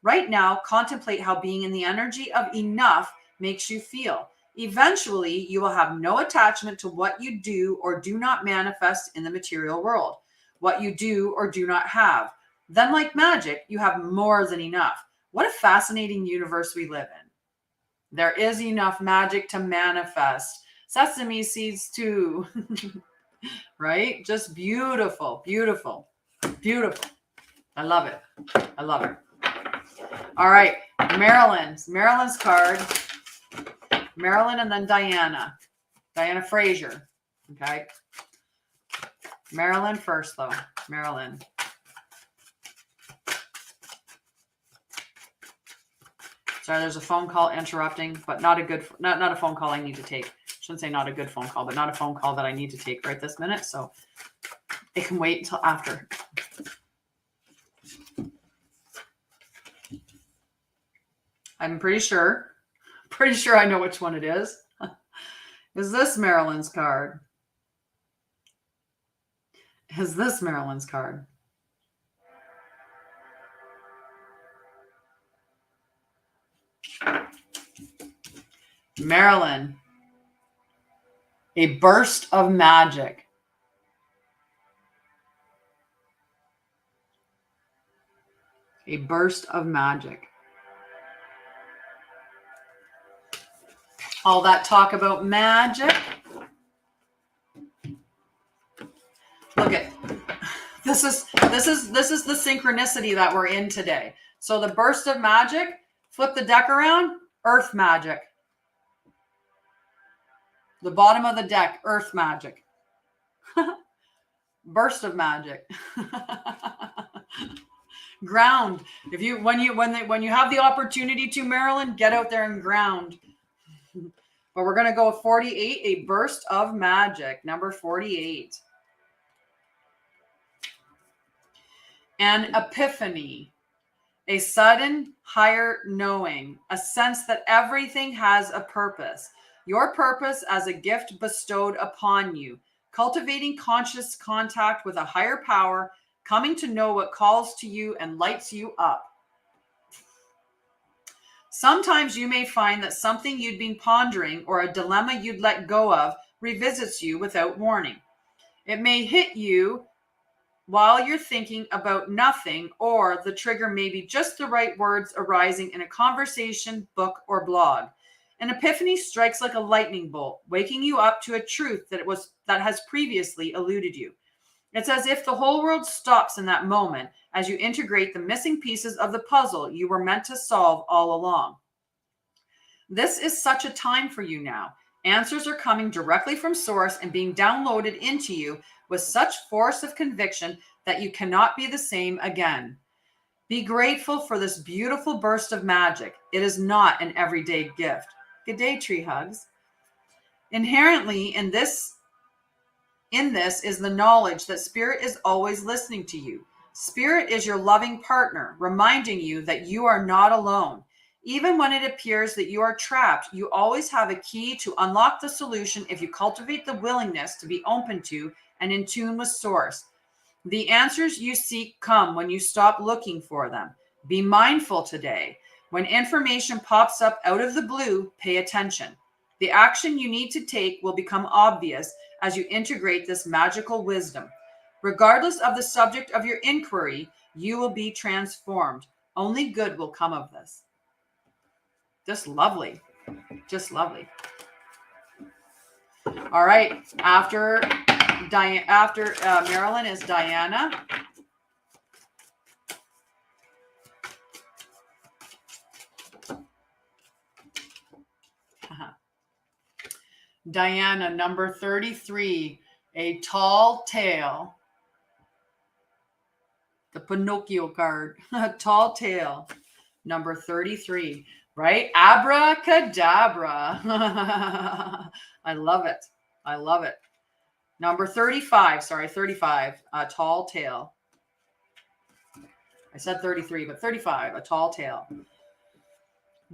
A: Right now, contemplate how being in the energy of enough makes you feel. Eventually, you will have no attachment to what you do or do not manifest in the material world, what you do or do not have. Then, like magic, you have more than enough. What a fascinating universe we live in. There is enough magic to manifest. Sesame seeds too. Right? Just beautiful, beautiful, beautiful. I love it. I love it. All right. Marilyn's card. Marilyn and then Diana. Diana Frazier. Okay. Marilyn first, though. Marilyn. Sorry, there's a phone call interrupting, but not a phone call I need to take. Shouldn't say not a good phone call, but not a phone call that I need to take right this minute. So it can wait until after. I'm pretty sure I know which one it is. Is this Marilyn's card? Is this Marilyn's card? Marilyn. A burst of magic. A burst of magic. All that talk about magic. Look at this is the synchronicity that we're in today. So the burst of magic, flip the deck around, earth magic. The bottom of the deck, earth magic. Burst of magic. Ground. If you when you have the opportunity to, Marilyn, get out there and ground. But we're going to go 48, a burst of magic, number 48. An epiphany, a sudden higher knowing, a sense that everything has a purpose. Your purpose as a gift bestowed upon you, cultivating conscious contact with a higher power, coming to know what calls to you and lights you up. Sometimes you may find that something you'd been pondering or a dilemma you'd let go of revisits you without warning. It may hit you while you're thinking about nothing, or the trigger may be just the right words arising in a conversation, book, or blog. An epiphany strikes like a lightning bolt, waking you up to a truth that has previously eluded you. It's as if the whole world stops in that moment as you integrate the missing pieces of the puzzle you were meant to solve all along. This is such a time for you now. Answers are coming directly from source and being downloaded into you with such force of conviction that you cannot be the same again. Be grateful for this beautiful burst of magic. It is not an everyday gift. Good day, Tree Hugs. Inherently in this is the knowledge that Spirit is always listening to you. Spirit is your loving partner, reminding you that you are not alone. Even when it appears that you are trapped, you always have a key to unlock the solution if you cultivate the willingness to be open to and in tune with Source. The answers you seek come when you stop looking for them. Be mindful today. When information pops up out of the blue, pay attention. The action you need to take will become obvious as you integrate this magical wisdom. Regardless of the subject of your inquiry, you will be transformed. Only good will come of this. Just lovely. Just lovely. All right. After Marilyn is Diana. Diana, number 33, a tall tale. The Pinocchio card, a tall tale, number 33, right? Abracadabra. I love it. I love it. Number 35, 35, a tall tale. I said 33, but 35, a tall tale.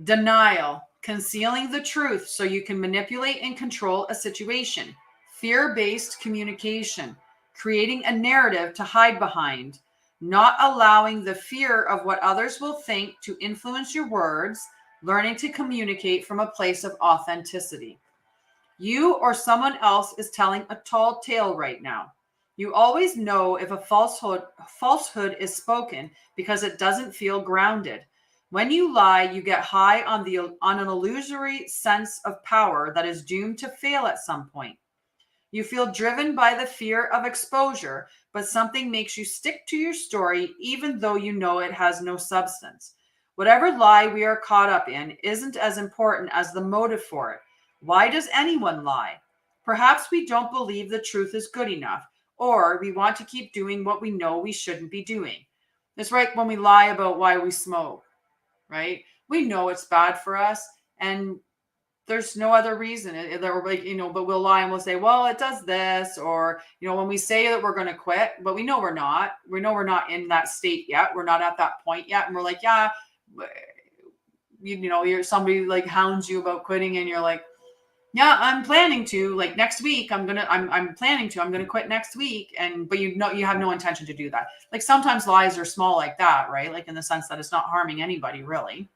A: Denial, concealing the truth so you can manipulate and control a situation. Fear-based communication, creating a narrative to hide behind. Not allowing the fear of what others will think to influence your words, learning to communicate from a place of authenticity. You or someone else is telling a tall tale right now. You always know if a falsehood is spoken because it doesn't feel grounded. When you lie, you get high on an illusory sense of power that is doomed to fail at some point. You feel driven by the fear of exposure, but something makes you stick to your story even though you know it has no substance. Whatever lie we are caught up in isn't as important as the motive for it. Why does anyone lie? Perhaps we don't believe the truth is good enough, or we want to keep doing what we know we shouldn't be doing. It's right when we lie about why we smoke, right? We know it's bad for us, and there's no other reason. But we'll lie and we'll say, well, it does this, or, when we say that we're going to quit, but we know we're not. We know we're not in that state yet. We're not at that point yet. And we're like, yeah, you're somebody like hounds you about quitting, and you're like, yeah, I'm planning to, like, next week, I'm going to quit next week. But you have no intention to do that. Like, sometimes lies are small like that, right? Like, in the sense that it's not harming anybody, really.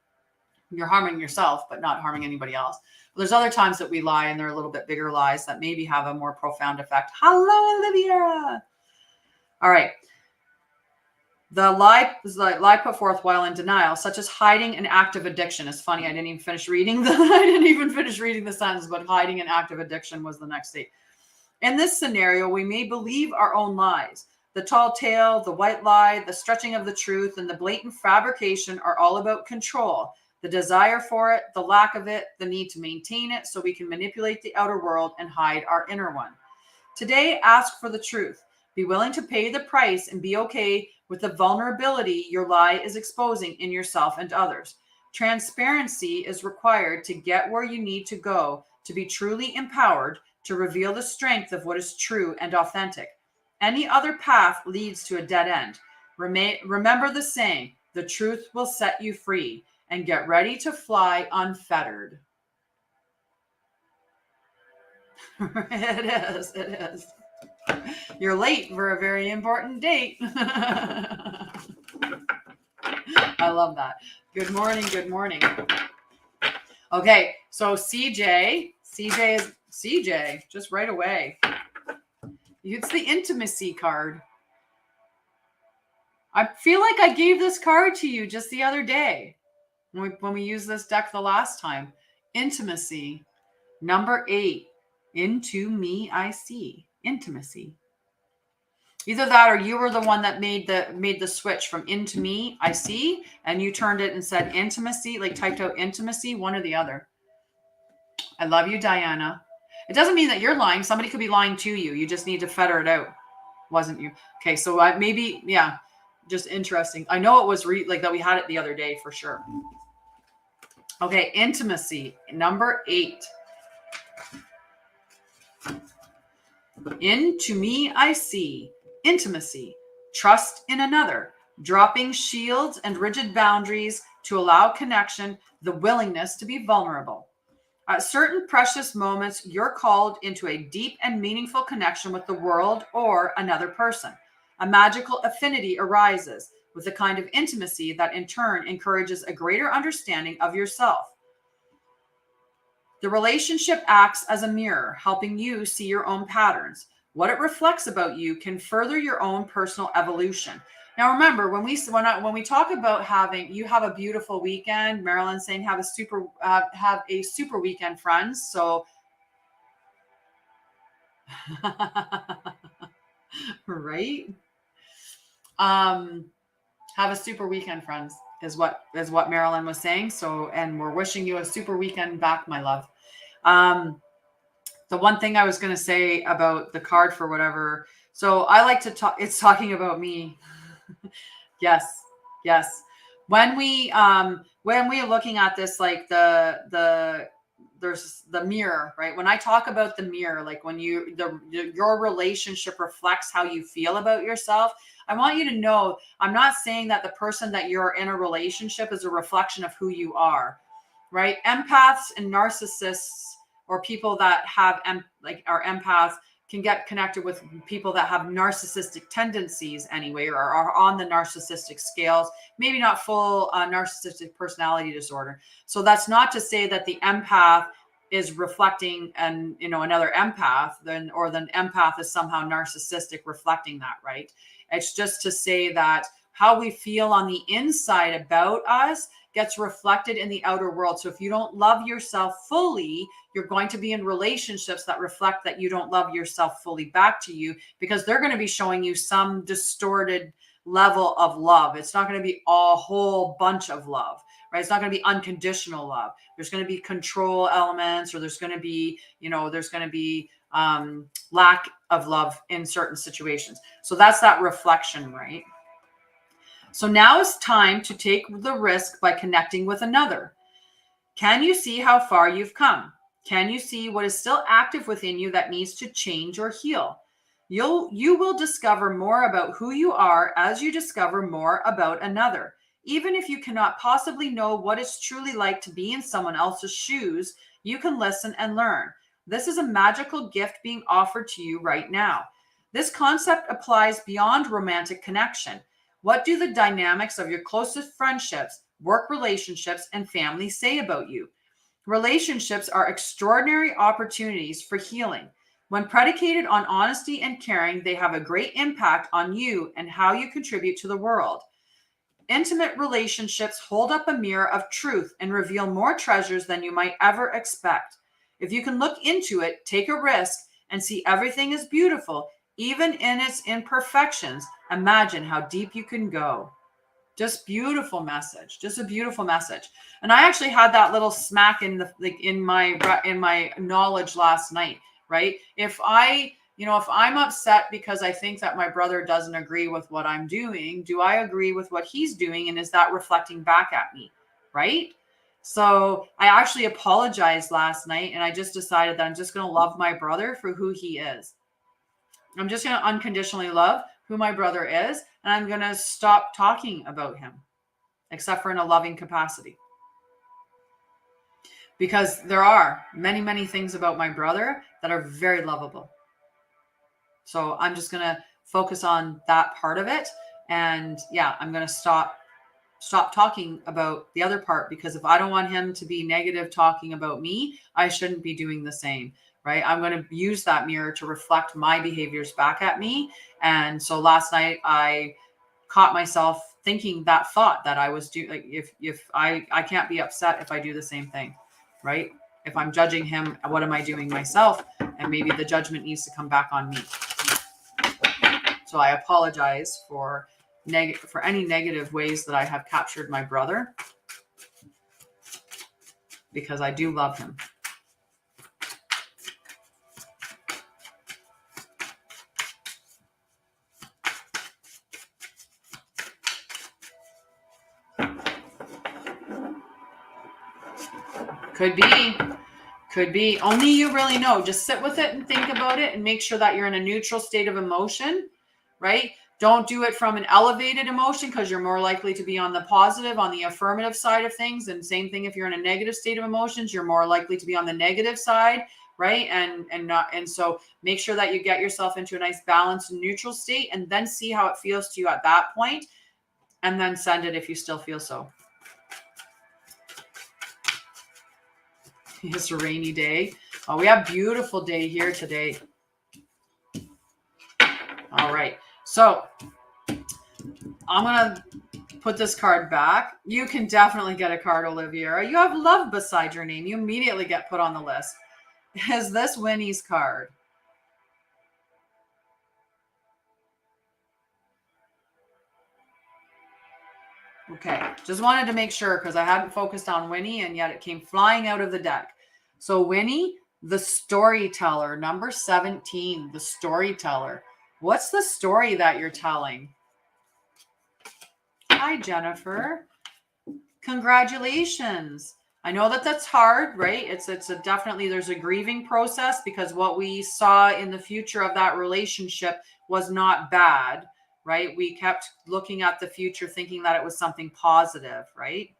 A: You're harming yourself, but not harming anybody else. But there's other times that we lie, and they're a little bit bigger lies that maybe have a more profound effect. Hello, Olivia. All right. The lie put forth while in denial, such as hiding an active addiction. It's funny, I didn't even finish reading the sentence, but hiding an active addiction was the next state. In this scenario, we may believe our own lies. The tall tale, the white lie, the stretching of the truth, and the blatant fabrication are all about control. The desire for it, the lack of it, the need to maintain it so we can manipulate the outer world and hide our inner one. Today, ask for the truth. Be willing to pay the price and be okay with the vulnerability your lie is exposing in yourself and others. Transparency is required to get where you need to go to be truly empowered, to reveal the strength of what is true and authentic. Any other path leads to a dead end. Remember the saying, the truth will set you free, and get ready to fly unfettered. It is. You're late for a very important date. I love that. Good morning. Okay, so CJ just right away. It's the intimacy card. I feel like I gave this card to you just the other day when we used this deck the last time. Intimacy, number 8. Into me I see. Intimacy. Either that or you were the one that made the switch from into me I see, and you turned it and said intimacy, like typed out intimacy, one or the other. I love you, Diana. It doesn't mean that you're lying. Somebody could be lying to you. You just need to fetter it out. Wasn't you? Okay, so maybe, yeah, just interesting. I know it was like that we had it the other day for sure. Okay, intimacy, number 8. Into me I see. Intimacy, trust in another, dropping shields and rigid boundaries to allow connection, the willingness to be vulnerable. At certain precious moments, you're called into a deep and meaningful connection with the world or another person. A magical affinity arises with a kind of intimacy that in turn encourages a greater understanding of yourself. The relationship acts as a mirror, helping you see your own patterns. What it reflects about you can further your own personal evolution. Now, remember, when we talk about you have a beautiful weekend, Marilyn's saying have a super weekend, friends. So, right? Have a super weekend, friends, is what Marilyn was saying. So, and we're wishing you a super weekend back, my love. The one thing I was going to say about the card for whatever. So I like to talk, it's talking about me. Yes. When we are looking at this, like there's the mirror, right? When I talk about the mirror, like when your relationship reflects how you feel about yourself, I want you to know, I'm not saying that the person that you're in a relationship is a reflection of who you are, right? Empaths and narcissists, or people that have are empaths, can get connected with people that have narcissistic tendencies anyway, or are on the narcissistic scales, maybe not full narcissistic personality disorder. So that's not to say that the empath is reflecting another empath, then empath is somehow narcissistic reflecting that, right? It's just to say that how we feel on the inside about us gets reflected in the outer world. So if you don't love yourself fully, you're going to be in relationships that reflect that you don't love yourself fully back to you, because they're going to be showing you some distorted level of love. It's not going to be a whole bunch of love, right? It's not going to be unconditional love. There's going to be control elements, or there's going to be lack of love in certain situations. So that's that reflection, right? So now it's time to take the risk by connecting with another. Can you see how far you've come? Can you see what is still active within you that needs to change or heal? You will discover more about who you are as you discover more about another. Even if you cannot possibly know what it's truly like to be in someone else's shoes, you can listen and learn. This is a magical gift being offered to you right now. This concept applies beyond romantic connection. What do the dynamics of your closest friendships, work relationships, and family say about you? Relationships are extraordinary opportunities for healing. When predicated on honesty and caring, they have a great impact on you and how you contribute to the world. Intimate relationships hold up a mirror of truth and reveal more treasures than you might ever expect. If you can look into it, take a risk, and see everything is beautiful, even in its imperfections, imagine how deep you can go. Just beautiful message. Just a beautiful message. And I actually had that little smack in the in my knowledge last night, right? If I'm upset because I think that my brother doesn't agree with what I'm doing, do I agree with what he's doing? And is that reflecting back at me? Right? So I actually apologized last night, and I just decided that I'm just going to love my brother for who he is. I'm just going to unconditionally love who my brother is, and I'm going to stop talking about him, except for in a loving capacity. Because there are many, many things about my brother that are very lovable. So I'm just going to focus on that part of it. And yeah, I'm going to stop talking about the other part, because if I don't want him to be negative talking about me, I shouldn't be doing the same, right? I'm going to use that mirror to reflect my behaviors back at me. And so last night I caught myself thinking that thought that I was doing, like, if I can't be upset if I do the same thing, right? If I'm judging him, what am I doing myself? And maybe the judgment needs to come back on me. So I apologize for any negative ways that I have captured my brother, because I do love him. Could be. Only you really know. Just sit with it and think about it and make sure that you're in a neutral state of emotion, right? Don't do it from an elevated emotion, because you're more likely to be on the positive, on the affirmative side of things. And same thing, if you're in a negative state of emotions, you're more likely to be on the negative side, right? And so make sure that you get yourself into a nice balanced neutral state, and then see how it feels to you at that point, and then send it if you still feel so. It's a rainy day. Oh, we have a beautiful day here today. All right. So I'm going to put this card back. You can definitely get a card, Olivia. You have love beside your name. You immediately get put on the list. Is this Winnie's card? Okay. Just wanted to make sure, because I hadn't focused on Winnie, and yet it came flying out of the deck. So Winnie, the storyteller, number 17, the storyteller. What's the story that you're telling? Hi, Jennifer. Congratulations. I know that that's hard, right? It's definitely, there's a grieving process, because what we saw in the future of that relationship was not bad, right? We kept looking at the future thinking that it was something positive, right?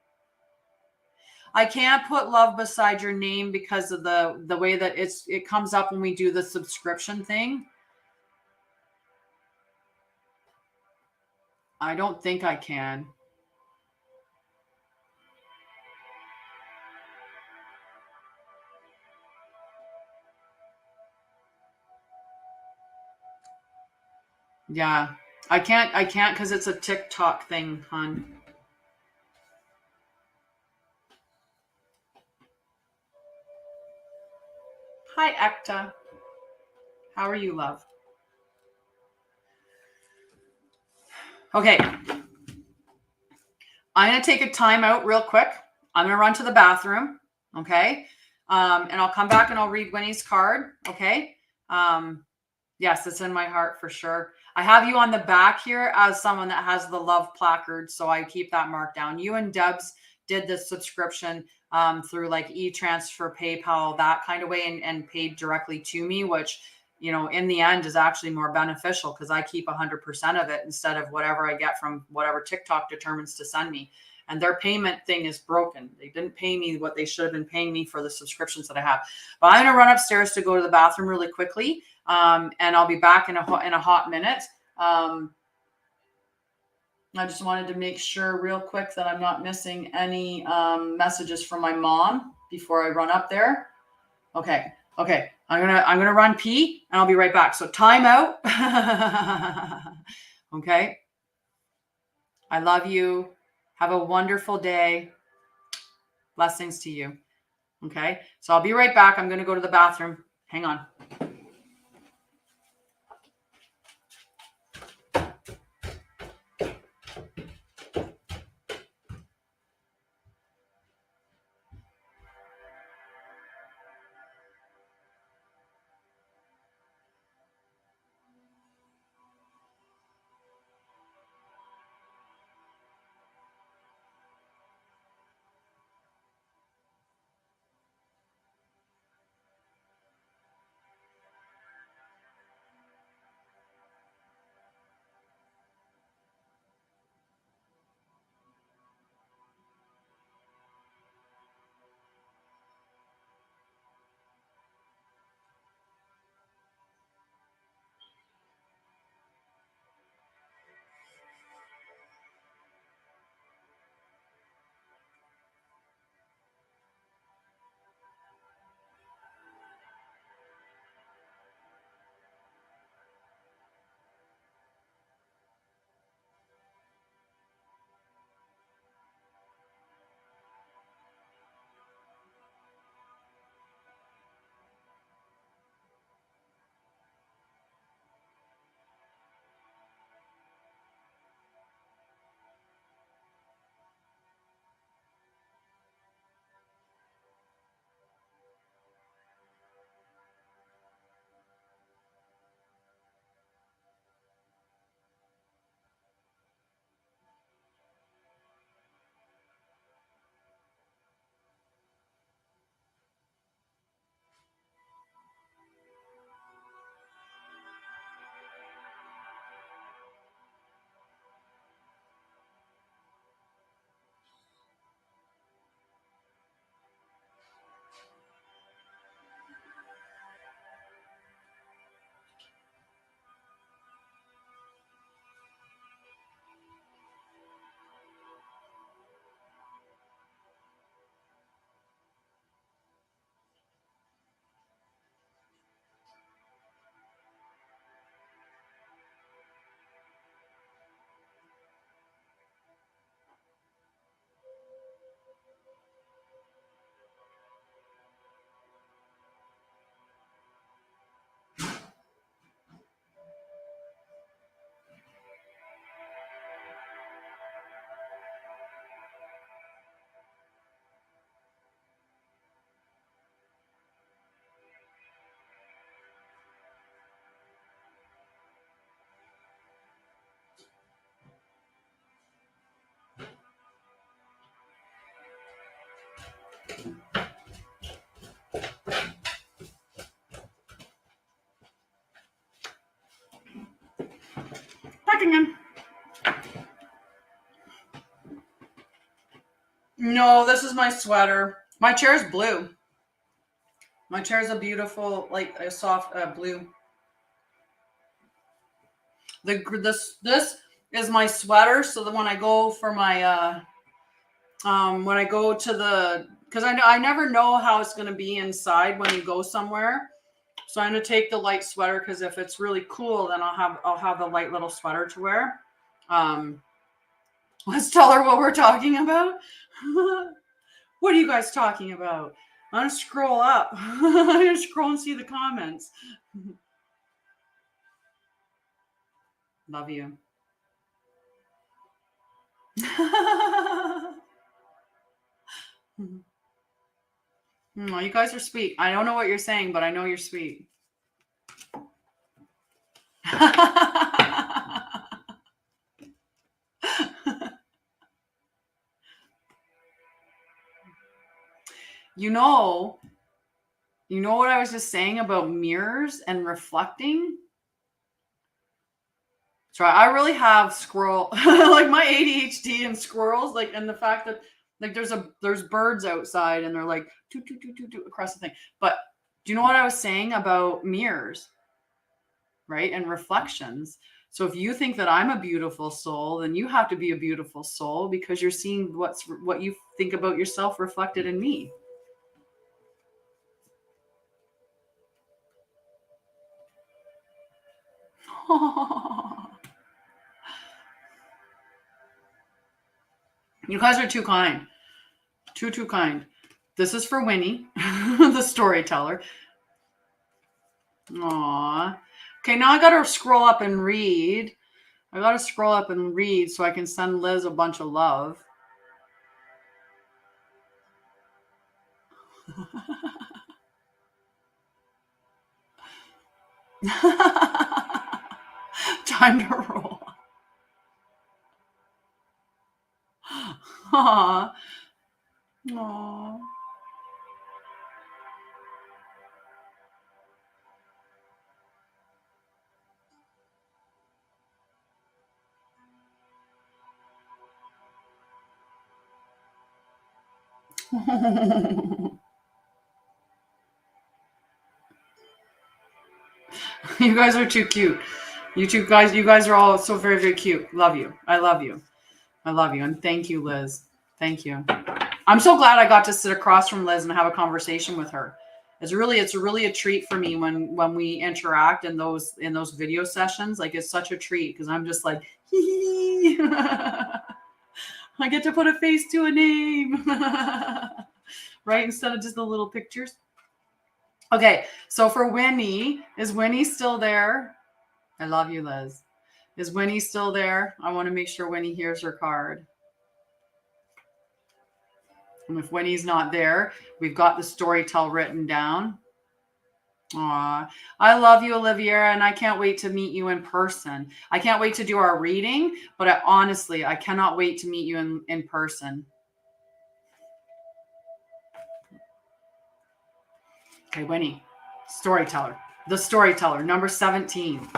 A: I can't put love beside your name because of the way that it comes up when we do the subscription thing. I don't think I can. Yeah, I can't because it's a TikTok thing, hon. Hi, Ekta. How are you, love? Okay. I'm going to take a time out real quick. I'm going to run to the bathroom. Okay. And I'll come back and I'll read Winnie's card. Okay. Yes, it's in my heart for sure. I have you on the back here as someone that has the love placard, so I keep that marked down. You and Debs did the subscription through like e-transfer, PayPal, that kind of way, and paid directly to me, which, you know, in the end is actually more beneficial, because I keep 100% of it instead of whatever I get from whatever TikTok determines to send me. And their payment thing is broken. They didn't pay me what they should have been paying me for the subscriptions that I have. But I'm going to run upstairs to go to the bathroom really quickly. And I'll be back in a hot minute. I just wanted to make sure real quick that I'm not missing any messages from my mom before I run up there. Okay. Okay, I'm gonna run pee and I'll be right back. So time out. Okay. I love you. Have a wonderful day. Blessings to you. Okay. So I'll be right back. I'm gonna go to the bathroom. Hang on. Back again. No, this is my sweater. My chair is blue. My chair is a beautiful, like a soft blue. This is my sweater. So that when I go for my when I go to the, because I never know how it's going to be inside when you go somewhere. So I'm going to take the light sweater because if it's really cool, then I'll have the light little sweater to wear. Let's tell her what we're talking about. What are you guys talking about? I'm going to scroll up. I'm going to scroll and see the comments. Love you. Oh, you guys are sweet. I don't know what you're saying, but I know you're sweet. You know what I was just saying about mirrors and reflecting? So I really have squirrel, like my ADHD and squirrels, like, and the fact that like there's birds outside and they're like toot, toot, toot, toot, toot, across the thing. But do you know what I was saying about mirrors, right? And reflections. So if you think that I'm a beautiful soul, then you have to be a beautiful soul because you're seeing what you think about yourself reflected in me. You guys are too kind. Too kind. This is for Winnie, the storyteller. Aww. Okay, now I gotta scroll up and read. I gotta scroll up and read so I can send Liz a bunch of love. Time to roll. Aww. Aww. You guys are too cute. You guys are all so very, very cute. Love you. I love you. I love you. And thank you, Liz. Thank you. I'm so glad I got to sit across from Liz and have a conversation with her. It's really a treat for me when we interact in those video sessions. Like, it's such a treat because I'm just like, hee. I get to put a face to a name. Right? Instead of just the little pictures. Okay, so for Winnie, is Winnie still there? I love you, Liz. Is Winnie still there? I want to make sure Winnie hears her card. And if Winnie's not there, we've got the storytell written down. Aw, I love you, Olivia, and I can't wait to meet you in person. I can't wait to do our reading, but I cannot wait to meet you in person. Okay, Winnie, storyteller. The storyteller, number 17.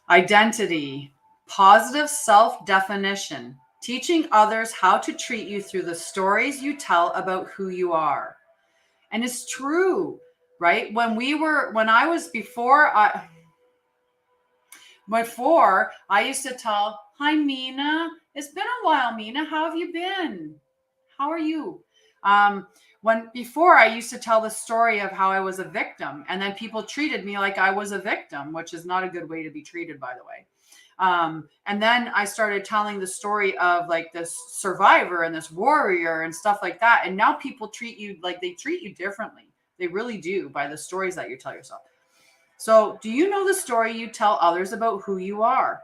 A: Identity, positive self-definition, teaching others how to treat you through the stories you tell about who you are. And it's true, right? Before I used to tell, hi, Mina. It's been a while, Mina. How have you been? How are you? Before I used to tell the story of how I was a victim, and then people treated me like I was a victim, which is not a good way to be treated, by the way. And then I started telling the story of like this survivor and this warrior and stuff like that. And now people treat you like they treat you differently. They really do, by the stories that you tell yourself. So, do you know the story you tell others about who you are?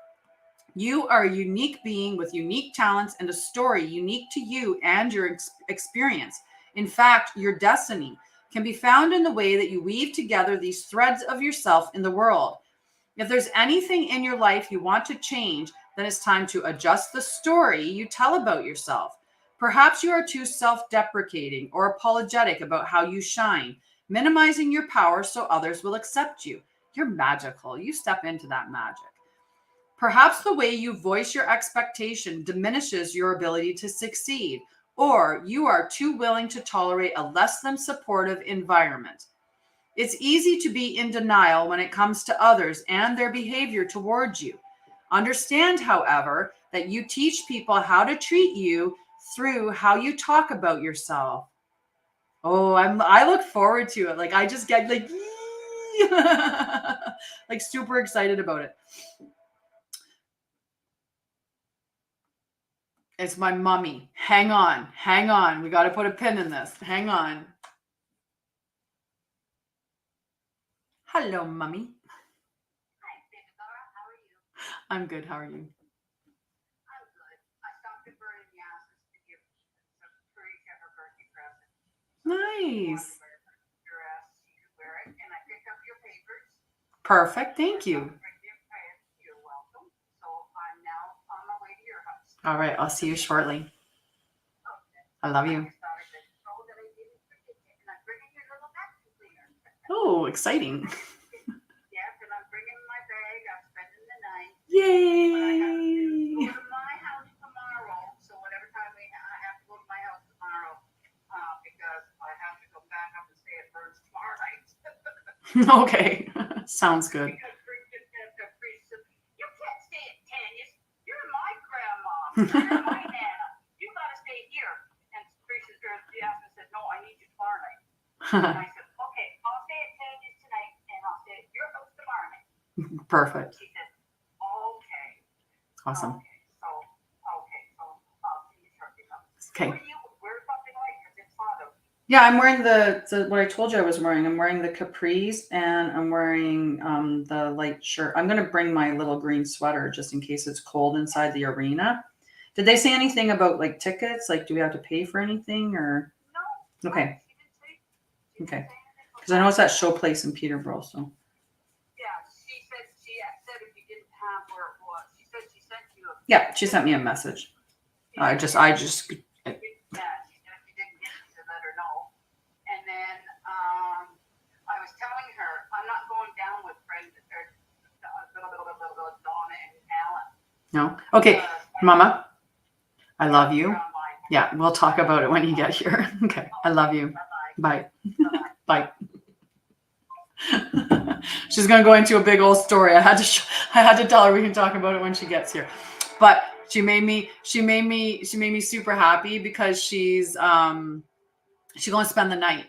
A: You are a unique being with unique talents and a story unique to you and your experience. In fact, your destiny can be found in the way that you weave together these threads of yourself in the world. If there's anything in your life you want to change, then it's time to adjust the story you tell about yourself. Perhaps you are too self-deprecating or apologetic about how you shine, minimizing your power so others will accept you. You're magical. You step into that magic. Perhaps the way you voice your expectation diminishes your ability to succeed, or you are too willing to tolerate a less than supportive environment. It's easy to be in denial when it comes to others and their behavior towards you. Understand, however, that you teach people how to treat you through how you talk about yourself. Oh, I look forward to it. Like, I just get like, like super excited about it. It's my mummy. Hang on. We got to put a pin in this. Hang on. Hello, mummy.
B: Hi, Baby Laura. How are you?
A: I'm good. How are you?
B: I'm good. I stopped at Burning Yas's to give Teresa her birthday present.
A: Nice.
B: Your ass, you can wear it, and I picked up your papers.
A: Perfect. Thank you.
B: You're welcome. So I'm now on my way to your house.
A: All right. I'll see you shortly.
B: Okay.
A: I love you.
B: I just thought I could know that I didn't forget you, and I'm bringing your little vacuum cleaner.
A: Oh, exciting.
B: Yes, and I'm bringing my bag. I'm spending the night.
A: Yay.
B: But I have to go to my house tomorrow. So whatever time I have to go to my house tomorrow, because I have to go back up and stay at Burns tomorrow night.
A: Okay. Sounds good.
B: Because Priestess said, you can't stay at Tanya's. You're my grandma. You're my nana. You got to stay here. And Priestess said, no, I need you tomorrow night. And I said, okay, I'll stay at Tanya's tonight, and I'll stay at your house tomorrow night.
A: Perfect.
B: She said, okay.
A: Awesome.
B: Okay, so I'll see you shortly.
A: Okay.
B: What do you wear something like? Because it's hot out.
A: Yeah, I'm wearing the what I told you I was wearing. I'm wearing the capris and I'm wearing the light shirt. I'm going to bring my little green sweater just in case it's cold inside the arena. Did they say anything about like tickets? Like, do we have to pay for anything or?
B: No.
A: Okay.
B: She didn't say.
A: Okay. Because I know it's that show place in Peterborough. So.
B: Yeah, she said if you didn't have where it was, she said she sent you a.
A: Yeah, she sent me a message. I just.
B: Yeah, she said if you didn't get it, she said let her know. And then I was telling her I'm not going down with friends Donna and Alan.
A: No. Okay, Mama. I love you. Yeah, we'll talk about it when you get here. Okay, I love you. Bye. Bye. She's gonna go into a big old story. I had to tell her we can talk about it when she gets here. But she made me super happy because she's going to spend the night.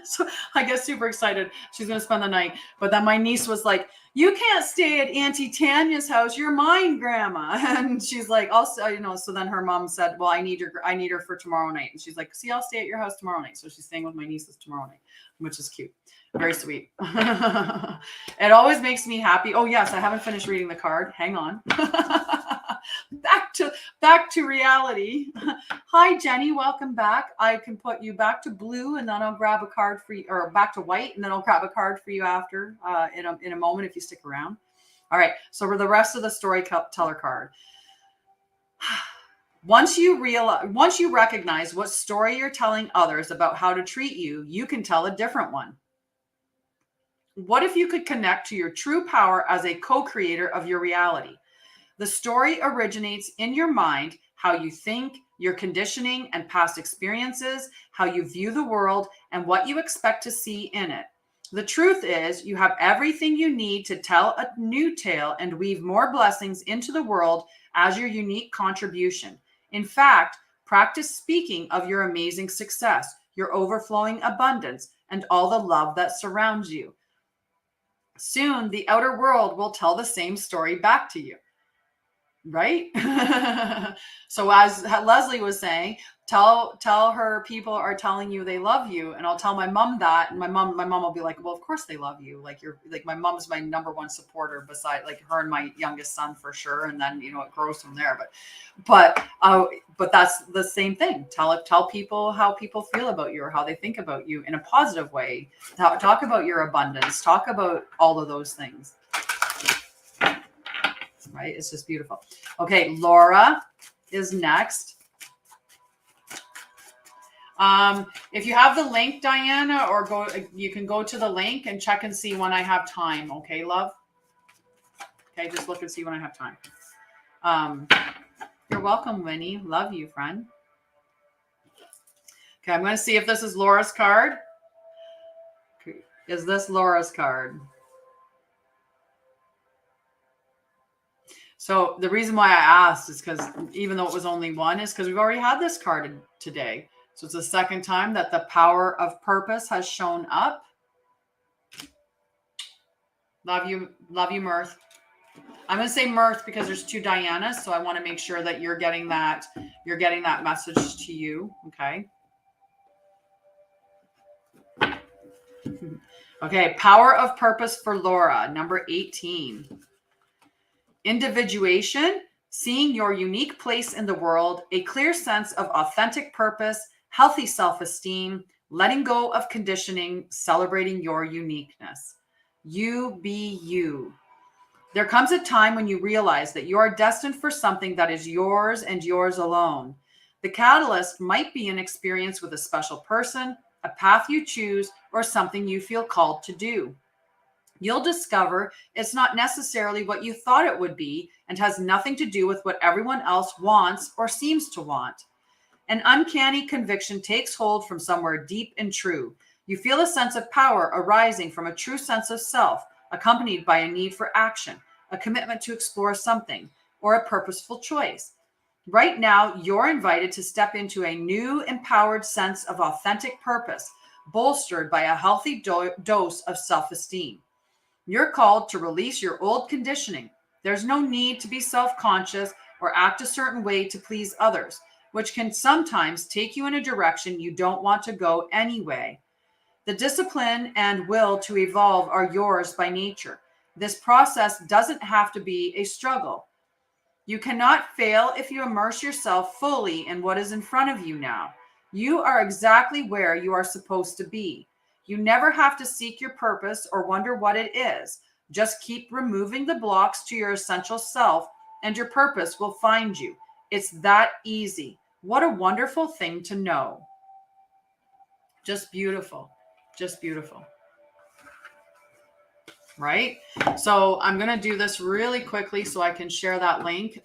A: So I get super excited. She's going to spend the night. But then my niece was like, you can't stay at Auntie Tanya's house. You're mine, Grandma. And she's like, also, so then her mom said, well, I need her for tomorrow night. And she's like, see, I'll stay at your house tomorrow night. So she's staying with my nieces tomorrow night, which is cute. Very sweet. It always makes me happy. Oh yes, I haven't finished reading the card. Hang on. Back to reality. Hi Jenny, welcome back. I can put you back to blue and then I'll grab a card for you, or back to white and then I'll grab a card for you after in a moment if you stick around. All right, so for the rest of the storyteller card. Once you recognize what story you're telling others about how to treat you, you can tell a different one. What if you could connect to your true power as a co-creator of your reality? The story originates in your mind, how you think, your conditioning and past experiences, how you view the world, and what you expect to see in it. The truth is, you have everything you need to tell a new tale and weave more blessings into the world as your unique contribution. In fact, practice speaking of your amazing success, your overflowing abundance, and all the love that surrounds you. Soon, the outer world will tell the same story back to you. Right? So as Leslie was saying, tell her people are telling you they love you, and I'll tell my mom that, and my mom will be like, well, of course they love you. Like you're like, my mom's my number one supporter beside like her and my youngest son for sure. And then, it grows from there. But that's the same thing. Tell people how people feel about you or how they think about you in a positive way. Talk about your abundance. Talk about all of those things. Right? It's just beautiful. Okay, Laura is next. If you have the link, Diana, you can go to the link and check and see when I have time. Okay, love? Okay, just look and see when I have time. You're welcome, Winnie. Love you, friend. Okay, I'm going to see if this is Laura's card. Is this Laura's card? So the reason why I asked is because even though it was only one, is because we've already had this card today. So it's the second time that the power of purpose has shown up. Love you, Mirth. I'm going to say Mirth because there's two Dianas, so I want to make sure that you're getting that message to you. Okay. Okay, power of purpose for Laura, number 18. Individuation, seeing your unique place in the world, a clear sense of authentic purpose, healthy self-esteem, letting go of conditioning, celebrating your uniqueness. You be you. There comes a time when you realize that you are destined for something that is yours and yours alone. The catalyst might be an experience with a special person, a path you choose, or something you feel called to do. You'll discover it's not necessarily what you thought it would be and has nothing to do with what everyone else wants or seems to want. An uncanny conviction takes hold from somewhere deep and true. You feel a sense of power arising from a true sense of self, accompanied by a need for action, a commitment to explore something, or a purposeful choice. Right now, you're invited to step into a new, empowered sense of authentic purpose, bolstered by a healthy dose of self-esteem. You're called to release your old conditioning. There's no need to be self-conscious or act a certain way to please others, which can sometimes take you in a direction you don't want to go anyway. The discipline and will to evolve are yours by nature. This process doesn't have to be a struggle. You cannot fail if you immerse yourself fully in what is in front of you now. You are exactly where you are supposed to be. You never have to seek your purpose or wonder what it is. Just keep removing the blocks to your essential self, and your purpose will find you. It's that easy. What a wonderful thing to know. Just beautiful. Just beautiful. Right? So I'm going to do this really quickly so I can share that link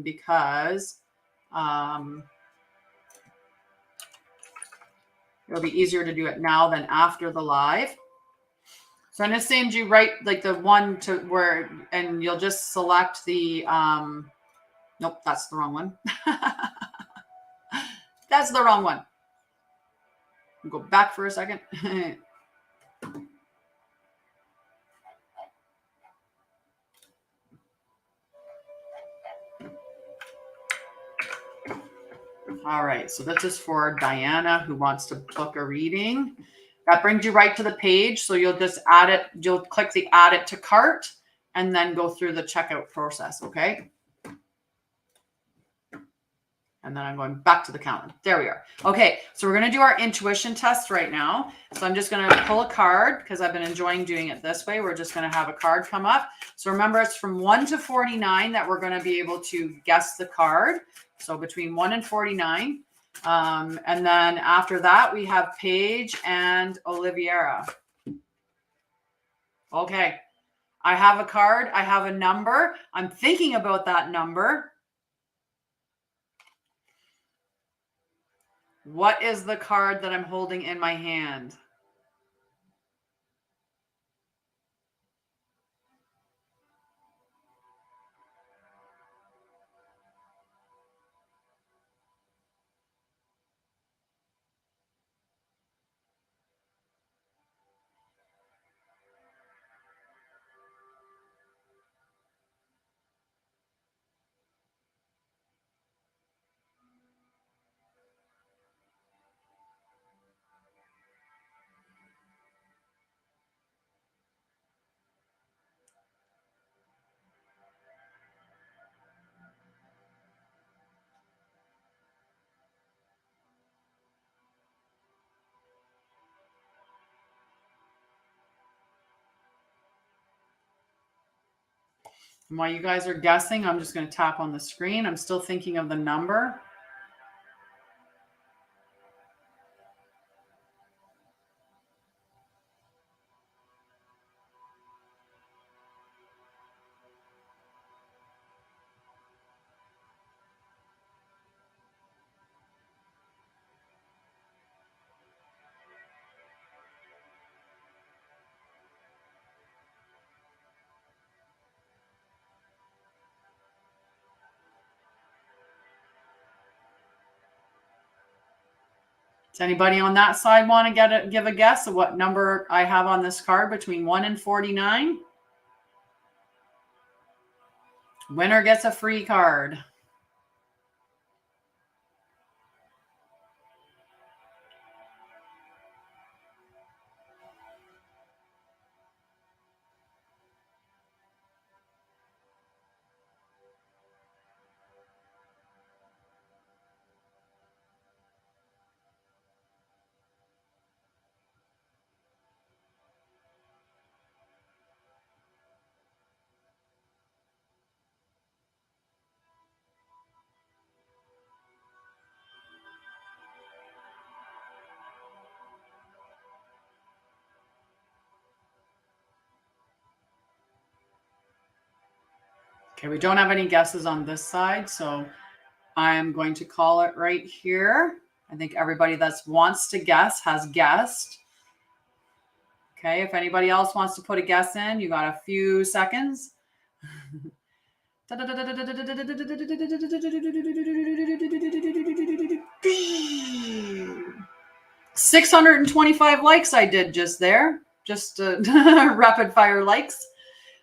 A: because it'll be easier to do it now than after the live. So I'm going to send you right like the one to where, and you'll just select the, nope, that's the wrong one. That's the wrong one. I'll go back for a second. All right, so this is for Diana who wants to book a reading. That brings you right to the page. So you'll just add it. You'll click the add it to cart and then go through the checkout process. Okay. And then I'm going back to the calendar. There we are. Okay. So we're going to do our intuition test right now. So I'm just going to pull a card because I've been enjoying doing it this way. We're just going to have a card come up. So remember, it's from 1 to 49 that we're going to be able to guess the card. So between 1 and 49. And then after that, we have Paige and Oliviera. Okay. I have a card. I have a number. I'm thinking about that number. What is the card that I'm holding in my hand? And while you guys are guessing, I'm just going to tap on the screen. I'm still thinking of the number. Does anybody on that side want to give a guess of what number I have on this card between 1 and 49? Winner gets a free card. Okay, we don't have any guesses on this side, so I'm going to call it right here. I think everybody that wants to guess has guessed. Okay, if anybody else wants to put a guess in, you got a few seconds. 625 likes I did just there. Just rapid fire likes.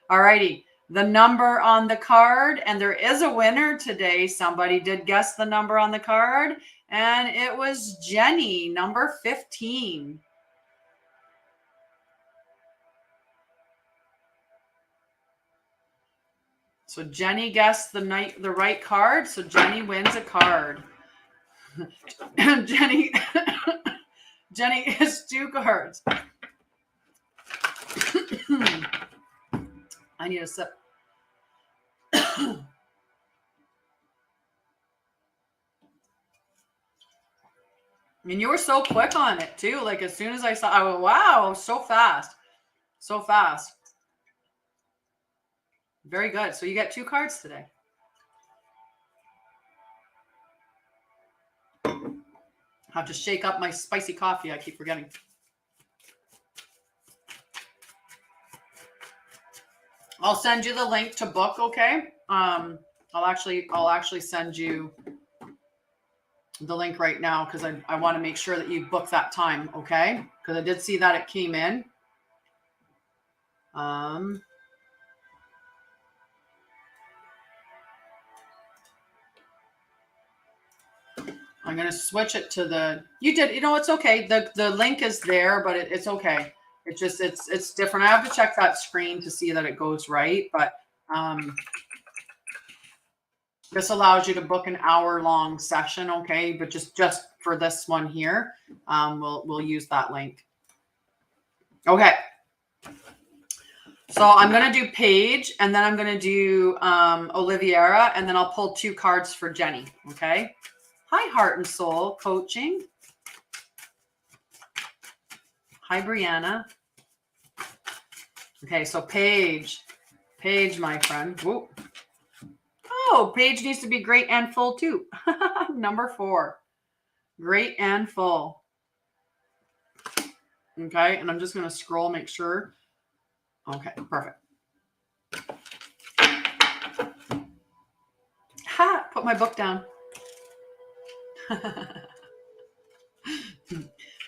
A: Alrighty. The number on the card, and there is a winner today. Somebody did guess the number on the card, and it was Jenny, number 15. So Jenny guessed the right card, so Jenny wins a card. Jenny is 2 cards. I need a sip. I mean, you were so quick on it too. Like as soon as I saw, I went, wow, so fast. So fast. Very good. So you get 2 cards today. I have to shake up my spicy coffee. I keep forgetting. I'll send you the link to book, okay? I'll actually send you the link right now because I want to make sure that you book that time, okay? Because I did see that it came in. I'm going to switch it to the, it's okay. The link is there, but it's okay. It's different. I have to check that screen to see that it goes right, but this allows you to book an hour-long session, okay? But just for this one here, we'll use that link. Okay. So I'm going to do Paige, and then I'm going to do Oliviera, and then I'll pull 2 cards for Jenny, okay? Hi, Heart and Soul Coaching. Hi, Brianna. Okay, so Paige, my friend. Whoa. Oh, Paige needs to be great and full too. Number 4, great and full. Okay, and I'm just going to scroll, make sure. Okay, perfect. Ha! Put my book down.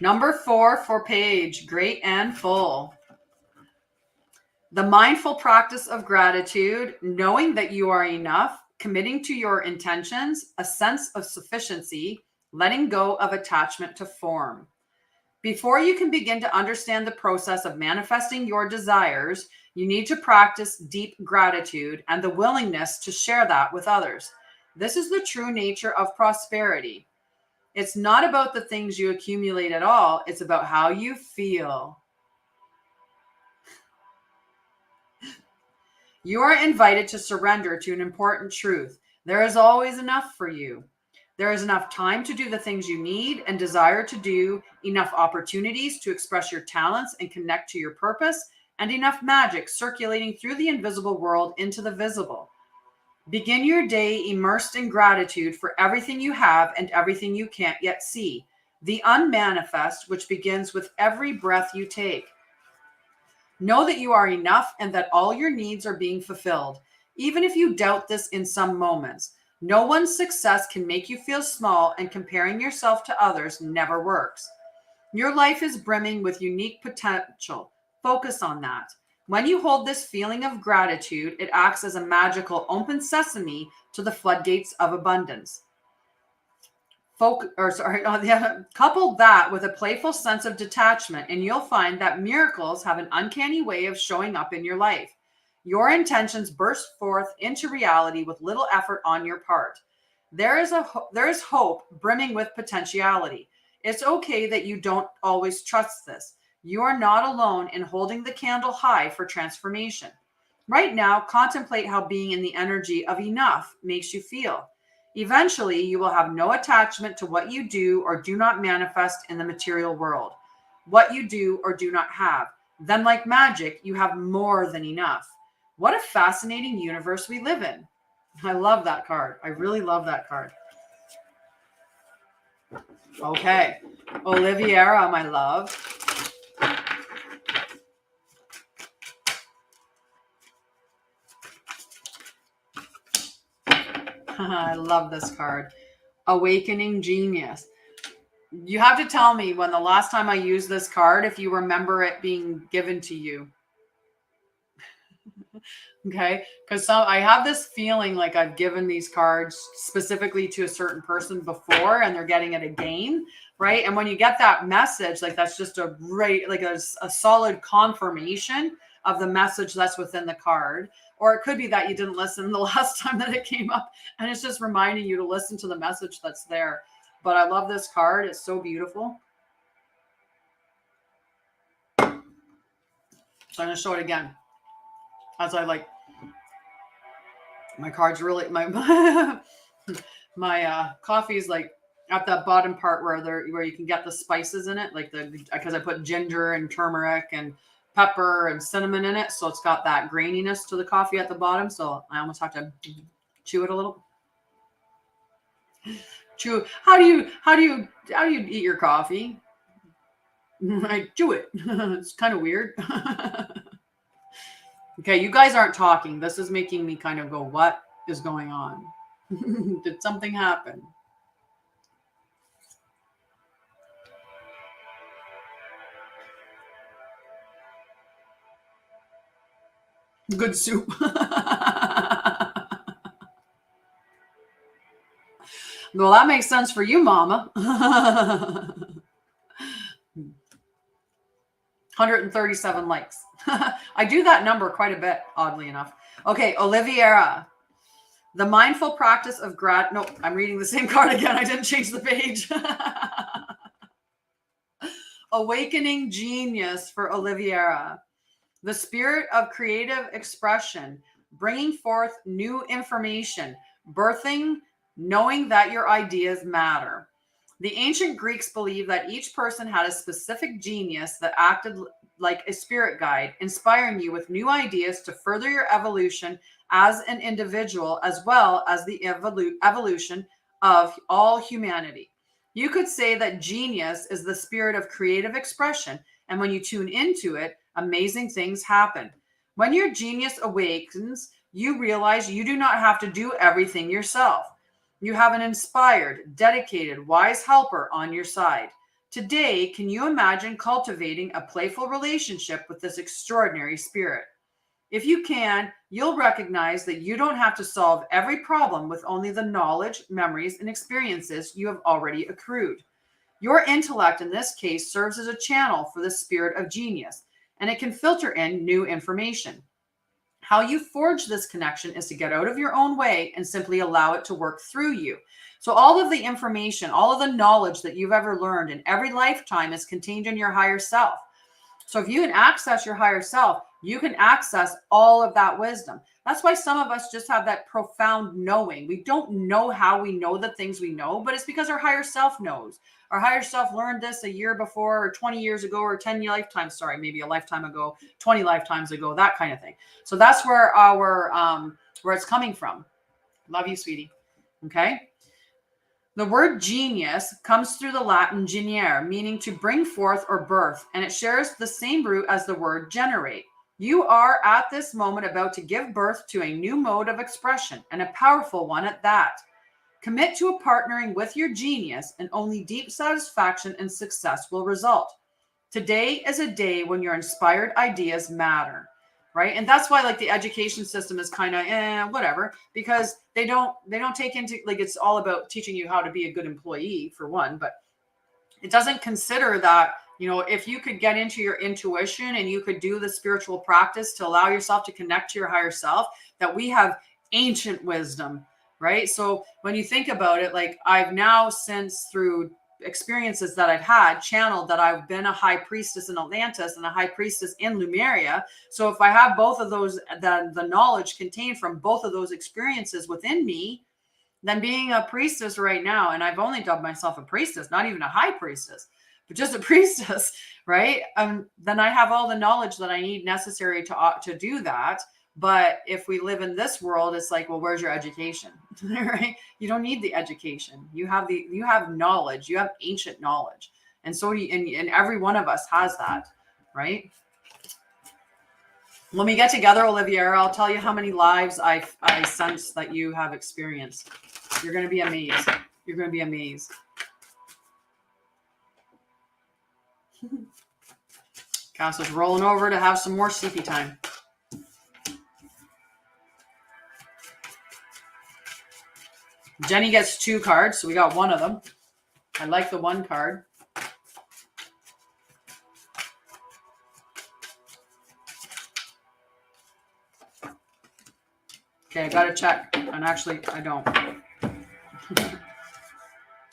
A: Number 4 for Paige, great and full. The mindful practice of gratitude, knowing that you are enough, committing to your intentions, a sense of sufficiency, letting go of attachment to form. Before you can begin to understand the process of manifesting your desires, you need to practice deep gratitude and the willingness to share that with others. This is the true nature of prosperity. It's not about the things you accumulate at all. It's about how you feel. You are invited to surrender to an important truth. There is always enough for you. There is enough time to do the things you need and desire to do, enough opportunities to express your talents and connect to your purpose, and enough magic circulating through the invisible world into the visible. Begin your day immersed in gratitude for everything you have and everything you can't yet see, the unmanifest, which begins with every breath you take. Know that you are enough and that all your needs are being fulfilled, even if you doubt this in some moments. No one's success can make you feel small, and comparing yourself to others never works. Your life is brimming with unique potential. Focus on that. When you hold this feeling of gratitude, it acts as a magical open sesame to the floodgates of abundance. Couple that with a playful sense of detachment, and you'll find that miracles have an uncanny way of showing up in your life. Your intentions burst forth into reality with little effort on your part. There is hope brimming with potentiality. It's okay that you don't always trust this. You are not alone in holding the candle high for transformation. Right now, contemplate how being in the energy of enough makes you feel. Eventually, you will have no attachment to what you do or do not manifest in the material world, what you do or do not have. Then, like magic, you have more than enough. What a fascinating universe we live in. I love that card. I really love that card. Okay. Oliviera, my love. I love this card. Awakening Genius. You have to tell me when the last time I used this card, if you remember it being given to you. Okay, because I have this feeling like I've given these cards specifically to a certain person before and they're getting it again, right? And when you get that message, like that's just a great, like a solid confirmation of the message that's within the card. Or it could be that you didn't listen the last time that it came up and it's just reminding you to listen to the message that's there. But I love this card. It's so beautiful. So I'm going to show it again. As I like, my cards really, my coffee's like at that bottom part where you can get the spices in it, like because I put ginger and turmeric and pepper and cinnamon in it, so it's got that graininess to the coffee at the bottom. So I almost have to chew it a little. Chew. How do you eat your coffee? I chew it. It's kind of weird. Okay, you guys aren't talking. This is making me kind of go, what is going on? Did something happen? Good soup. Well, that makes sense for you, Mama. 137 likes. I do that number quite a bit, oddly enough. Okay, Oliviera. The mindful practice of No, I'm reading the same card again. I didn't change the page. Awakening genius for Oliviera. The spirit of creative expression, bringing forth new information, birthing, knowing that your ideas matter. The ancient Greeks believed that each person had a specific genius that acted like a spirit guide, inspiring you with new ideas to further your evolution as an individual, as well as the evolution of all humanity. You could say that genius is the spirit of creative expression, and when you tune into it, amazing things happen. When your genius awakens, you realize you do not have to do everything yourself. You have an inspired, dedicated, wise helper on your side. Today, can you imagine cultivating a playful relationship with this extraordinary spirit? If you can, you'll recognize that you don't have to solve every problem with only the knowledge, memories, and experiences you have already accrued. Your intellect, in this case, serves as a channel for the spirit of genius, and it can filter in new information. How you forge this connection is to get out of your own way and simply allow it to work through you. So all of the information, all of the knowledge that you've ever learned in every lifetime is contained in your higher self. So if you can access your higher self, you can access all of that wisdom. That's why some of us just have that profound knowing. We don't know how we know the things we know, but it's because our higher self knows. Our higher self learned this a year before, or 20 years ago, or 10 lifetimes, sorry, maybe a lifetime ago, 20 lifetimes ago, that kind of thing. So that's where where it's coming from. Love you, sweetie. Okay. The word genius comes through the Latin geniere, meaning to bring forth or birth, and it shares the same root as the word generate. You are at this moment about to give birth to a new mode of expression, and a powerful one at that. Commit to partnering with your genius, and only deep satisfaction and success will result. Today is a day when your inspired ideas matter, right? And that's why like the education system is kind of whatever, because they don't take into, like, it's all about teaching you how to be a good employee for one, but it doesn't consider that, you know, if you could get into your intuition and you could do the spiritual practice to allow yourself to connect to your higher self, that we have ancient wisdom, right? So when you think about it, like I've now since through experiences that I've had channeled that I've been a high priestess in Atlantis and a high priestess in Lemuria. So if I have both of those, the knowledge contained from both of those experiences within me, then being a priestess right now, and I've only dubbed myself a priestess, not even a high priestess, but just a priestess, right? Then I have all the knowledge that I need necessary to do that. But if we live in this world, it's like, well, where's your education, right? You don't need the education. You have knowledge. You have ancient knowledge, and so do you, and every one of us has that, right? When we get together, Oliviera, I'll tell you how many lives I sense that you have experienced. You're going to be amazed. You're going to be amazed. Cass is rolling over to have some more sleepy time. Jenny gets 2 cards, so we got 1 of them. I like the 1 card. Okay, I gotta check. And actually, I don't.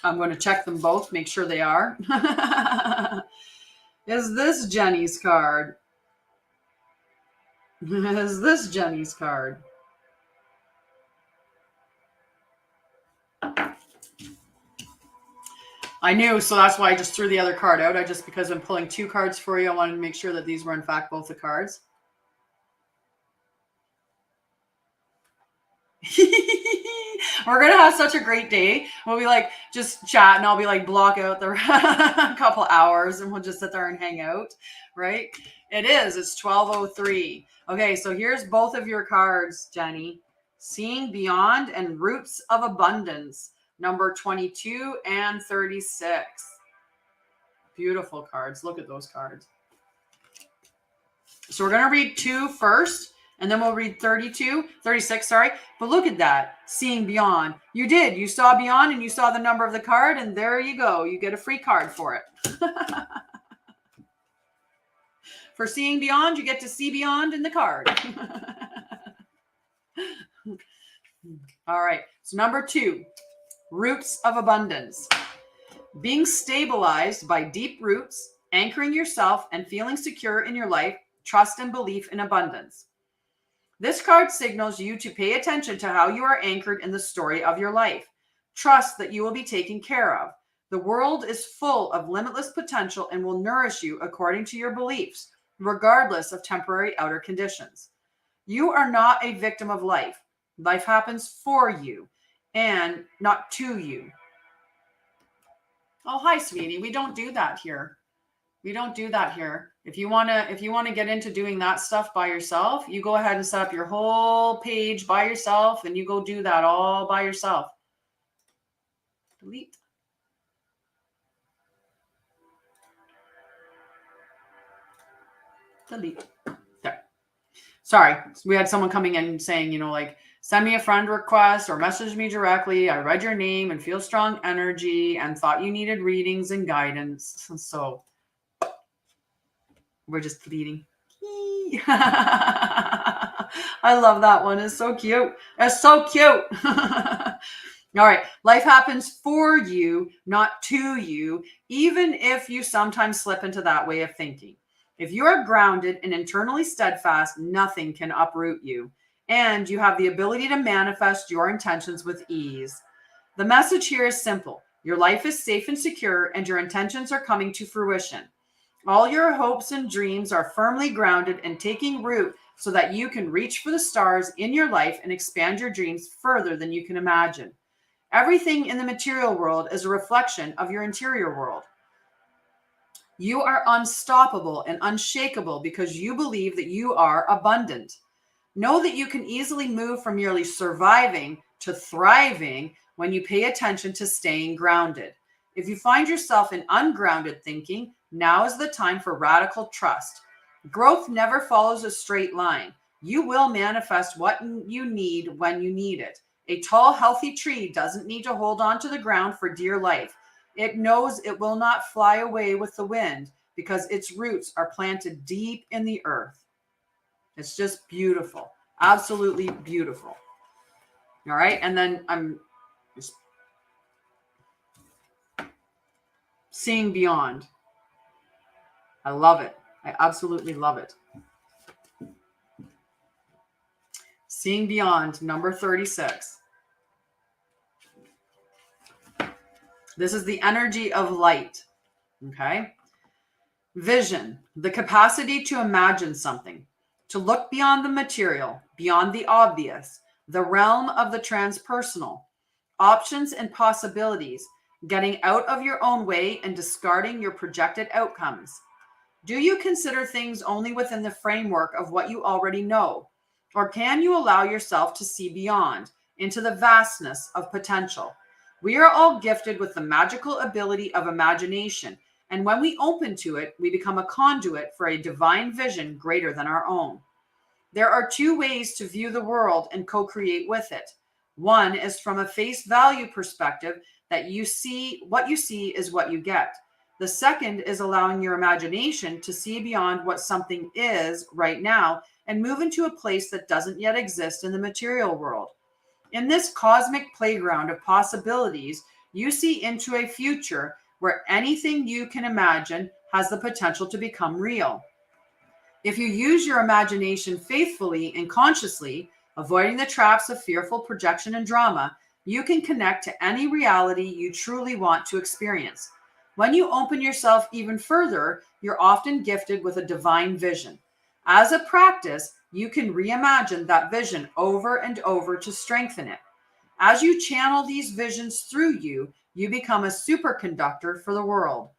A: I'm going to check them both, make sure they are. Is this Jenny's card? Is this Jenny's card? I knew, so that's why I just threw the other card out. Because I'm pulling 2 cards for you, I wanted to make sure that these were in fact both the cards. We're gonna have such a great day. We'll be like just chat, and I'll be like block out the a couple hours, and we'll just sit there and hang out, right? It's 12:03. Okay, so here's both of your cards, Jenny. Seeing Beyond and Roots of Abundance, number 22 and 36. Beautiful cards. Look at those cards. So we're gonna read 2 first. And then we'll read 36, sorry. But look at that, Seeing Beyond. You did. You saw Beyond and you saw the number of the card, and there you go. You get a free card for it. For Seeing Beyond, you get to see beyond in the card. All right. So number 2, Roots of Abundance. Being stabilized by deep roots, anchoring yourself and feeling secure in your life, trust and belief in abundance. This card signals you to pay attention to how you are anchored in the story of your life. Trust that you will be taken care of. The world is full of limitless potential and will nourish you according to your beliefs, regardless of temporary outer conditions. You are not a victim of life. Life happens for you and not to you. Oh, hi, sweetie. We don't do that here. We don't do that here. If you want to get into doing that stuff by yourself, you go ahead and set up your whole page by yourself, and you go do that all by yourself. Delete. Delete. There. Sorry. We had someone coming in saying, like, send me a friend request or message me directly. I read your name and feel strong energy and thought you needed readings and guidance. So we're just deleting. I love that one. It's so cute. It's so cute. All right. Life happens for you, not to you, even if you sometimes slip into that way of thinking. If you are grounded and internally steadfast, nothing can uproot you. And you have the ability to manifest your intentions with ease. The message here is simple. Your life is safe and secure, and your intentions are coming to fruition. All your hopes and dreams are firmly grounded and taking root so that you can reach for the stars in your life and expand your dreams further than you can imagine. Everything in the material world is a reflection of your interior world. You are unstoppable and unshakable because you believe that you are abundant. Know that you can easily move from merely surviving to thriving when you pay attention to staying grounded. If you find yourself in ungrounded thinking, now is the time for radical trust. Growth never follows a straight line. You will manifest what you need when you need it. A tall, healthy tree doesn't need to hold on to the ground for dear life. It knows it will not fly away with the wind because its roots are planted deep in the earth. It's just beautiful. Absolutely beautiful. All right. And then I'm just Seeing Beyond. I love it. I absolutely love it. Seeing Beyond, number 36. This is the energy of light. Okay. Vision, the capacity to imagine something, to look beyond the material, beyond the obvious, the realm of the transpersonal, options and possibilities, getting out of your own way and discarding your projected outcomes. Do you consider things only within the framework of what you already know? Or can you allow yourself to see beyond, into the vastness of potential? We are all gifted with the magical ability of imagination, And when we open to it, we become a conduit for a divine vision greater than our own. There are two ways to view the world and co-create with it. One is from a face value perspective, that what you see is what you get. The second is allowing your imagination to see beyond what something is right now and move into a place that doesn't yet exist in the material world. In this cosmic playground of possibilities, you see into a future where anything you can imagine has the potential to become real. If you use your imagination faithfully and consciously, avoiding the traps of fearful projection and drama, you can connect to any reality you truly want to experience. When you open yourself even further, you're often gifted with a divine vision. As a practice, you can reimagine that vision over and over to strengthen it. As you channel these visions through you, you become a superconductor for the world.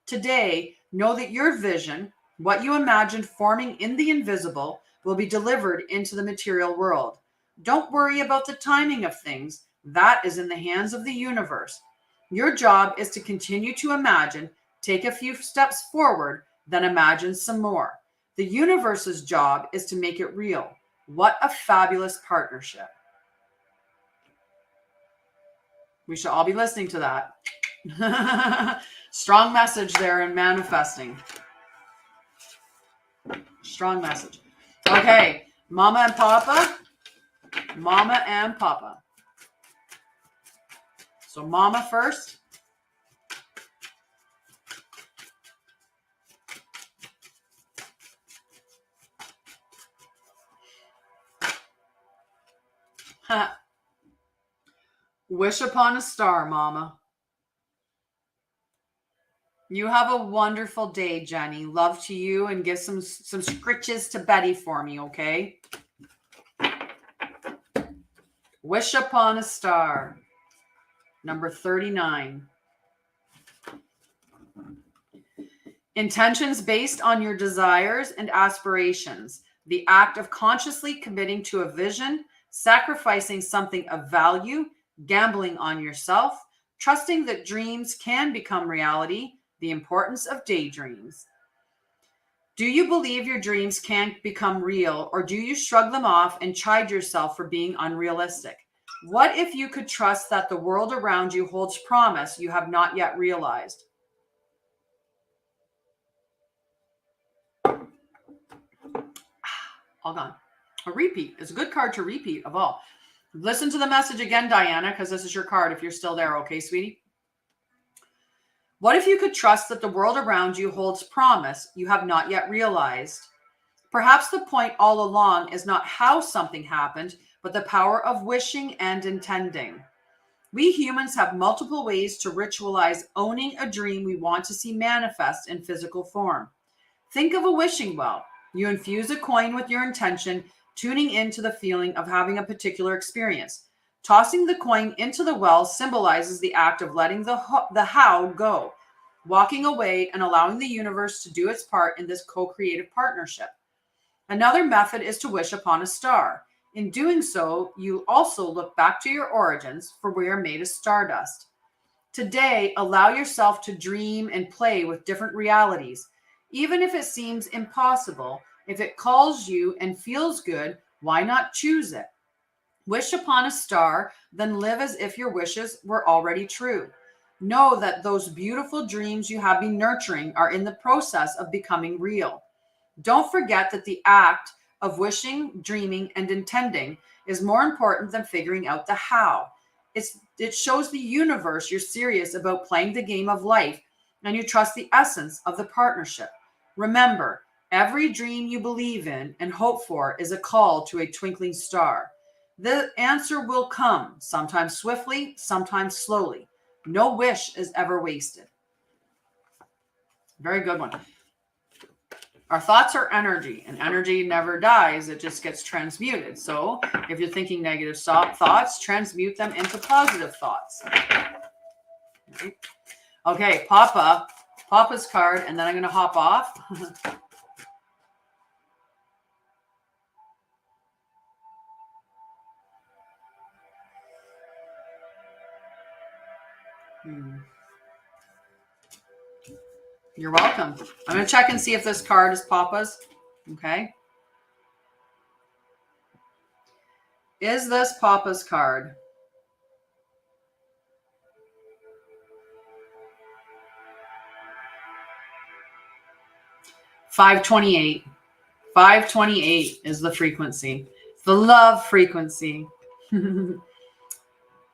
A: Today, know that your vision, what you imagined forming in the invisible, will be delivered into the material world. Don't worry about the timing of things. That is in the hands of the universe. Your job is to continue to imagine, take a few steps forward, then imagine some more. The universe's job is to make it real. What a fabulous partnership. We should all be listening to that. Strong message there in manifesting. Strong message. Okay, Mama and Papa. Mama and Papa. So Mama first. Wish upon a star, Mama. You have a wonderful day, Jenny. Love to you, and give some scritches to Betty for me, okay? Wish upon a star. Number 39. Intentions based on your desires and aspirations. The act of consciously committing to a vision, sacrificing something of value, gambling on yourself, trusting that dreams can become reality, the importance of daydreams. Do you believe your dreams can't become real, or do you shrug them off and chide yourself for being unrealistic? What if you could trust that the world around you holds promise you have not yet realized? All gone. A repeat. It's a good card to repeat of all. Listen to the message again, Diana, because this is your card if you're still there, okay, sweetie? What if you could trust that the world around you holds promise you have not yet realized? Perhaps the point all along is not how something happened, but the power of wishing and intending. We humans have multiple ways to ritualize owning a dream we want to see manifest in physical form. Think of a wishing well. You infuse a coin with your intention, tuning into the feeling of having a particular experience. Tossing the coin into the well symbolizes the act of letting the how go, walking away and allowing the universe to do its part in this co-creative partnership. Another method is to wish upon a star. In doing so, you also look back to your origins, for we are made of stardust. Today, allow yourself to dream and play with different realities. Even if it seems impossible, if it calls you and feels good, why not choose it? Wish upon a star, then live as if your wishes were already true. Know that those beautiful dreams you have been nurturing are in the process of becoming real. Don't forget that the act of wishing, dreaming, and intending is more important than figuring out the how. It shows the universe you're serious about playing the game of life and you trust the essence of the partnership. Remember, every dream you believe in and hope for is a call to a twinkling star. The answer will come, sometimes swiftly, sometimes slowly. No wish is ever wasted. Very good one. Our thoughts are energy, and energy never dies. It just gets transmuted. So if you're thinking negative thoughts, transmute them into positive thoughts. Okay, Papa's card, and then I'm going to hop off. You're welcome. I'm going to check and see if this card is Papa's. Okay. Is this Papa's card? $528. 528 is the frequency. The love frequency.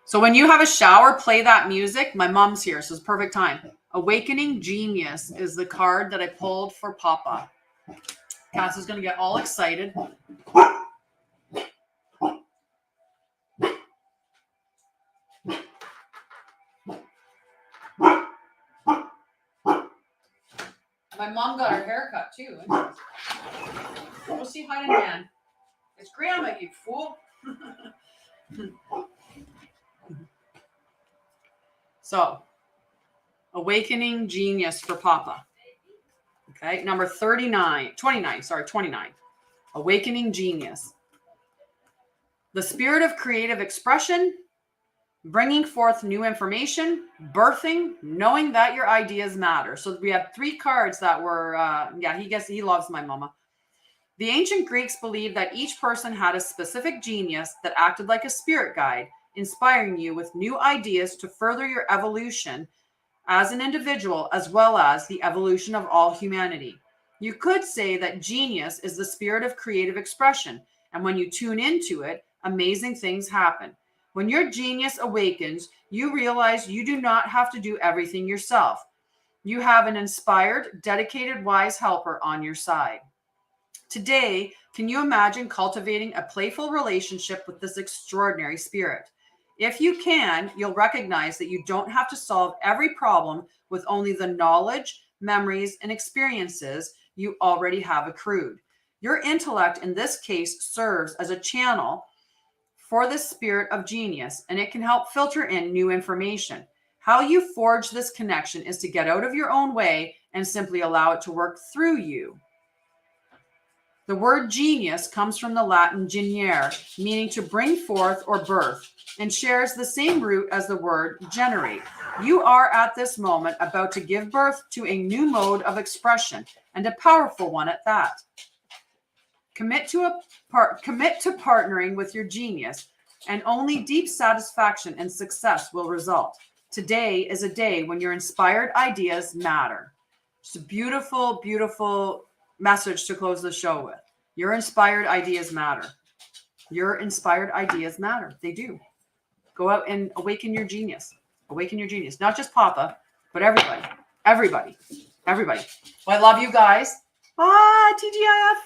A: So when you have a shower, play that music. My mom's here, so it's perfect time. Awakening Genius is the card that I pulled for Papa. Cass is going to get all excited. My mom got her hair cut too. Go see hi to Nan. It's Grandma, you fool. So, Awakening Genius for Papa. Okay, number 29. Awakening Genius. The spirit of creative expression, bringing forth new information, birthing, knowing that your ideas matter. So we have 3 cards that were, he loves my mama. The ancient Greeks believed that each person had a specific genius that acted like a spirit guide, inspiring you with new ideas to further your evolution as an individual, as well as the evolution of all humanity. You could say that genius is the spirit of creative expression, and when you tune into it, amazing things happen. When your genius awakens, you realize you do not have to do everything yourself. You have an inspired, dedicated, wise helper on your side. Today, can you imagine cultivating a playful relationship with this extraordinary spirit? If you can, you'll recognize that you don't have to solve every problem with only the knowledge, memories, and experiences you already have accrued. Your intellect, in this case, serves as a channel for the spirit of genius, and it can help filter in new information. How you forge this connection is to get out of your own way and simply allow it to work through you. The word genius comes from the Latin geniere, meaning to bring forth or birth, and shares the same root as the word generate. You are at this moment about to give birth to a new mode of expression, and a powerful one at that. Commit to partnering with your genius, and only deep satisfaction and success will result. Today is a day when your inspired ideas matter. It's a beautiful, beautiful message to close the show with. Your inspired ideas matter. Your inspired ideas matter. They do. Go out and awaken your genius. Awaken your genius. Not just Papa, but everybody. Everybody. Everybody. Well, I love you guys. TGIF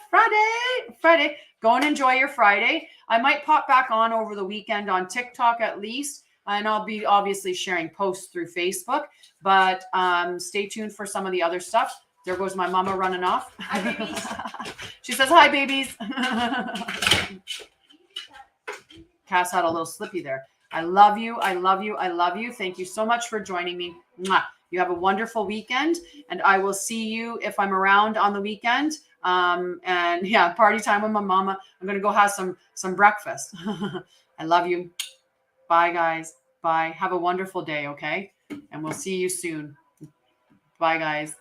A: Friday. Go and enjoy your Friday. I might pop back on over the weekend on TikTok at least. And I'll be obviously sharing posts through Facebook. But stay tuned for some of the other stuff. There goes my mama running off.
B: Hi, babies.
A: She says, hi, babies. Cass had a little slippy there. I love you. I love you. I love you. Thank you so much for joining me. Mwah. You have a wonderful weekend, and I will see you if I'm around on the weekend. And yeah, party time with my mama. I'm going to go have some breakfast. I love you. Bye, guys. Bye. Have a wonderful day, okay? And we'll see you soon. Bye, guys.